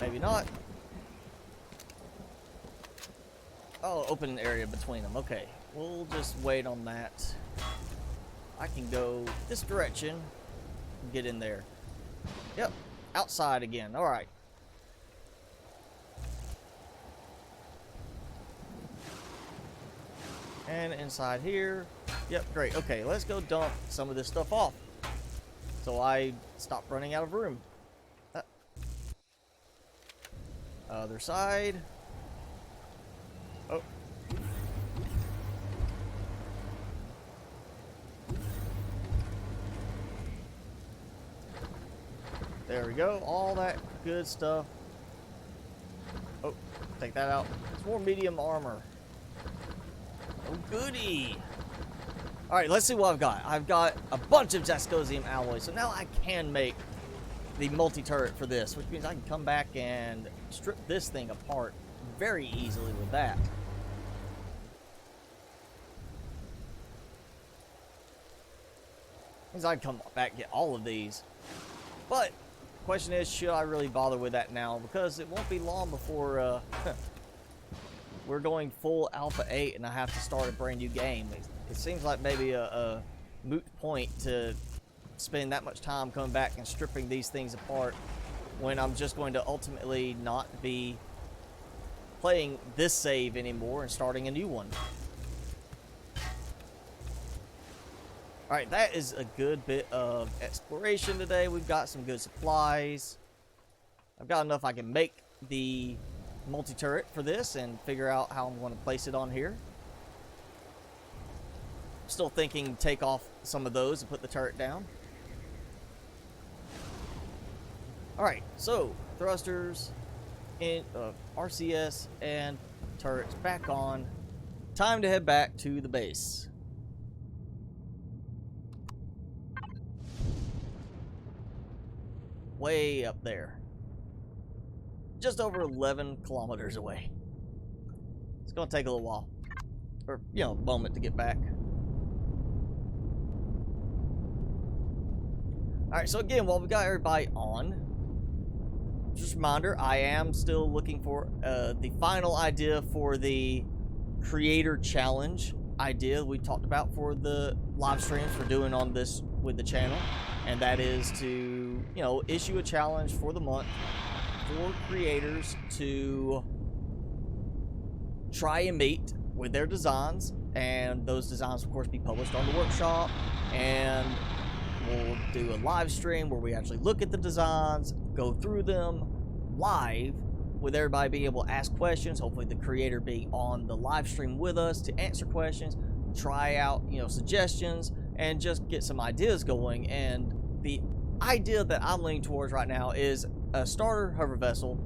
Maybe not. Oh, open area between them. Okay, we'll just wait on that. I can go this direction and get in there. Yep, outside again. All right. And inside here. Yep, great. Okay, let's go dump some of this stuff off so I stop running out of room. Other side. Oh. There we go. All that good stuff. Oh, take that out. It's more medium armor. Oh, goody. Alright, let's see what I've got. I've got a bunch of Zascosium alloy, so now I can make the multi-turret for this, which means I can come back and strip this thing apart very easily with that. Means I can come back and get all of these. But the question is, should I really bother with that now? Because it won't be long before we're going full Alpha 8 and I have to start a brand new game. It seems like maybe a moot point to spend that much time coming back and stripping these things apart when I'm just going to ultimately not be playing this save anymore and starting a new one. Alright, that is a good bit of exploration today. We've got some good supplies. I've got enough I can make the multi-turret for this and figure out how I'm going to place it on here. Still thinking take off some of those and put the turret down. Alright, so thrusters, RCS, and turrets back on. Time to head back to the base. Way up there. Just over 11 kilometers away. It's going to take a little while. Or, you know, a moment to get back. Alright, so again, while we got everybody on, just a reminder, I am still looking for the final idea for the creator challenge idea we talked about for the live streams we're doing on this with the channel. And that is to, you know, issue a challenge for the month for creators to try and meet with their designs, and those designs of course be published on the workshop, and we'll do a live stream where we actually look at the designs, go through them live with everybody being able to ask questions, hopefully the creator being on the live stream with us to answer questions, try out, you know, suggestions, and just get some ideas going. And the idea that I'm leaning towards right now is a starter hover vessel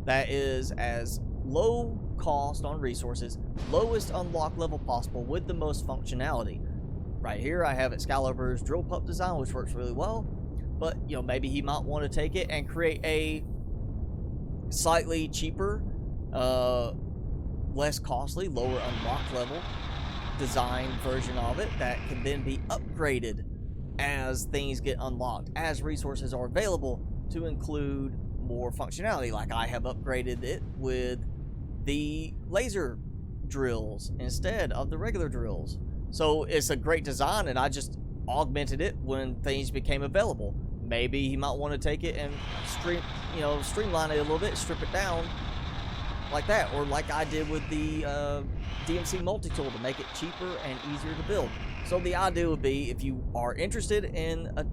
that is as low cost on resources, lowest unlock level possible with the most functionality. Right here I have XCaliber's drill pup design, which works really well, but you know, maybe he might want to take it and create a slightly cheaper, less costly, lower unlock level design version of it that can then be upgraded as things get unlocked, as resources are available, to include more functionality. Like I have upgraded it with the laser drills instead of the regular drills. So it's a great design, and I just augmented it when things became available. Maybe he might want to take it and streamline it a little bit, strip it down like that, or like I did with the DMC multi-tool to make it cheaper and easier to build. So the idea would be, if you are interested in a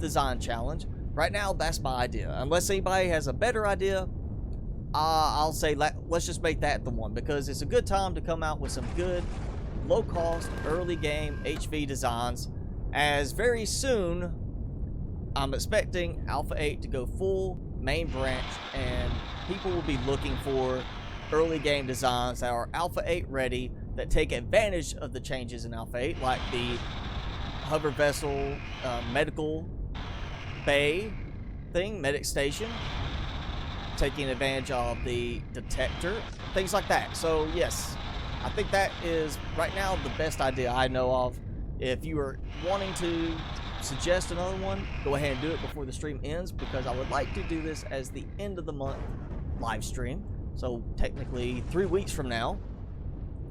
design challenge, right now that's my idea. Unless anybody has a better idea, I'll say let's just make that the one, because it's a good time to come out with some good low-cost early game HV designs, as very soon I'm expecting Alpha 8 to go full main branch, and people will be looking for early game designs that are Alpha 8 ready, that take advantage of the changes in Alpha 8, like the hover vessel medical bay thing, medic station, taking advantage of the detector, things like that. So yes, I think that is right now the best idea I know of. If you are wanting to suggest another one, go ahead and do it before the stream ends, because I would like to do this as the end of the month live stream. So technically 3 weeks from now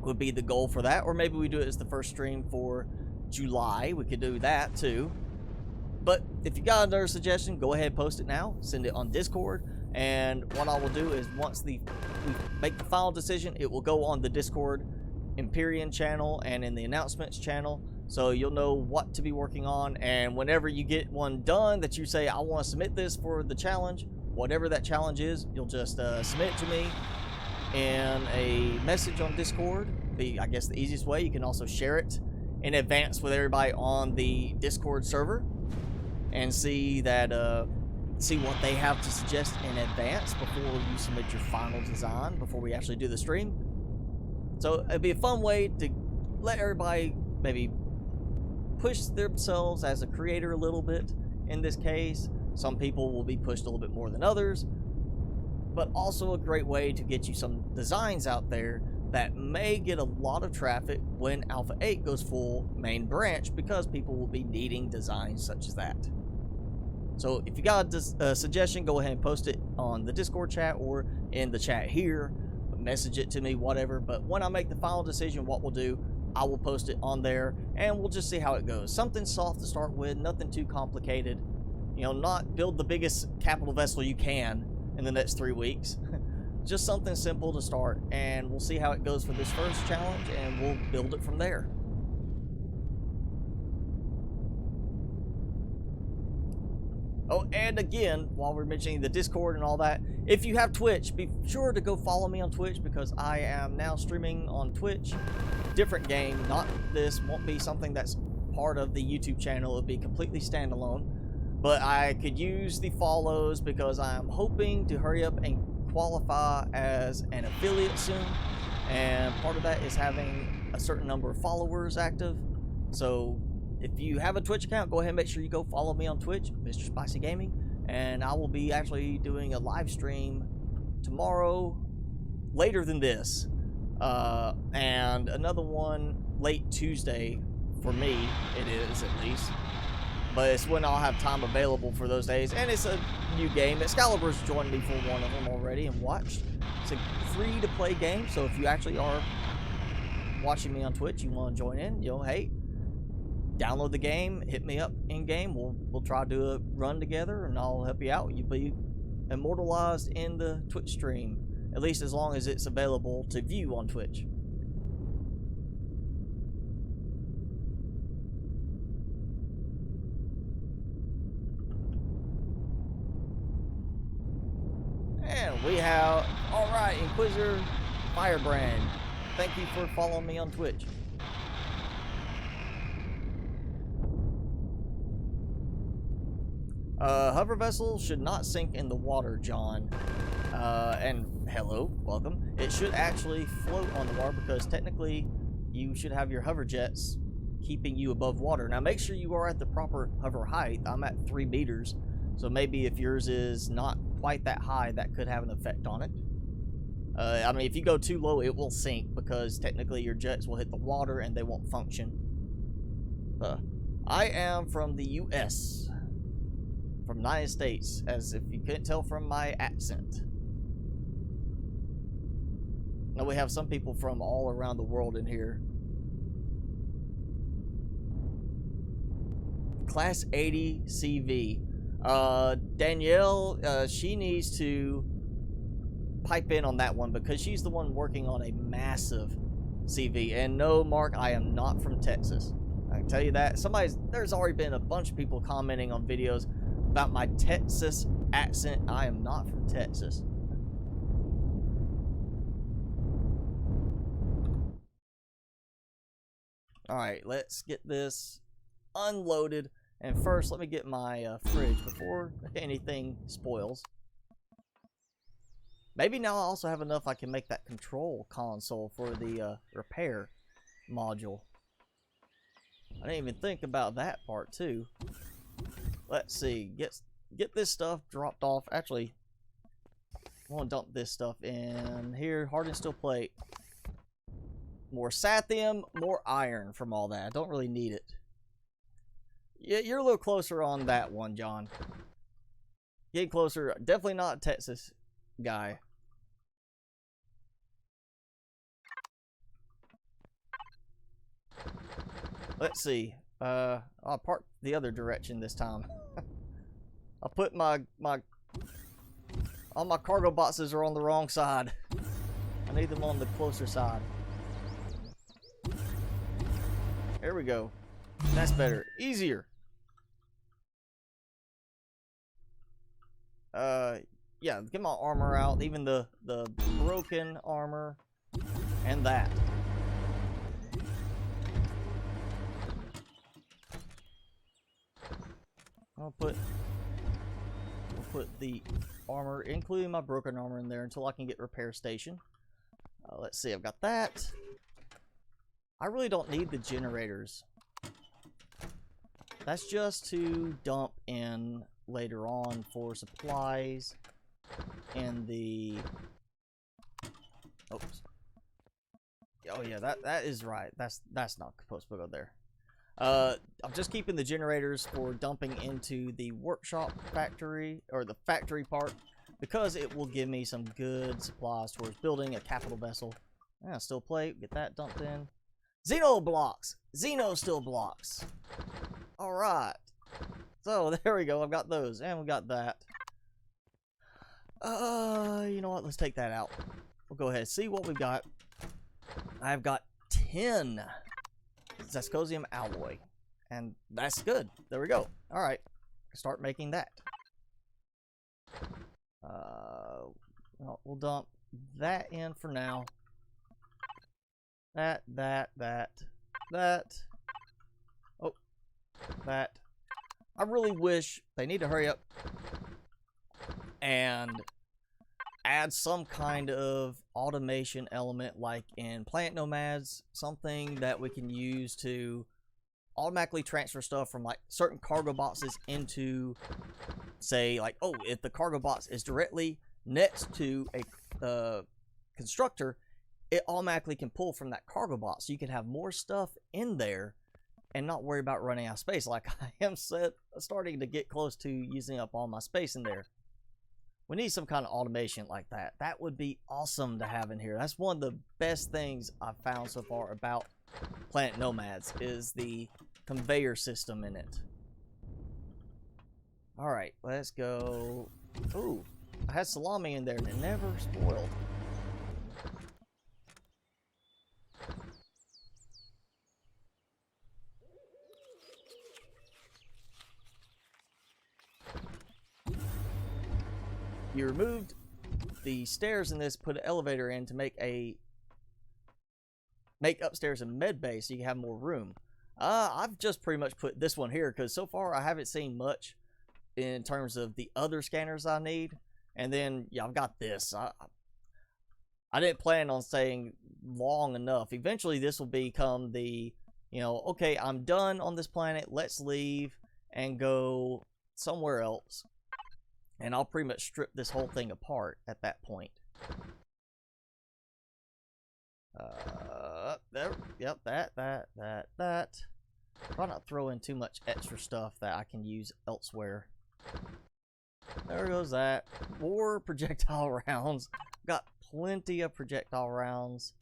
would be the goal for that, or maybe we do it as the first stream for July. We could do that too. But if you got another suggestion, go ahead and post it now, send it on Discord, and what I will do is once we make the final decision, it will go on the Discord Empyrion channel and in the announcements channel, so you'll know what to be working on. And whenever you get one done that you say, I want to submit this for the challenge, whatever that challenge is, you'll just submit it to me in a message on Discord. I guess the easiest way. You can also share it in advance with everybody on the Discord server and see that see what they have to suggest in advance before you submit your final design, before we actually do the stream. So it'd be a fun way to let everybody maybe push themselves as a creator a little bit in this case. Some people will be pushed a little bit more than others, but also a great way to get you some designs out there that may get a lot of traffic when Alpha 8 goes full main branch, because people will be needing designs such as that. So if you got a suggestion, go ahead and post it on the Discord chat or in the chat here, message it to me, whatever. But when I make the final decision what we'll do, I will post it on there, and we'll just see how it goes. Something soft to start with, nothing too complicated. You know, not build the biggest capital vessel you can in the next 3 weeks. Just something simple to start, and we'll see how it goes for this first challenge, and we'll build it from there. Oh, and again, while we're mentioning the Discord and all that, if you have Twitch, be sure to go follow me on Twitch, because I am now streaming on Twitch. Different game, not this, won't be something that's part of the YouTube channel. It'll be completely standalone. But I could use the follows because I'm hoping to hurry up and qualify as an affiliate soon. And part of that is having a certain number of followers active. So if you have a Twitch account, go ahead and make sure you go follow me on Twitch, MrSpicyGaming. And I will be actually doing a live stream tomorrow, later than this. And another one late Tuesday, for me, it is at least. But it's when I'll have time available for those days. And it's a new game. XCaliber's joined me for one of them already and watched. It's a free-to-play game, so if you actually are watching me on Twitch, you want to join in, you know, hey, download the game, hit me up in-game. We'll try to do a run together, and I'll help you out. You'll be immortalized in the Twitch stream, at least as long as it's available to view on Twitch. And we have, alright, Inquisitor Firebrand. Thank you for following me on Twitch. Hover vessel should not sink in the water, John. And hello, welcome. It should actually float on the water because technically you should have your hover jets keeping you above water. Now make sure you are at the proper hover height. I'm at 3 meters, so maybe if yours is not quite that high, that could have an effect on it. I mean, if you go too low, it will sink because technically your jets will hit the water and they won't function. I am from the US. From United States, as if you couldn't tell from my accent. Now we have some people from all around the world in here. Class 80 CV. Danielle, she needs to pipe in on that one because she's the one working on a massive CV. And no, Mark, I am not from Texas. I can tell you that. There's already been a bunch of people commenting on videos about my Texas accent. I am not from Texas. Alright, let's get this unloaded. And first, let me get my fridge before anything spoils. Maybe now I also have enough I can make that control console for the repair module. I didn't even think about that part too. Let's see, get this stuff dropped off. Actually, I want to dump this stuff in here. Hardened steel plate. More sathium, more iron from all that. I don't really need it. Yeah, you're a little closer on that one, John. Getting closer. Definitely not a Texas guy. Let's see. I'll park the other direction this time. I'll put all my cargo boxes are on the wrong side. I need them on the closer side. There we go. That's better. Easier. Yeah, get my armor out. Even the broken armor. And that. I'll put the armor, including my broken armor, in there until I can get repair station. Let's see, I've got that. I really don't need the generators. That's just to dump in later on for supplies and the... Oops. Oh yeah, that is right. That's not supposed to go there. I'm just keeping the generators for dumping into the workshop factory, or the factory part, because it will give me some good supplies towards building a capital vessel. Yeah, steel plate, get that dumped in. Xeno blocks! Xeno steel blocks! Alright. So, there we go, I've got those, and we got that. You know what, let's take that out. We'll go ahead and see what we got. I've got 10 Zascosium alloy, and that's good. There we go. All right, start making that. We'll dump that in for now. That. Oh, that. I really wish they need to hurry up and add some kind of automation element like in Plant Nomads, something that we can use to automatically transfer stuff from like certain cargo boxes into, say, like, oh, if the cargo box is directly next to a constructor, it automatically can pull from that cargo box, so you can have more stuff in there and not worry about running out of space. Like I am starting to get close to using up all my space in there. We need some kind of automation like that. That would be awesome to have in here. That's one of the best things I've found so far about Planet Nomads is the conveyor system in it. Alright, let's go. Ooh, I had salami in there and it never spoiled. You removed the stairs in this, put an elevator in to make upstairs a med bay so you can have more room. I've just pretty much put this one here because so far I haven't seen much in terms of the other scanners I need. And then, yeah, I've got this. I didn't plan on staying long enough. Eventually this will become the, you know, okay, I'm done on this planet. Let's leave and go somewhere else. And I'll pretty much strip this whole thing apart at that point. There, yep, that. Try not to throw in too much extra stuff that I can use elsewhere. There goes that. More projectile rounds. Got plenty of projectile rounds.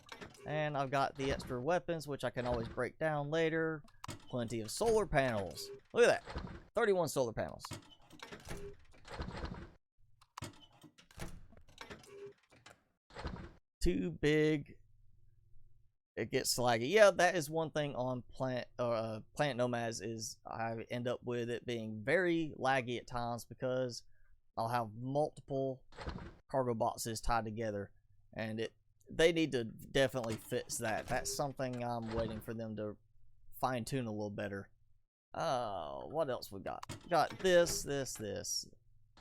And I've got the extra weapons, which I can always break down later. Plenty of solar panels. Look at that. 31 solar panels. Too big, it gets slaggy. Yeah, that is one thing on Planet Nomads is I end up with it being very laggy at times because I'll have multiple cargo boxes tied together, and they need to definitely fix that. That's something I'm waiting for them to fine tune a little better. What else we got? We got this.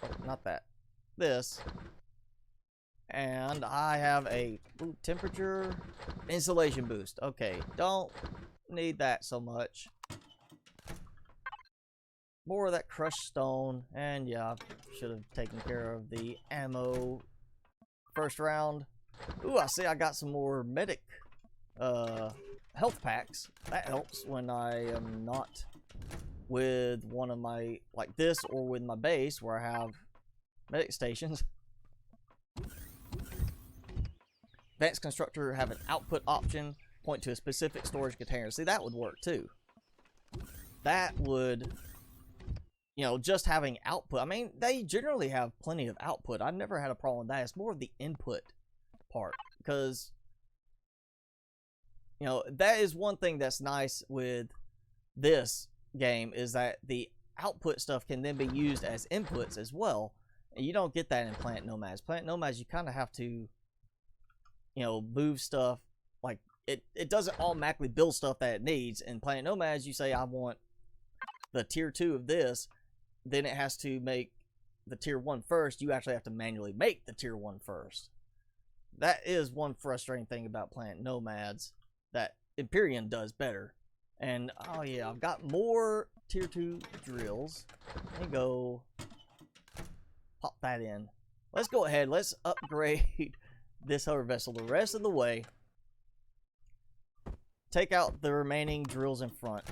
Oh, not that. This. And I have a temperature insulation boost. Okay, don't need that so much. More of that crushed stone. And yeah, I should have taken care of the ammo first round. Ooh, I see I got some more medic health packs. That helps when I am not with one of my, like this, or with my base where I have medic stations. Advanced Constructor have an output option, point to a specific storage container. See, that would work too. That would, you know, just having output. I mean, they generally have plenty of output. I've never had a problem with that. It's more of the input part. Because, you know, that is one thing that's nice with this game is that the output stuff can then be used as inputs as well. And you don't get that in Planet Nomads. Planet Nomads, you kind of have to, you know, move stuff. Like, it doesn't automatically build stuff that it needs. In Planet Nomads, you say, I want the tier 2 of this, then it has to make the tier 1 first. You actually have to manually make the tier 1 first. That is one frustrating thing about Planet Nomads that Empyrion does better. And, oh yeah, I've got more tier 2 drills. Let me go pop that in. Let's go ahead, let's upgrade this hover vessel the rest of the way. Take out the remaining drills in front.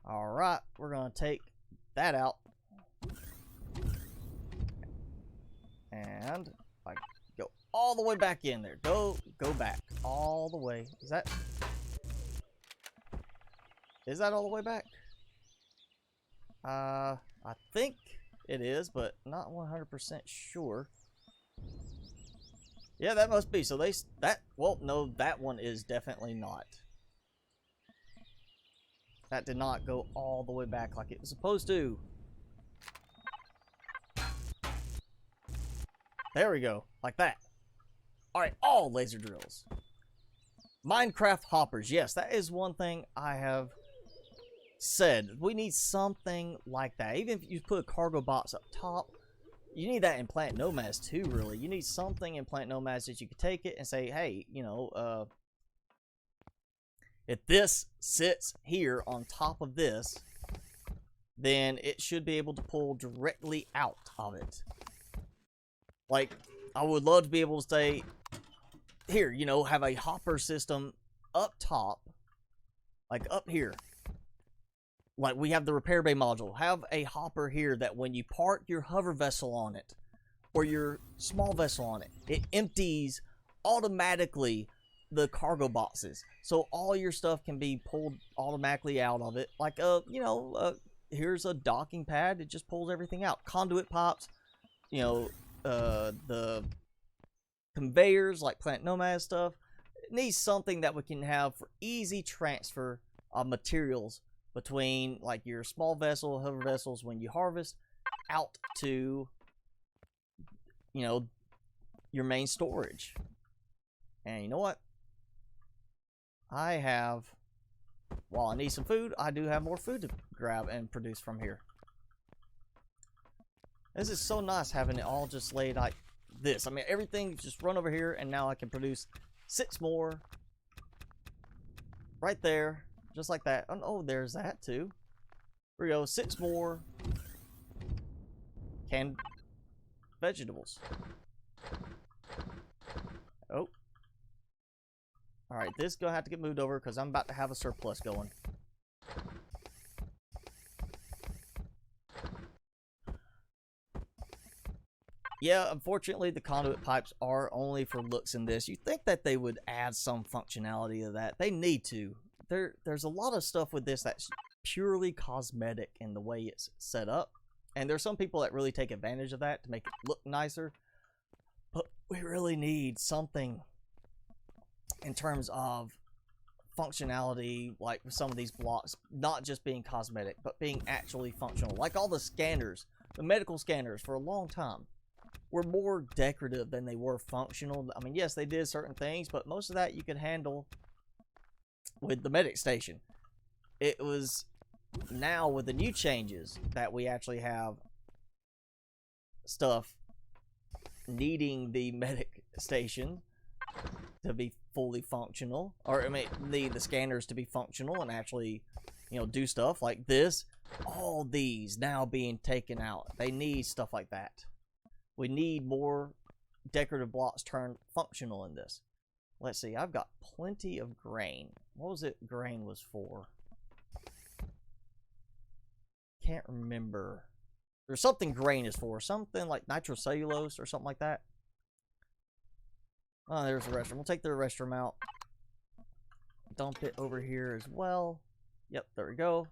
Alright, we're going to take that out. And like go all the way back in there. Go back all the way. Is that all the way back? I think it is, but not 100% sure. Yeah, that must be. So well, no, that one is definitely not. That did not go all the way back like it was supposed to. There we go. Like that. Alright, all laser drills. Minecraft hoppers. Yes, that is one thing I have said, we need something like that. Even if you put a cargo box up top, you need that in Plant Nomads too, really. You need something in Plant Nomads that you could take it and say, hey, you know, if this sits here on top of this, then it should be able to pull directly out of it. Like, I would love to be able to say, here, you know, have a hopper system up top, like up here. Like we have the repair bay module. Have a hopper here that when you park your hover vessel on it, or your small vessel on it, it empties automatically the cargo boxes. So all your stuff can be pulled automatically out of it. Like, you know, here's a docking pad. It just pulls everything out. Conduit pops, you know, the conveyors like Plant Nomad stuff. It needs something that we can have for easy transfer of materials between like your small vessel, hover vessels when you harvest, out to, you know, your main storage. And you know what? I have, while I need some food, I do have more food to grab and produce from here. This is so nice having it all just laid like this. I mean, everything just run over here, and now I can produce 6 more right there, just like that. Oh, there's that too. Here we go, 6 more canned vegetables. Oh. Alright, this is going to have to get moved over because I'm about to have a surplus going. Yeah, unfortunately, the conduit pipes are only for looks in this. You'd think that they would add some functionality to that. They need to. There's a lot of stuff with this that's purely cosmetic in the way it's set up. And there's some people that really take advantage of that to make it look nicer. But we really need something in terms of functionality, like with some of these blocks, not just being cosmetic, but being actually functional. Like all the scanners, the medical scanners for a long time were more decorative than they were functional. I mean, yes, they did certain things, but most of that you could handle with the medic station. It was now with the new changes that we actually have stuff needing the medic station to be fully functional, or I mean the scanners to be functional and actually, you know, do stuff like this. All these now being taken out. They need stuff like that. We need more decorative blocks turned functional in this. Let's see, I've got plenty of grain. What was it grain was for? Can't remember. There's something grain is for. Something like nitrocellulose or something like that. Oh, there's the restroom. We'll take the restroom out. Dump it over here as well. Yep, there we go.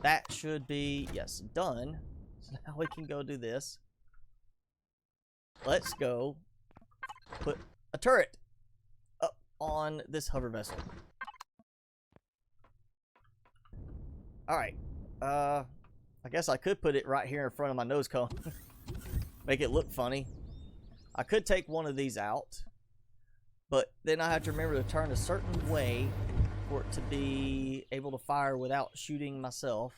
That should be, yes, done. So now we can go do this. Let's go put a turret up on this hover vessel. Alright. I guess I could put it right here in front of my nose cone. Make it look funny. I could take one of these out, but then I have to remember to turn a certain way for it to be able to fire without shooting myself.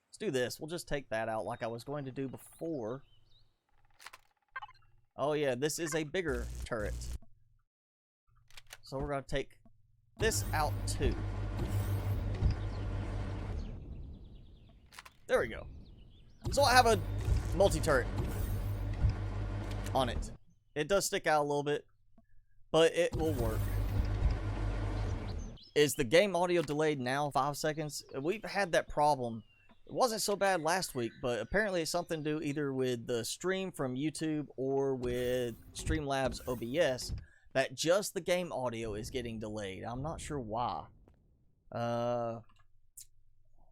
Let's do this. We'll just take that out like I was going to do before. Oh yeah, this is a bigger turret. So we're going to take this out too. There we go. So I have a multi-turret on it. It does stick out a little bit, but it will work. Is the game audio delayed now 5 seconds? We've had that problem. It wasn't so bad last week, but apparently it's something to do either with the stream from YouTube or with Streamlabs OBS that just the game audio is getting delayed. I'm not sure why. Let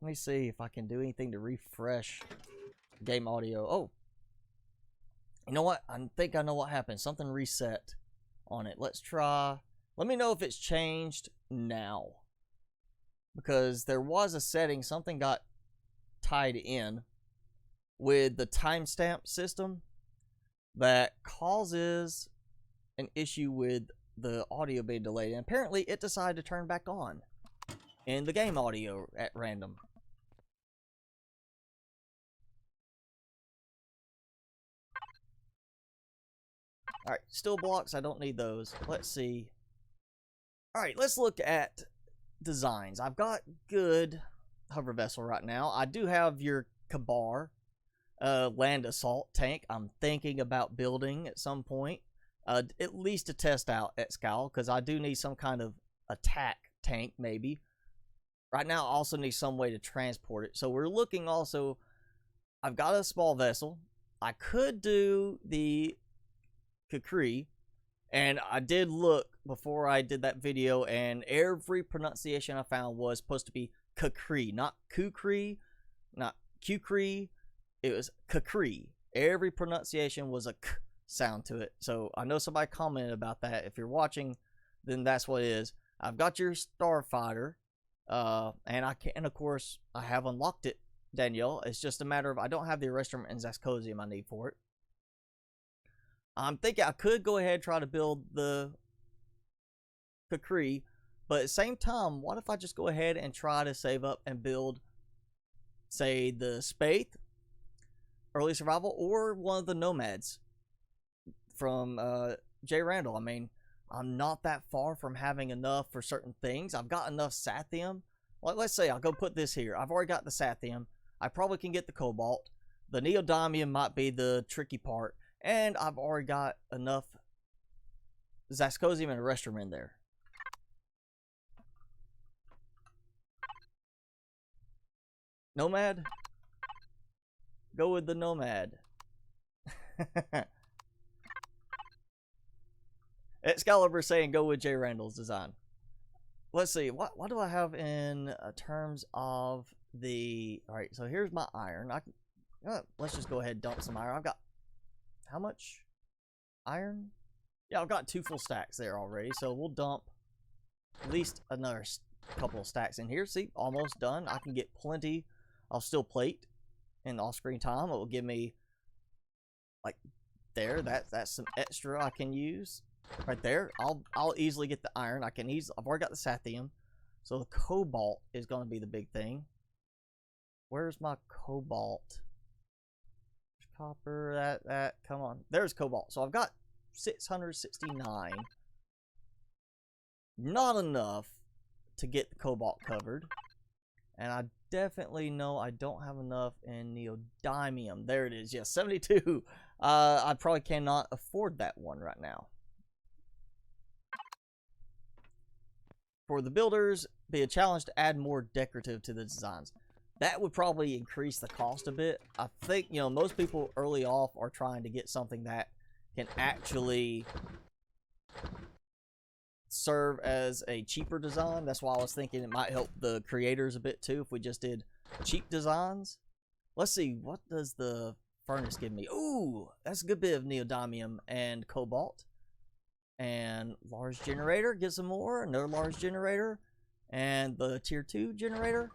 me see if I can do anything to refresh game audio. Oh, you know what? I think I know what happened. Something reset on it. Let's try. Let me know if it's changed now. Because there was a setting, something got tied in with the timestamp system that causes an issue with the audio being delayed. And apparently it decided to turn back on. in the game audio at random. Alright, steel blocks, I don't need those. Let's see. Alright, let's look at designs. I've got good hover vessel right now. I do have your Kabar land assault tank I'm thinking about building at some point. At least to test out at Scowl, because I do need some kind of attack tank, maybe. Right now, I also need some way to transport it. So we're looking also, I've got a small vessel. I could do the Kukri, and I did look before I did that video, and every pronunciation I found was supposed to be Kukri, not Kukri, not Kukri. It was Kukri. Every pronunciation was a K sound to it. So I know somebody commented about that. If you're watching, then that's what it is. I've got your Starfighter, and of course I have unlocked it, Danielle. It's just a matter of I don't have the Restroom and Zascosium I need for it. I'm thinking I could go ahead and try to build the Kukri, but at the same time, what if I just go ahead and try to save up and build, say, the Spaith, Early Survival, or one of the Nomads from J. Randall. I mean, I'm not that far from having enough for certain things. I've got enough Sathium. Like, let's say I'll go put this here. I've already got the Sathium. I probably can get the Cobalt. The Neodymium might be the tricky part. And I've already got enough Zascosium and Restroom in there. Nomad? Go with the Nomad. XCaliber saying go with J. Randall's design. Let's see. What do I have in terms of the... Alright, so here's my iron. Let's just go ahead and dump some iron. I've got... How much iron? Yeah, I've got 2 full stacks there already, so we'll dump at least another couple of stacks in here. See, almost done. I can get plenty of steel plate in off-screen time. It will give me, like, there. That's some extra I can use right there. I'll easily get the iron. I've already got the Sathium, so the Cobalt is going to be the big thing. Where's my Cobalt? Copper, come on. There's Cobalt. So I've got 669. Not enough to get the Cobalt covered. And I definitely know I don't have enough in Neodymium. There it is. Yes, 72. I probably cannot afford that one right now. For the builders, be a challenge to add more decorative to the designs. That would probably increase the cost a bit. I think, you know, most people early off are trying to get something that can actually serve as a cheaper design. That's why I was thinking it might help the creators a bit too if we just did cheap designs. Let's see, what does the furnace give me? Ooh, that's a good bit of Neodymium and Cobalt. And large generator gives some more. Another large generator. And the tier 2 generator.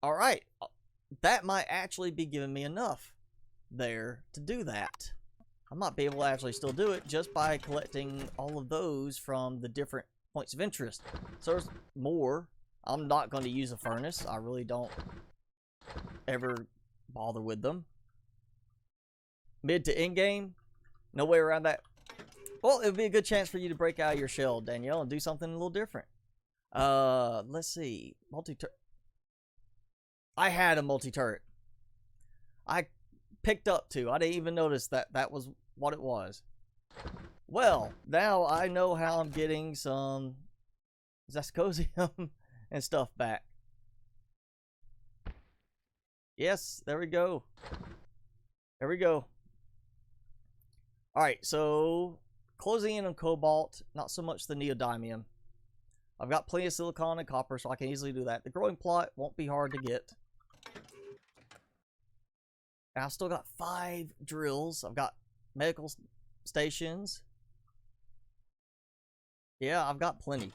Alright, that might actually be giving me enough there to do that. I might be able to actually still do it just by collecting all of those from the different points of interest. So there's more. I'm not going to use a furnace. I really don't ever bother with them. Mid to end game, no way around that. Well, it would be a good chance for you to break out of your shell, Danielle, and do something a little different. Let's see. Multi-turret. I had a multi-turret. I picked up 2. I didn't even notice that was what it was. Well, now I know how I'm getting some Zascosium and stuff back. Yes, there we go. There we go. Alright, so closing in on Cobalt, not so much the Neodymium. I've got plenty of silicon and copper, so I can easily do that. The growing plot won't be hard to get. And I've still got 5 drills. I've got medical stations. Yeah, I've got plenty.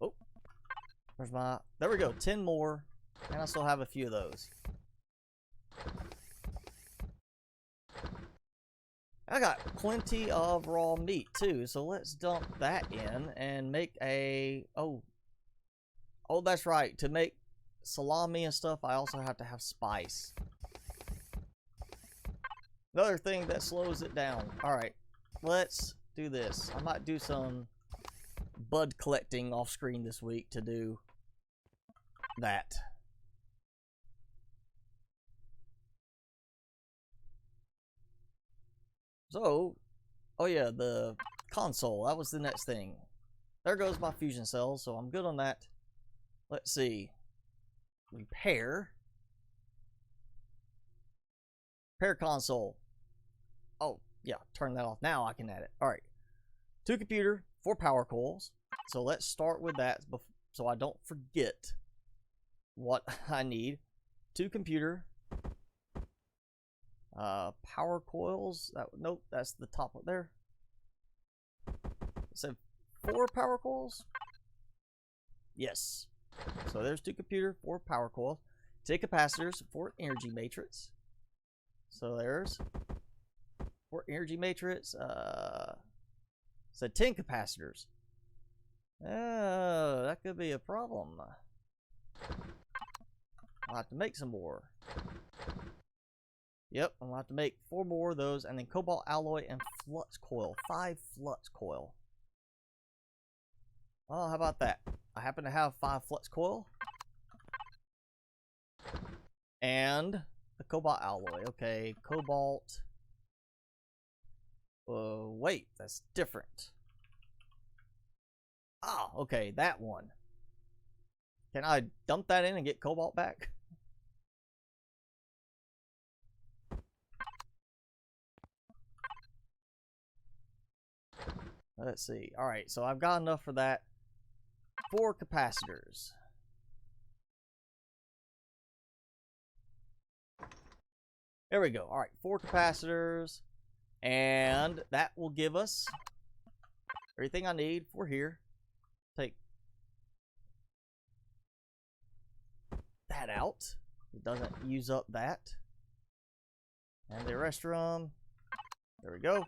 Oh, there's my... There we go, 10 more. And I still have a few of those. I got plenty of raw meat too, so let's dump that in and make a... Oh, that's right. To make salami and stuff, I also have to have spice. Another thing that slows it down. Alright, let's do this. I might do some bud collecting off screen this week to do that. So, oh yeah, the console. That was the next thing. There goes my fusion cells, so I'm good on that. Let's see. Repair. Repair console. Oh, yeah, turn that off. Now I can add it. Alright. 2 computer, 4 power coils. So let's start with that so I don't forget what I need. 2 computer. Power coils. Nope, that's the top up there. It said 4 power coils? Yes. So there's 2 computer, 4 power coils. 10 capacitors, 4 energy matrix. So there's 4 energy matrix. So 10 capacitors. Oh, that could be a problem. I'll have to make some more. Yep, I'm going to have to make 4 more of those, and then cobalt alloy and flux coil. 5 flux coil. Oh, how about that? I happen to have 5 flux coil. And the cobalt alloy. Okay, cobalt. Wait, that's different. Ah, okay, that one. Can I dump that in and get cobalt back? Let's see. Alright, so I've got enough for that. 4 capacitors. There we go. Alright, 4 capacitors. And that will give us everything I need for here. Take that out. It doesn't use up that. And the restroom. There we go.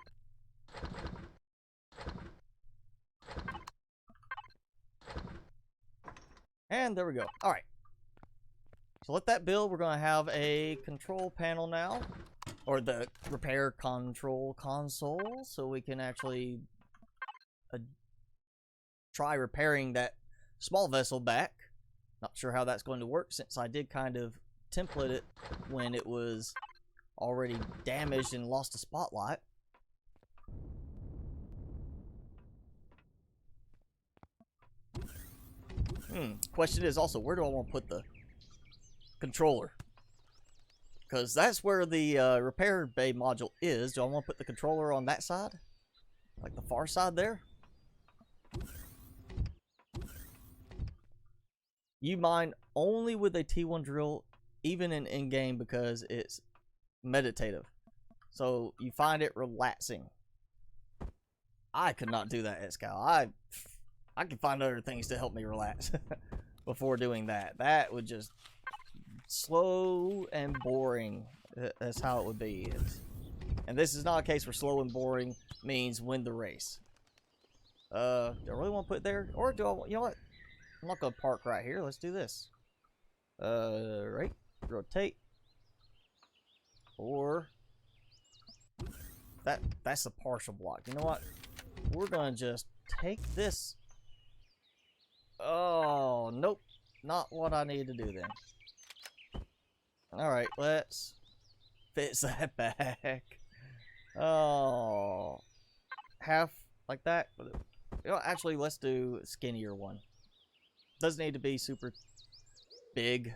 And there we go. Alright. So let that build. We're going to have a control panel now. Or the repair control console. So we can actually try repairing that small vessel back. Not sure how that's going to work since I did kind of template it when it was already damaged and lost a spotlight. Question is also, where do I want to put the controller? Because that's where the repair bay module is. Do I want to put the controller on that side? Like the far side there? You mine only with a T1 drill, even in game, because it's meditative. So you find it relaxing. I could not do that at Scal. I can find other things to help me relax before doing that. That would just slow and boring. That's how it would be. And this is not a case where slow and boring means win the race. Do I really want to put it there? Or do I, you know what? I'm not going to park right here. Let's do this. Right. Rotate. Or that's a partial block. You know what? We're going to just take this. Oh, nope. Not what I need to do then. Alright, let's fix that back. Oh. Half like that. You know, actually, let's do a skinnier one. Doesn't need to be super big.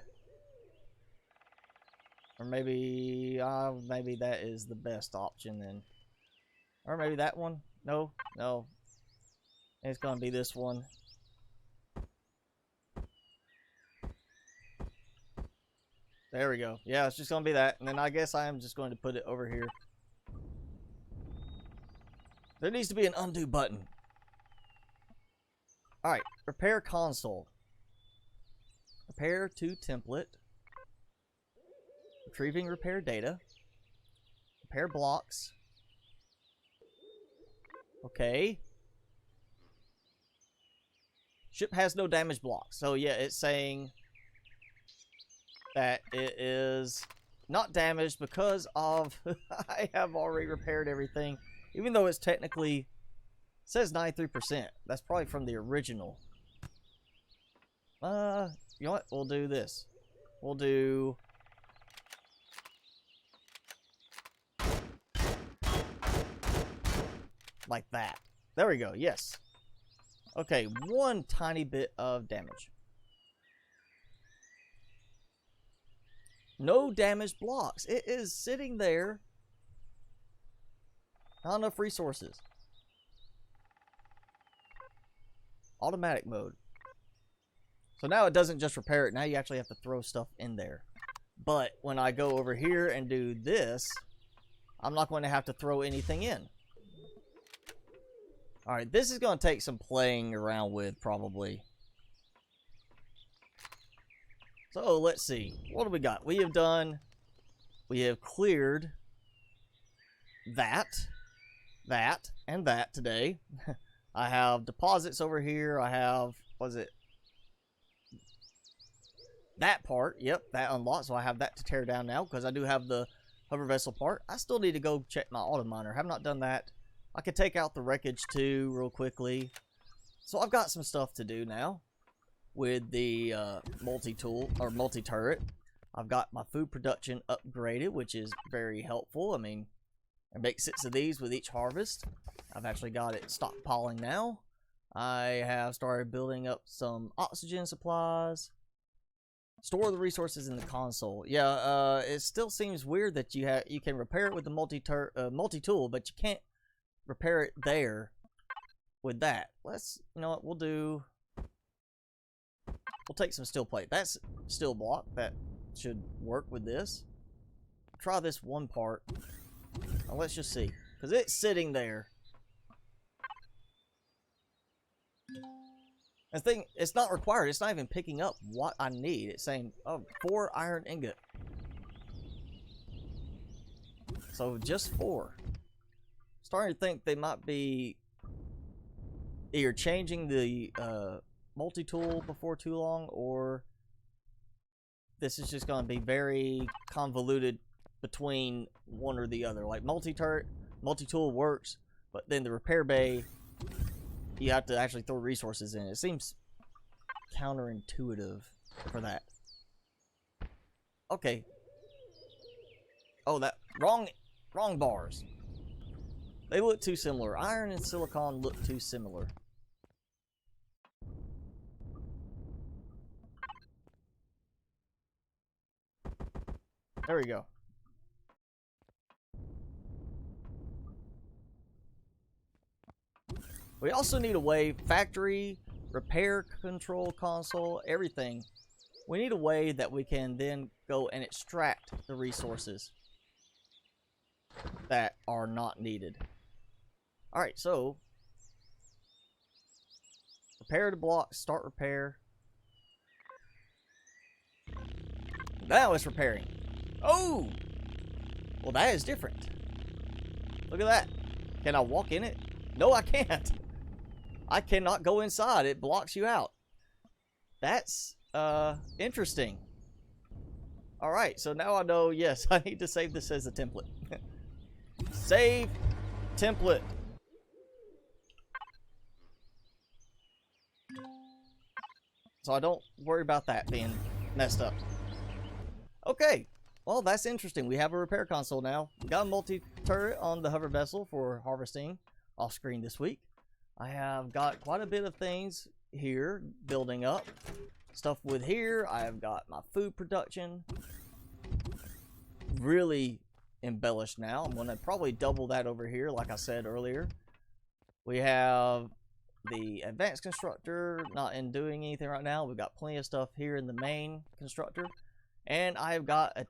Or maybe that is the best option then. Or maybe that one. No. It's going to be this one. There we go. Yeah, it's just going to be that. And then I guess I am just going to put it over here. There needs to be an undo button. Alright, repair console. Repair to template. Retrieving repair data. Repair blocks. Okay. Ship has no damage blocks. So yeah, it's saying that it is not damaged because of I have already repaired everything. Even though it's technically says 93%. That's probably from the original. You know what? We'll do this. We'll do like that. There we go. Yes. Okay, one tiny bit of damage. No damage blocks. It is sitting there. Not enough resources. Automatic mode. So now it doesn't just repair it. Now you actually have to throw stuff in there. But when I go over here and do this, I'm not going to have to throw anything in. Alright, this is going to take some playing around with, probably. So, let's see. What do we got? We have cleared that, and that today. I have deposits over here. I have, that part. Yep, that unlocked. So I have that to tear down now because I do have the hover vessel part. I still need to go check my auto miner. Have not done that. I could take out the wreckage too real quickly. So I've got some stuff to do now with the multi-tool or multi-turret. I've got my food production upgraded, which is very helpful. I mean, I make 6 of these with each harvest. I've actually got it stockpiling now. I have started building up some oxygen supplies. Store the resources in the console. Yeah, it still seems weird that you can repair it with the multi-tool, but you can't repair it there with that. You know what, we'll take some steel plate. That's steel block. That should work with this. Try this one part. Now let's just see. Because it's sitting there. The thing, it's not required. It's not even picking up what I need. It's saying, oh, 4 iron ingot. So just 4. Starting to think they might be either changing the multi-tool before too long, or this is just going to be very convoluted between one or the other. Like multi-tool works, but then the repair bay, you have to actually throw resources in. It seems counterintuitive for that. Okay. Oh, that wrong bars. They look too similar. Iron and silicon look too similar. There we go. We also need a way, factory, repair control console, everything. We need a way that we can then go and extract the resources that are not needed. Alright, so repair the block, start repair. Now it's repairing. Oh! Well, that is different. Look at that. Can I walk in it? No, I can't. I cannot go inside. It blocks you out. That's interesting. Alright, so now I know, yes, I need to save this as a template. Save template. So I don't worry about that being messed up. Okay, well, that's interesting. We have a repair console now. We got a multi-turret on the hover vessel for harvesting off screen this week. I have got quite a bit of things here building up. Stuff with here. I have got my food production really embellished now. I'm going to probably double that over here, like I said earlier. We have the advanced constructor, not in doing anything right now. We've got plenty of stuff here in the main constructor. And I've got a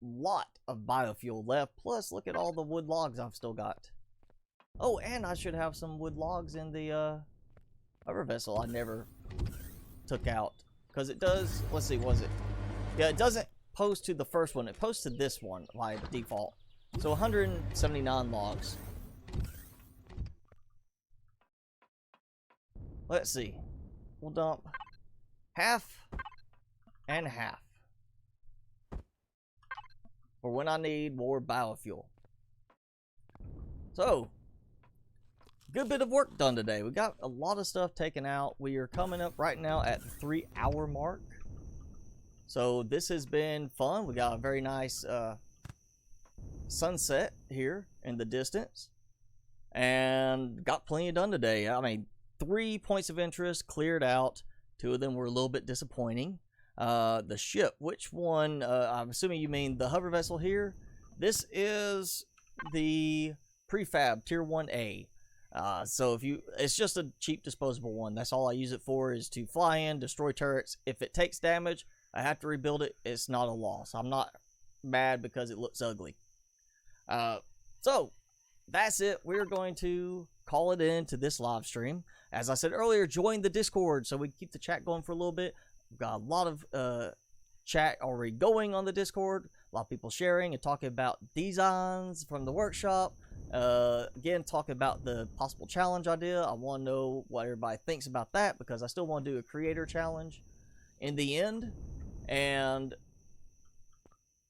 lot of biofuel left. Plus, look at all the wood logs I've still got. Oh, and I should have some wood logs in the hover vessel I never took out. Because it does, let's see, was it? Yeah, it doesn't post to the first one. It posts to this one by default. So 179 logs. let's see. We'll dump half and half for when I need more biofuel. So, good bit of work done today. We got a lot of stuff taken out. We are coming up right now at the 3-hour mark. So this has been fun. We got a very nice sunset here in the distance. And got plenty done today. I mean, 3 points of interest cleared out. 2 of them were a little bit disappointing. The ship, which one? I'm assuming you mean the hover vessel here. This is the prefab tier 1A. So it's just a cheap disposable one. That's all I use it for, is to fly in, destroy turrets. If it takes damage, I have to rebuild it. It's not a loss. I'm not mad because it looks ugly. So that's it. We're going to call it in to this live stream. As I said earlier, join the Discord so we can keep the chat going for a little bit. We've got a lot of chat already going on the Discord. A lot of people sharing and talking about designs from the workshop. Again, talking about the possible challenge idea. I want to know what everybody thinks about that, because I still want to do a creator challenge in the end and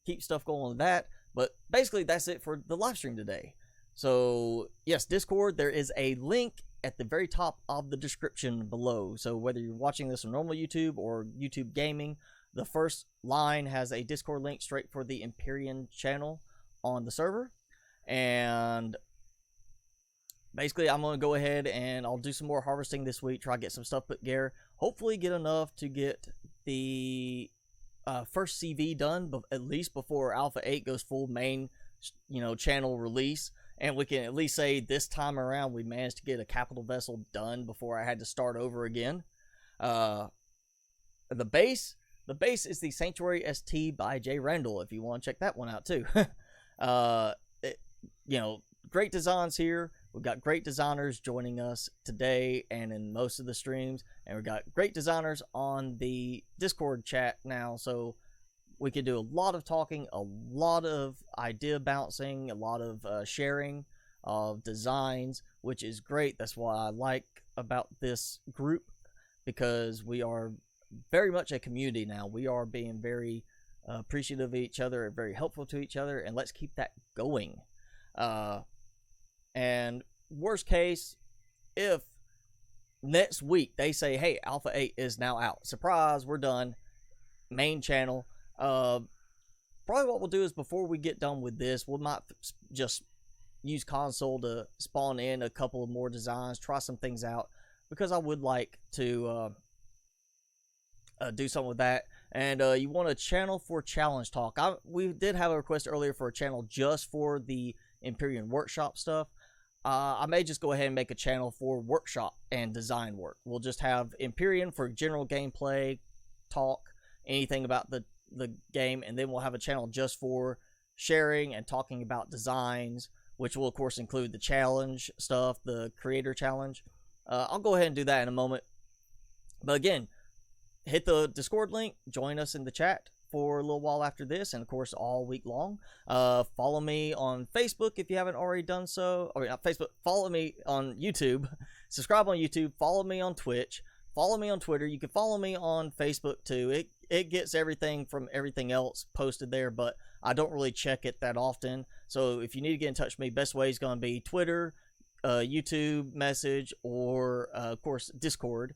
keep stuff going with that. But basically, that's it for the live stream today. So yes, Discord, there is a link at the very top of the description below. So whether you're watching this on normal YouTube or YouTube Gaming, the first line has a Discord link straight for the Empyrion channel on the server. And basically, I'm going to go ahead and I'll do some more harvesting this week, try to get some stuff put together. Hopefully get enough to get the first CV done, but at least before Alpha 8 goes full main, channel release. And we can at least say this time around we managed to get a capital vessel done before I had to start over again. The base is the Sanctuary ST by J. Randall, if you want to check that one out too. Great designs here. We've got great designers joining us today and in most of the streams, and we've got great designers on the Discord chat now, so we can do a lot of talking, a lot of idea bouncing, a lot of sharing of designs, which is great. That's what I like about this group, because we are very much a community now. We are being very appreciative of each other and very helpful to each other, and let's keep that going. And worst case, if next week they say, hey, Alpha 8 is now out, surprise, we're done, main channel, probably what we'll do is, before we get done with this, we might just use console to spawn in a couple of more designs, try some things out, because I would like to do something with that. And you want a channel for challenge talk. We did have a request earlier for a channel just for the Empyrion workshop stuff. I may just go ahead and make a channel for workshop and design work. We'll just have Empyrion for general gameplay, talk, anything about the game, and then we'll have a channel just for sharing and talking about designs, which will of course include the challenge stuff, the creator challenge. I'll go ahead and do that in a moment. But again, hit the Discord link, join us in the chat for a little while after this, and of course all week long. Follow me on Facebook if you haven't already done so. Or not Facebook, follow me on YouTube. Subscribe on YouTube. Follow me on Twitch. Follow me on Twitter. You can follow me on Facebook too. It gets everything from everything else posted there, but I don't really check it that often. So if you need to get in touch with me, best way is going to be Twitter, YouTube message, or of course Discord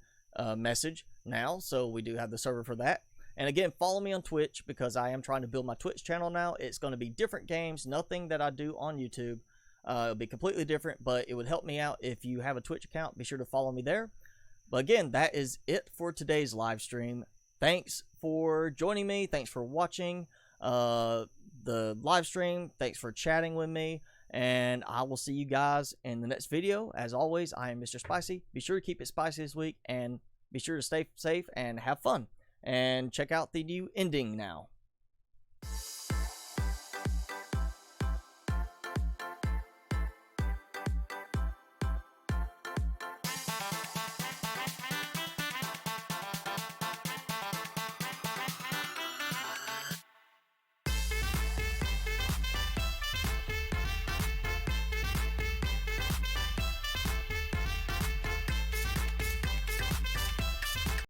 message now. So we do have the server for that. And again, follow me on Twitch, because I am trying to build my Twitch channel now. It's going to be different games, nothing that I do on YouTube. It'll be completely different, but it would help me out if you have a Twitch account. Be sure to follow me there. But again, that is it for today's live stream. Thanks for joining me. Thanks for watching the live stream. Thanks for chatting with me. And I will see you guys in the next video. As always, I am Mr. Spicy. Be sure to keep it spicy this week, and be sure to stay safe and have fun. And check out the new ending now.